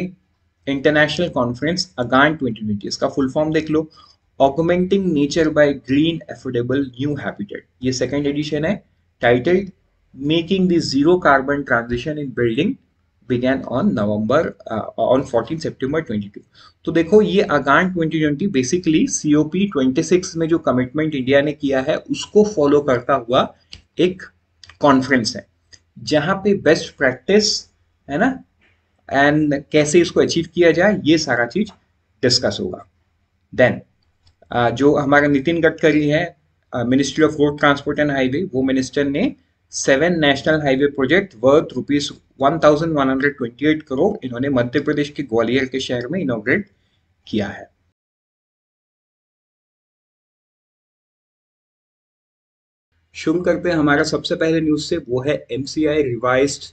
इंटरनेशनल कॉन्फ्रेंस अगान 2020। इसका फुल फॉर्म देख लो, augmenting nature by green affordable new habitat. ये सेकंड एडिशन है, titled making the zero carbon transition in building began on 14 September 22। तो देखो ये अगान 2020 बेसिकली COP 26 में जो कमिटमेंट इंडिया ने किया है उसको फॉलो करता हुआ एक कॉन्फ्रेंस है जहां पे बेस्ट प्रैक्टिस है ना, एंड कैसे इसको अचीव किया जाए ये सारा चीज डिस्कस होगा। देन जो हमारा नितिन गडकरी है, ministry of road transport and highway, वो मिनिस्टर ने 7 national highway project worth ₹1128 crore इन्होंने मध्य प्रदेश के ग्वालियर के शहर में इनॉग्रेट किया है। शुरू करते हैं हमारा सबसे पहले न्यूज से, वो है MCI revised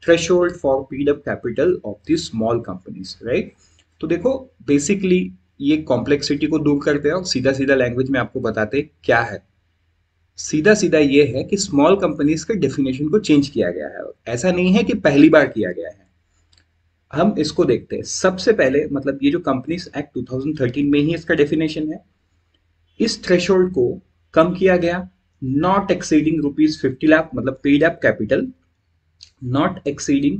threshold for paid up capital of the small companies, right. तो देखो बेसिकली ये कॉम्प्लेक्सिटी को दूर करते हैं और सीधा सीधा लैंग्वेज में आपको बताते क्या है। सीधा सीधा ये है कि स्मॉल कंपनीज के डेफिनेशन को चेंज किया गया है। ऐसा नहीं है कि पहली बार किया गया है। हम इसको देखते हैं सबसे पहले, मतलब ये जो कंपनीज एक्ट 2013 में ही इसका डेफिनेशन है। इस थ्रेशोल्ड को कम किया गया, नॉट एक्सीडिंग ₹50 लाख, मतलब paid up capital not exceeding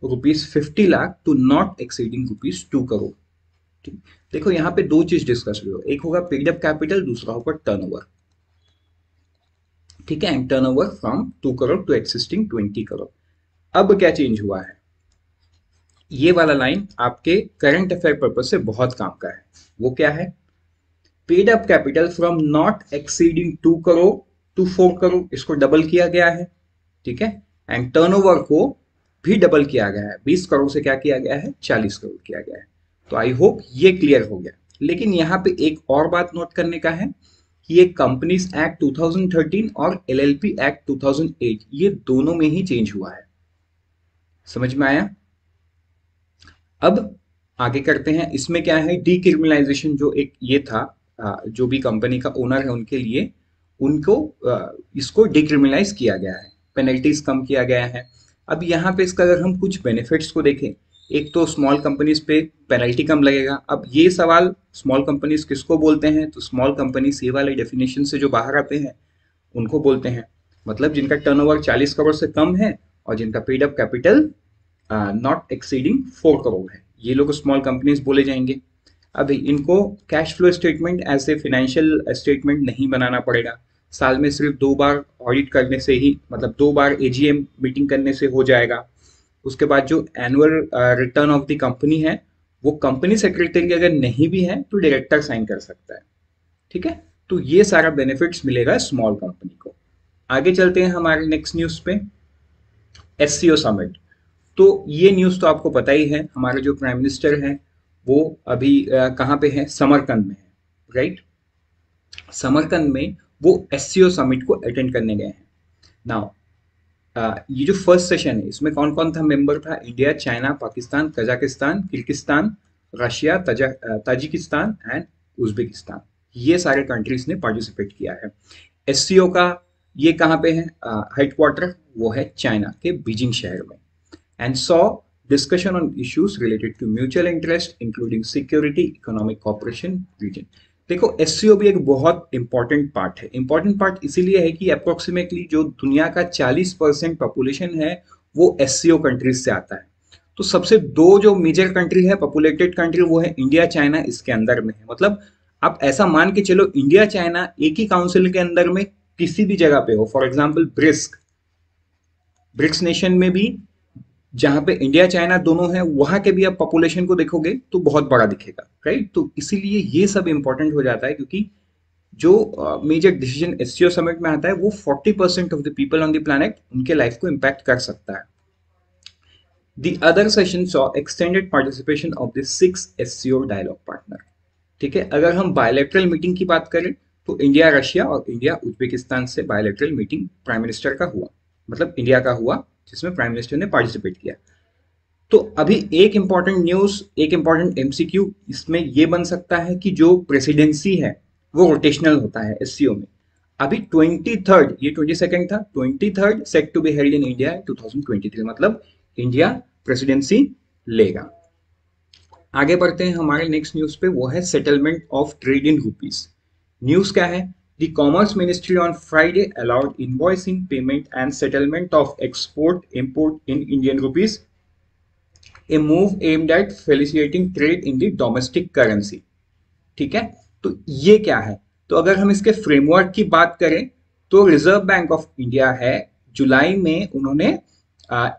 ₹50 lakh to not exceeding ₹2 crore. ठीक, देखो यहाँ पे दो चीज डिस्कस हुई हो, एक होगा पेड अप कैपिटल, दूसरा होगा टर्नओवर, ठीक है, and turnover from 2 crore to existing 20 crore. अब क्या चेंज हुआ है, ये वाला लाइन आपके करंट अफेयर पर्पज से बहुत काम का है। वो क्या है, paid up capital from not exceeding 2 crore to 4 crore, इसको डबल किया गया है, ठीक है, एंड टर्नओवर को भी डबल किया गया है, 20 करोड़ से क्या किया गया है, 40 करोड़ किया गया है। तो आई होप ये क्लियर हो गया। लेकिन यहाँ पे एक और बात नोट करने का है कि ये कंपनीज एक्ट 2013 और LLP एक्ट 2008 ये दोनों में ही चेंज हुआ है। समझ में आया? अब आगे करते हैं, इसमें क्या है, डीक्रिमिनलाइजेशन जो एक ये था, जो भी कंपनी का ओनर है उनके लिए, उनको इसको डिक्रिमिनलाइज किया गया है, पेनल्टीज कम किया गया है। अब यहाँ पे इसका अगर हम कुछ बेनिफिट्स को देखें, एक तो स्मॉल कंपनीज पे पेनल्टी कम लगेगा। अब ये सवाल स्मॉल कंपनीज किसको बोलते हैं, तो स्मॉल कंपनीज ये वाले डेफिनेशन से जो बाहर आते हैं उनको बोलते हैं, मतलब जिनका टर्नओवर 40 करोड़ से कम है और जिनका paid up capital not exceeding 4 crore है, ये लोग स्मॉल कंपनीज बोले जाएंगे। अभी इनको कैश फ्लो स्टेटमेंट ऐसे फाइनेंशियल स्टेटमेंट नहीं बनाना पड़ेगा, साल में सिर्फ 2 बार ऑडिट करने से ही, मतलब 2 बार AGM मीटिंग करने से हो जाएगा। उसके बाद जो annual return of the company है वो कंपनी सेक्रेटरी अगर नहीं भी है तो डायरेक्टर साइन कर सकता है, ठीक है। तो ये सारा बेनिफिट्स मिलेगा स्मॉल कंपनी को। आगे चलते हैं हमारे नेक्स्ट न्यूज पे, SCO समिट। तो ये न्यूज तो आपको पता ही है, हमारे जो प्राइम मिनिस्टर हैं वो अभी कहाँ पे है, समरकंद में है, राइट। समरकंद में वो SCO समिट को अटेंड करने गए हैं। नाउ ये जो फर्स्ट सेशन है इसमें कौन कौन था मेंबर था? India, China, Pakistan, Kazakhstan, Kyrgyzstan, Russia, Tajikistan and Uzbekistan. ये सारे कंट्रीज ने पार्टिसिपेट किया है। एससीओ का ये कहाँ पे है हेडक्वार्टर? वो है चाइना के बीजिंग शहर में। And saw discussion on issues related to mutual interest including security, economic cooperation, region. देखो एससीओ भी एक बहुत इंपॉर्टेंट पार्ट है। इंपॉर्टेंट पार्ट इसीलिए है कि अप्रोक्सीमेटली जो दुनिया का 40% पॉपुलेशन है वो एससीओ कंट्रीज से आता है। तो सबसे दो जो मेजर कंट्री है पॉपुलेटेड कंट्री वो है इंडिया, चाइना, इसके अंदर में है। मतलब आप ऐसा मान के चलो इंडिया चाइना एक ही काउंसिल के अंदर में किसी भी जगह पे हो। फॉर एग्जाम्पल ब्रिक्स नेशन में भी जहां पे इंडिया चाइना दोनों है वहां के भी आप पॉपुलेशन को देखोगे तो बहुत बड़ा दिखेगा, राइट। तो इसीलिए ये सब इंपॉर्टेंट हो जाता है क्योंकि जो मेजर डिसीजन एससीओ समिट में आता है वो 40% of the people on the planet उनके लाइफ को इम्पैक्ट कर सकता है। The other session saw extended participation of the 6 SCO dialogue partner. ठीक है, अगर हम बायलैटरल मीटिंग की बात करें तो इंडिया रशिया और इंडिया उज्बेकिस्तान से बायलैटरल मीटिंग प्राइम मिनिस्टर का हुआ, मतलब इंडिया का हुआ, जिसमें प्राइम मिनिस्टर ने पार्टिसिपेट किया। तो अभी एक इंपॉर्टेंट न्यूज, एक इंपॉर्टेंट एमसीक्यू इसमें ये बन सकता है कि जो प्रेसिडेंसी है वो रोटेशनल होता है एससीओ में। अभी 23rd, ये 22nd था, 23rd set to be held in India 2023, मतलब इंडिया प्रेसिडेंसी लेगा। आगे बढ़ते हैं हमारे नेक्स्ट न्यूज पे, वो है settlement of trade in rupees. News क्या है? The commerce ministry on Friday allowed invoicing, payment and settlement of export import in Indian rupees, A move aimed at facilitating trade in the domestic currency. ठीक है, तो ये क्या है? तो अगर हम इसके फ्रेमवर्क की बात करें तो रिजर्व बैंक ऑफ इंडिया है, जुलाई में उन्होंने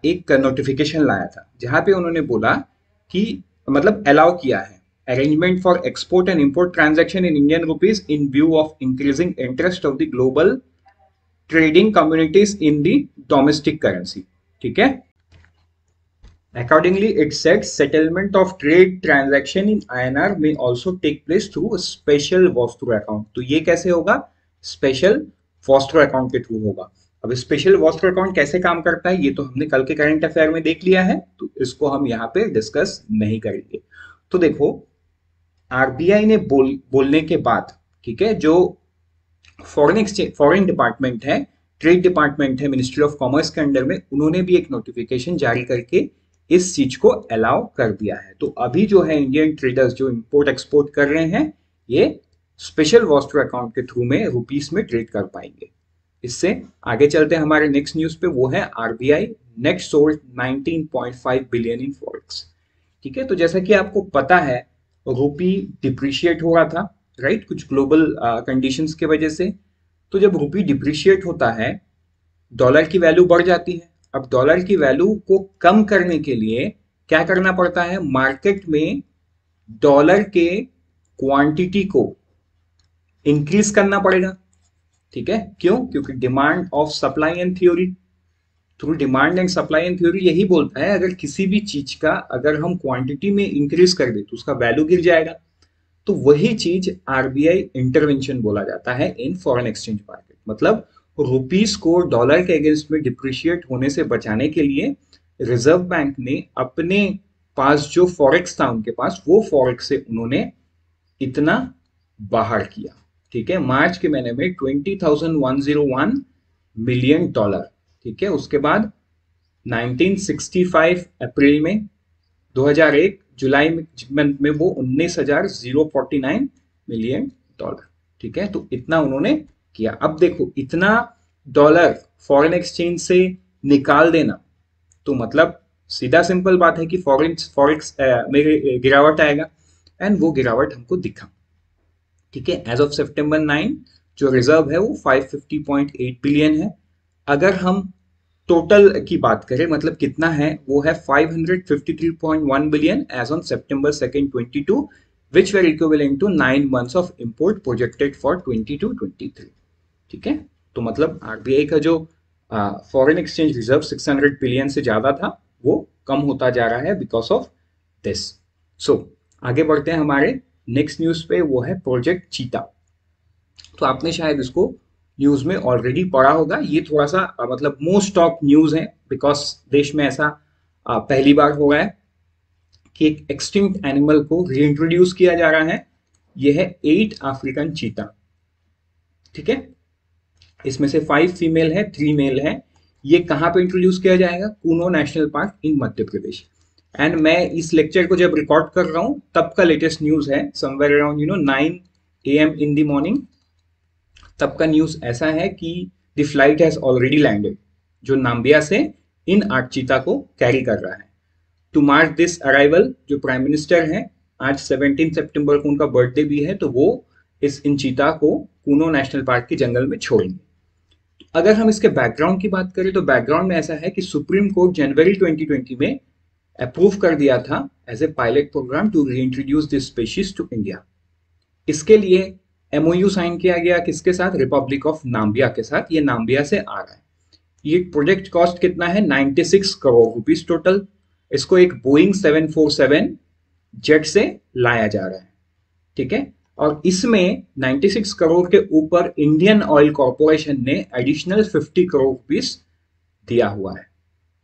एक नोटिफिकेशन लाया था जहां पे उन्होंने बोला कि मतलब अलाउ किया है arrangement for export and import transaction in Indian rupees in view of increasing interest of the global trading communities in the domestic currency. ठीक है, accordingly it said settlement of trade transaction in INR may also take place through a special vostro account। तो ये कैसे होगा? Special Vostro account के through होगा। अब special Vostro account कैसे काम करता है ये तो हमने कल के करंट अफेयर में देख लिया है, तो इसको हम यहाँ पे डिस्कस नहीं करेंगे। तो देखो आरबीआई ने बोलने के बाद, ठीक है, जो फॉरेन डिपार्टमेंट है, ट्रेड डिपार्टमेंट है मिनिस्ट्री ऑफ कॉमर्स के अंडर में, उन्होंने भी एक नोटिफिकेशन जारी करके इस चीज को अलाउ कर दिया है। तो अभी जो है इंडियन ट्रेडर्स जो इंपोर्ट एक्सपोर्ट कर रहे हैं ये स्पेशल वॉस्ट्रो अकाउंट के थ्रू में रुपीस में ट्रेड कर पाएंगे। इससे आगे चलते हैं हमारे नेक्स्ट न्यूज पे, वो है RBI net sold 19.5 billion in forex. ठीक है, तो जैसा कि आपको पता है रूपी डिप्रिशिएट हो रहा था, राइट, कुछ ग्लोबल कंडीशंस के वजह से। तो जब रूपी डिप्रिशिएट होता है डॉलर की वैल्यू बढ़ जाती है। अब डॉलर की वैल्यू को कम करने के लिए क्या करना पड़ता है? मार्केट में डॉलर के क्वांटिटी को इंक्रीज करना पड़ेगा। ठीक है, क्यों? क्योंकि demand of supply and theory, through demand and supply and theory यही बोलता है अगर किसी भी चीज का अगर हम क्वांटिटी में इंक्रीज कर दे तो उसका वैल्यू गिर जाएगा। तो वही चीज आरबीआई इंटरवेंशन बोला जाता है इन फॉरेन एक्सचेंज मार्केट। मतलब रुपीस को डॉलर के अगेंस्ट में डिप्रिशिएट होने से बचाने के लिए रिजर्व बैंक ने अपने पास जो फॉरेक्स था उनके पास, वो फॉरेक्स से उन्होंने इतना बाहर किया। ठीक है, मार्च के महीने में 20,101 मिलियन डॉलर। ठीक है, उसके बाद 1965 अप्रैल में, 2001 जुलाई में वो 19,049 मिलियन डॉलर। ठीक है, तो इतना उन्होंने किया। अब देखो इतना डॉलर फॉरेन एक्सचेंज से निकाल देना तो मतलब सीधा सिंपल बात है कि फॉरेक्स में गिरावट आएगा, एंड वो गिरावट हमको दिखा। ठीक है, एज ऑफ सितंबर 9 जो रिजर्व है वो 550.8 बिलियन है। अगर हम टोटल की बात करें मतलब कितना है, वो है 553.1 billion as on September 2nd 22, which were equivalent to 9 months of import projected for 22-23। ठीक है, तो मतलब आरबीआई का जो फॉरेन एक्सचेंज रिजर्व 600 बिलियन से ज्यादा था वो कम होता जा रहा है बिकॉज ऑफ दिस। सो आगे बढ़ते हैं हमारे नेक्स्ट न्यूज पे, वो है प्रोजेक्ट चीता। तो आपने शायद इसको न्यूज में ऑलरेडी पढ़ा होगा। ये थोड़ा सा मतलब मोस्ट ऑफ न्यूज है, बिकॉज देश में ऐसा पहली बार हो रहा है कि एक एक्सटिंक्ट एनिमल को रीइंट्रोड्यूस किया जा रहा है। यह है 8 अफ्रीकन चीता। ठीक है, इसमें से 5 फीमेल है, 3 मेल है। ये कहाँ पे इंट्रोड्यूस किया जाएगा? Kuno national park in Madhya Pradesh. And मैं इस लेक्चर को जब रिकॉर्ड कर रहा हूँ तब का लेटेस्ट न्यूज है, somewhere around 9 AM in the morning. तब का न्यूज ऐसा है कि the flight has already landed, जो नाम्बिया से इन 8 चीता को कैरी कर रहा है। टू मार्क दिस अराइवल, जो प्राइम मिनिस्टर हैं, आज 17 सितंबर को उनका बर्थडे भी है, तो वो इन चीता को कूनो नेशनल पार्क के जंगल में छोड़ेंगे। अगर हम इसके बैकग्राउंड की बात करें तो बैकग्राउंड में ऐसा है कि सुप्रीम कोर्ट जनवरी 2020 में अप्रूव कर दिया था as a pilot programme to reintroduce this species to India. इसके लिए MOU साइन किया गया किसके साथ? रिपब्लिक ऑफ नाम्बिया के साथ। ये नाम्बिया से आ रहा है। ये प्रोजेक्ट कॉस्ट कितना है? 96 करोड़ रुपीस टोटल। इसको एक बोइंग 747 जेट से लाया जा रहा है। ठीक है, और इसमें 96 करोड़ के ऊपर इंडियन ऑयल कॉर्पोरेशन ने एडिशनल 50 करोड़ रुपीस दिया हुआ है।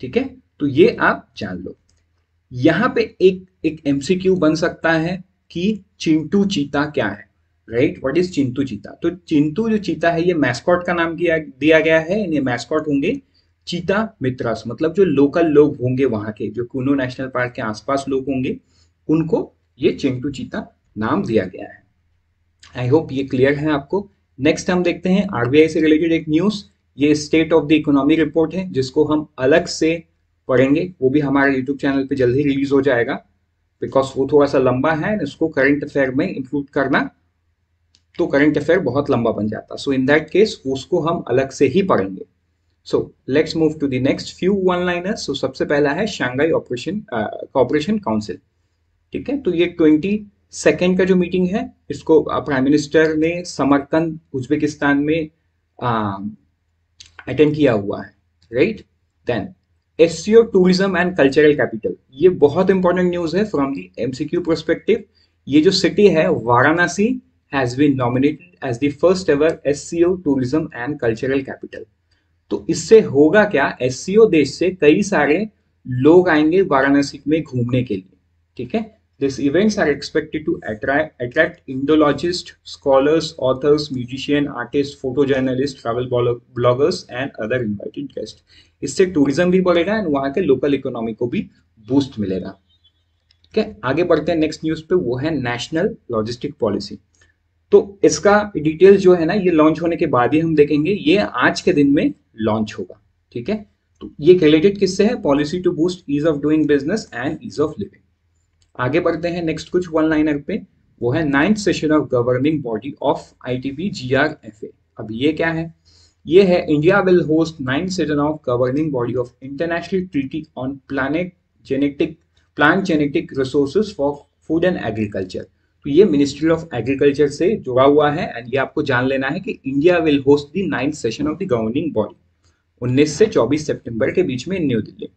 ठीक है, तो ये आप जान लो। यहां पे एक MCQ बन सकता है कि चिंटू चीता क्या है, राइट? व्हाट इज चिंटू चीता? तो चिंटू जो चीता है, ये मैस्कॉट का नाम दिया गया है। ये मैस्कॉट होंगे चीता मित्रास, मतलब जो लोकल लोग होंगे वहां के, जो कूनो नेशनल पार्क के आसपास लोग होंगे, उनको ये चिंटू चीता नाम दिया गया है। आई होप ये क्लियर है आपको। नेक्स्ट हम देखते हैं RBI से रिलेटेड एक न्यूज। ये state of the economy report है, जिसको हम अलग से पढ़ेंगे। वो भी हमारे यूट्यूब चैनल पे जल्दी रिलीज हो जाएगा, बिकॉज वो थोड़ा सा लंबा है। इसको करंट अफेयर में इंक्लूड करना तो करंट अफेयर बहुत लंबा बन जाता। सो इन दैट केस उसको हम अलग से ही पढ़ेंगे। So let's move to the next few one liners. So सबसे पहला है शंघाई कोऑपरेशन काउंसिल। ठीक है, तो ये 22 का जो मीटिंग है, इसको प्राइम मिनिस्टर ने समरकंद उज्बेकिस्तान में अटेंड किया हुआ है, right? Then SCO tourism and cultural capital, ये बहुत इंपॉर्टेंट न्यूज है फ्रॉम दी MCQ पर्सपेक्टिव। ये जो सिटी है Varanasi has been nominated as the first ever SCO tourism and cultural capital. तो इससे होगा क्या? SCO देश से कई सारे लोग आएंगे वाराणसी में घूमने के लिए। ठीक है, these events are expected to attract Indologists, scholars, authors, musicians, artists, photojournalists, travel bloggers and other invited guests. इससे टूरिज्म भी बढ़ेगा एंड वहां के लोकल इकोनॉमी को भी बूस्ट मिलेगा। ठीक है, आगे बढ़ते हैं नेक्स्ट न्यूज पे, वो है नेशनल लॉजिस्टिक पॉलिसी। तो इसका डिटेल्स जो है ना, ये लॉन्च होने के बाद ही हम देखेंगे। ये आज के दिन में लॉन्च होगा। ठीक है, तो ये रिलेटेड किससे है? Policy to boost ease of doing business and ease of living. आगे बढ़ते हैं नेक्स्ट कुछ वन लाइनर पे, वो है 9th session of governing body of ITP GRFA। अब ये क्या है? ये है India will host 9th session of governing body of international treaty on plant genetic resources for food and agriculture. तो ये मिनिस्ट्री ऑफ एग्रीकल्चर से जुड़ा हुआ है एंड ये आपको जान लेना है कि India will host the 9th session of the governing body 19 से 24 सितंबर के बीच में इन न्यू दिल्ली।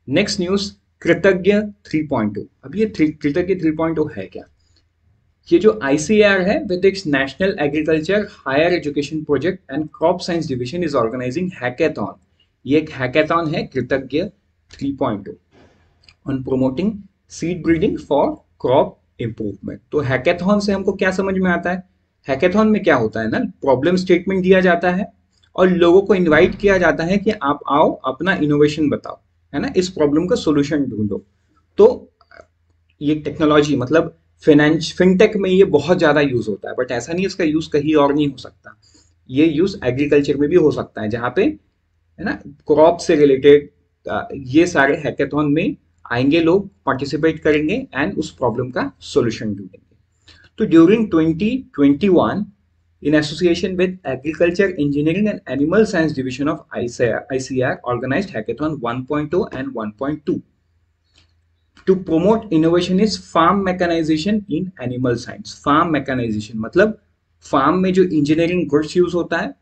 नेक्स्ट न्यूज, कृतज्ञ 3.0। अब ये कृतज्ञ 3.0 है क्या? ये जो ICAR है, with its national agriculture higher education project and crop science division is organising hackathon. ये एक हैकेथॉन है Kritagya 3.0 on promoting seed breeding for crop improvement. तो हैकेथॉन से हमको क्या समझ में आता है? हैकेथॉन में क्या होता है ना, प्रॉब्लम स्टेटमेंट दिया जाता है और लोगों को इन्वाइट किया जाता है कि आप आओ अपना इनोवेशन बताओ, है ना, इस प्रॉब्लम का सॉल्यूशन ढूंढो। तो ये टेक्नोलॉजी मतलब फिनटेक में ये बहुत ज्यादा यूज होता है, बट ऐसा नहीं इसका यूज कहीं और नहीं हो सकता। ये यूज एग्रीकल्चर में भी हो सकता है, जहां पे है ना क्रॉप से रिलेटेड ये सारे हैकेथॉन में आएंगे लोग, पार्टिसिपेट करेंगे एंड उस प्रॉब्लम का सॉल्यूशन ढूंढेंगे। तो during 2021 in association with Agriculture, Engineering and Animal Science Division of ICAR organized Hackathon 1.0 and 1.2 to promote innovation is farm mechanization in animal science। farm mechanization मतलब farm में जो engineering goods use होता है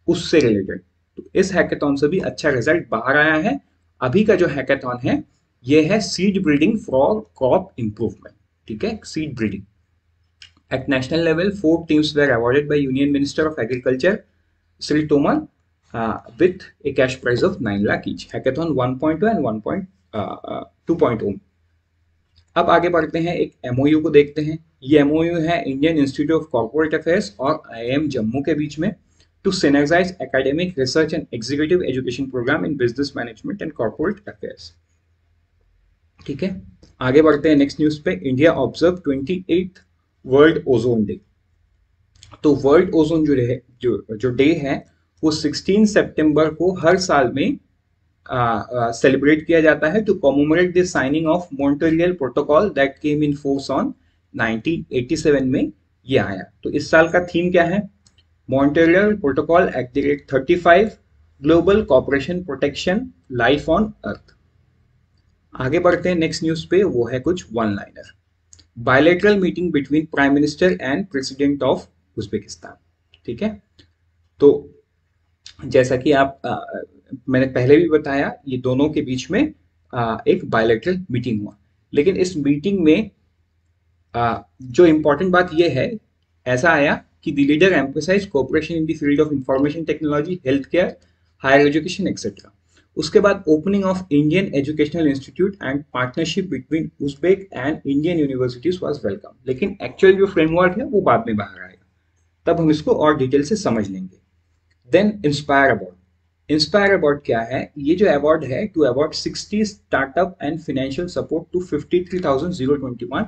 उससे related. तो इस hackathon से भी अच्छा रिजल्ट बाहर आया है। अभी का जो हैकेथॉन है ये है seed breeding for crop improvement. ठीक है, seed breeding. At national level, 4 teams were awarded by Union Minister of Agriculture Sri Tomar with a cash prize of 9 lakh each. Hackathon 1.2 and 1.2.0. अब आगे बढ़ते हैं, एक एमओयू को देखते हैं. ये एमओयू है Indian Institute of Corporate Affairs और आईआईएम जम्मू के बीच में to synergise academic research and executive education programme in business management and corporate affairs. ठीक है, आगे बढ़ते हैं नेक्स्ट न्यूज पे. India observe 28th world ozone day. तो वर्ल्ड ओजोन जो डे है वो 16 सितंबर को हर साल में सेलिब्रेट किया जाता है to commemorate the signing of Montreal protocol that came in force on 1987 में ये आया. तो इस साल का थीम क्या है? Montreal protocol @ 35 global cooperation protection life on earth. आगे बढ़ते हैं नेक्स्ट न्यूज पे, वो है कुछ one liner. Bilateral meeting between prime minister and president of Uzbekistan. ठीक है, तो जैसा कि मैंने पहले भी बताया, ये दोनों के बीच में एक बायलैटरल मीटिंग हुआ. लेकिन इस मीटिंग में जो इंपॉर्टेंट बात ये है, ऐसा आया कि the leader emphasise cooperation in the field of information technology, health care, higher education et cetera. उसके बाद opening of Indian educational institute and partnership between Uzbek and Indian universities was welcome. लेकिन एक्चुअल जो फ्रेमवर्क है वो बाद में बाहर आएगा, तब हम इसको और डिटेल से समझ लेंगे. Then inspire award. Inspire award क्या है? ये जो अवार्ड है to award 60 startup and financial support to 53,021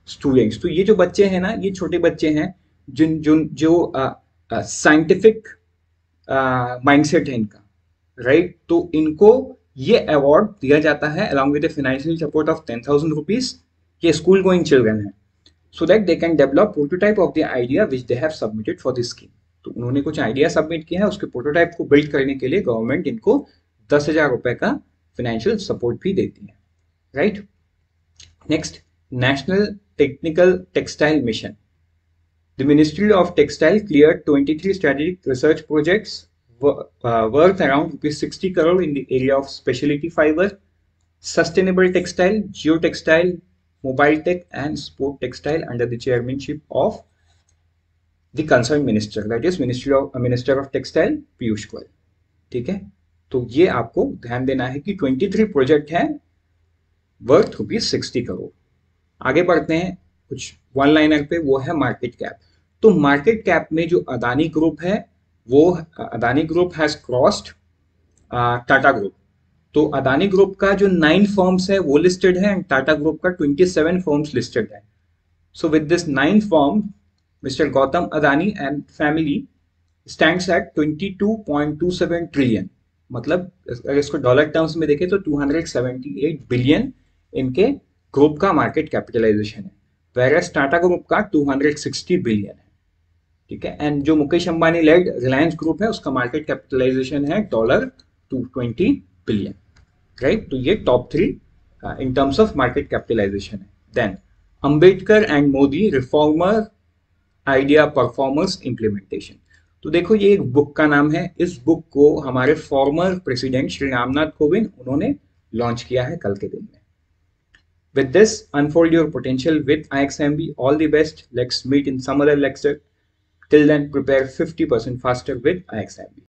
students. तो ये जो बच्चे हैं ना, ये छोटे बच्चे हैं जो साइंटिफिक माइंडसेट है इनका, राइट. तो इनको ये अवार्ड दिया जाता है along with financial support of 10,000 rupees. ये स्कूल गोइंग चिल्ड्रन है, so that they can develop prototype of the idea which they have submitted for this scheme. तो उन्होंने कुछ आइडिया सबमिट किया है, उसके प्रोटोटाइप को बिल्ड करने के लिए गवर्नमेंट इनको 10,000 रुपए का फाइनेंशियल सपोर्ट भी देती है, right. Next, national technical textile mission. The ministry of textile cleared 23 strategic research projects worth around ₹60 crore in the area of specialty fiber, sustainable textile, geotextile, mobile tech and sport textile under the chairmanship of the concerned minister, that is Minister of Textile Piyush Goyal. ठीक है, तो ये आपको ध्यान देना है कि 23 project है वर्थ ₹60 करोड़. आगे बढ़ते हैं कुछ वन लाइनर पे, वो है मार्केट कैप. तो मार्केट कैप में जो अदानी ग्रुप है, वो Adani group has crossed Tata group. तो अदानी ग्रुप का जो 9 फर्म्स है वो लिस्टेड है एंड टाटा ग्रुप का 27 फर्म्स लिस्टेड है. सो with this 9 firm, mister Gautam Adani and family stands eight 22.27 trillion. मतलब अगर इसको डॉलर टर्म्स में देखें तो 278 बिलियन इनके ग्रुप का मार्केट कैपिटलाइजेशन है, वेयरएज टाटा ग्रुप का 260 बिलियन है. ठीक है, एंड जो मुकेश अंबानी लेड रिलायंस ग्रुप है उसका मार्केट कैपिटलाइजेशन है $220 बिलियन, राइट. तो ये top 3 in terms of market capitalisation है. Then Ambedkar and Modi reformer idea performers implementation. तो देखो, ये एक बुक का नाम है. इस बुक को हमारे फॉर्मर प्रेसिडेंट श्री रामनाथ कोविंद उन्होंने लॉन्च किया है कल के दिन में. With this, unfold your potential with IXMB. All the best. Let's meet in some other lecture. Till then, prepare 50% faster with IXMB.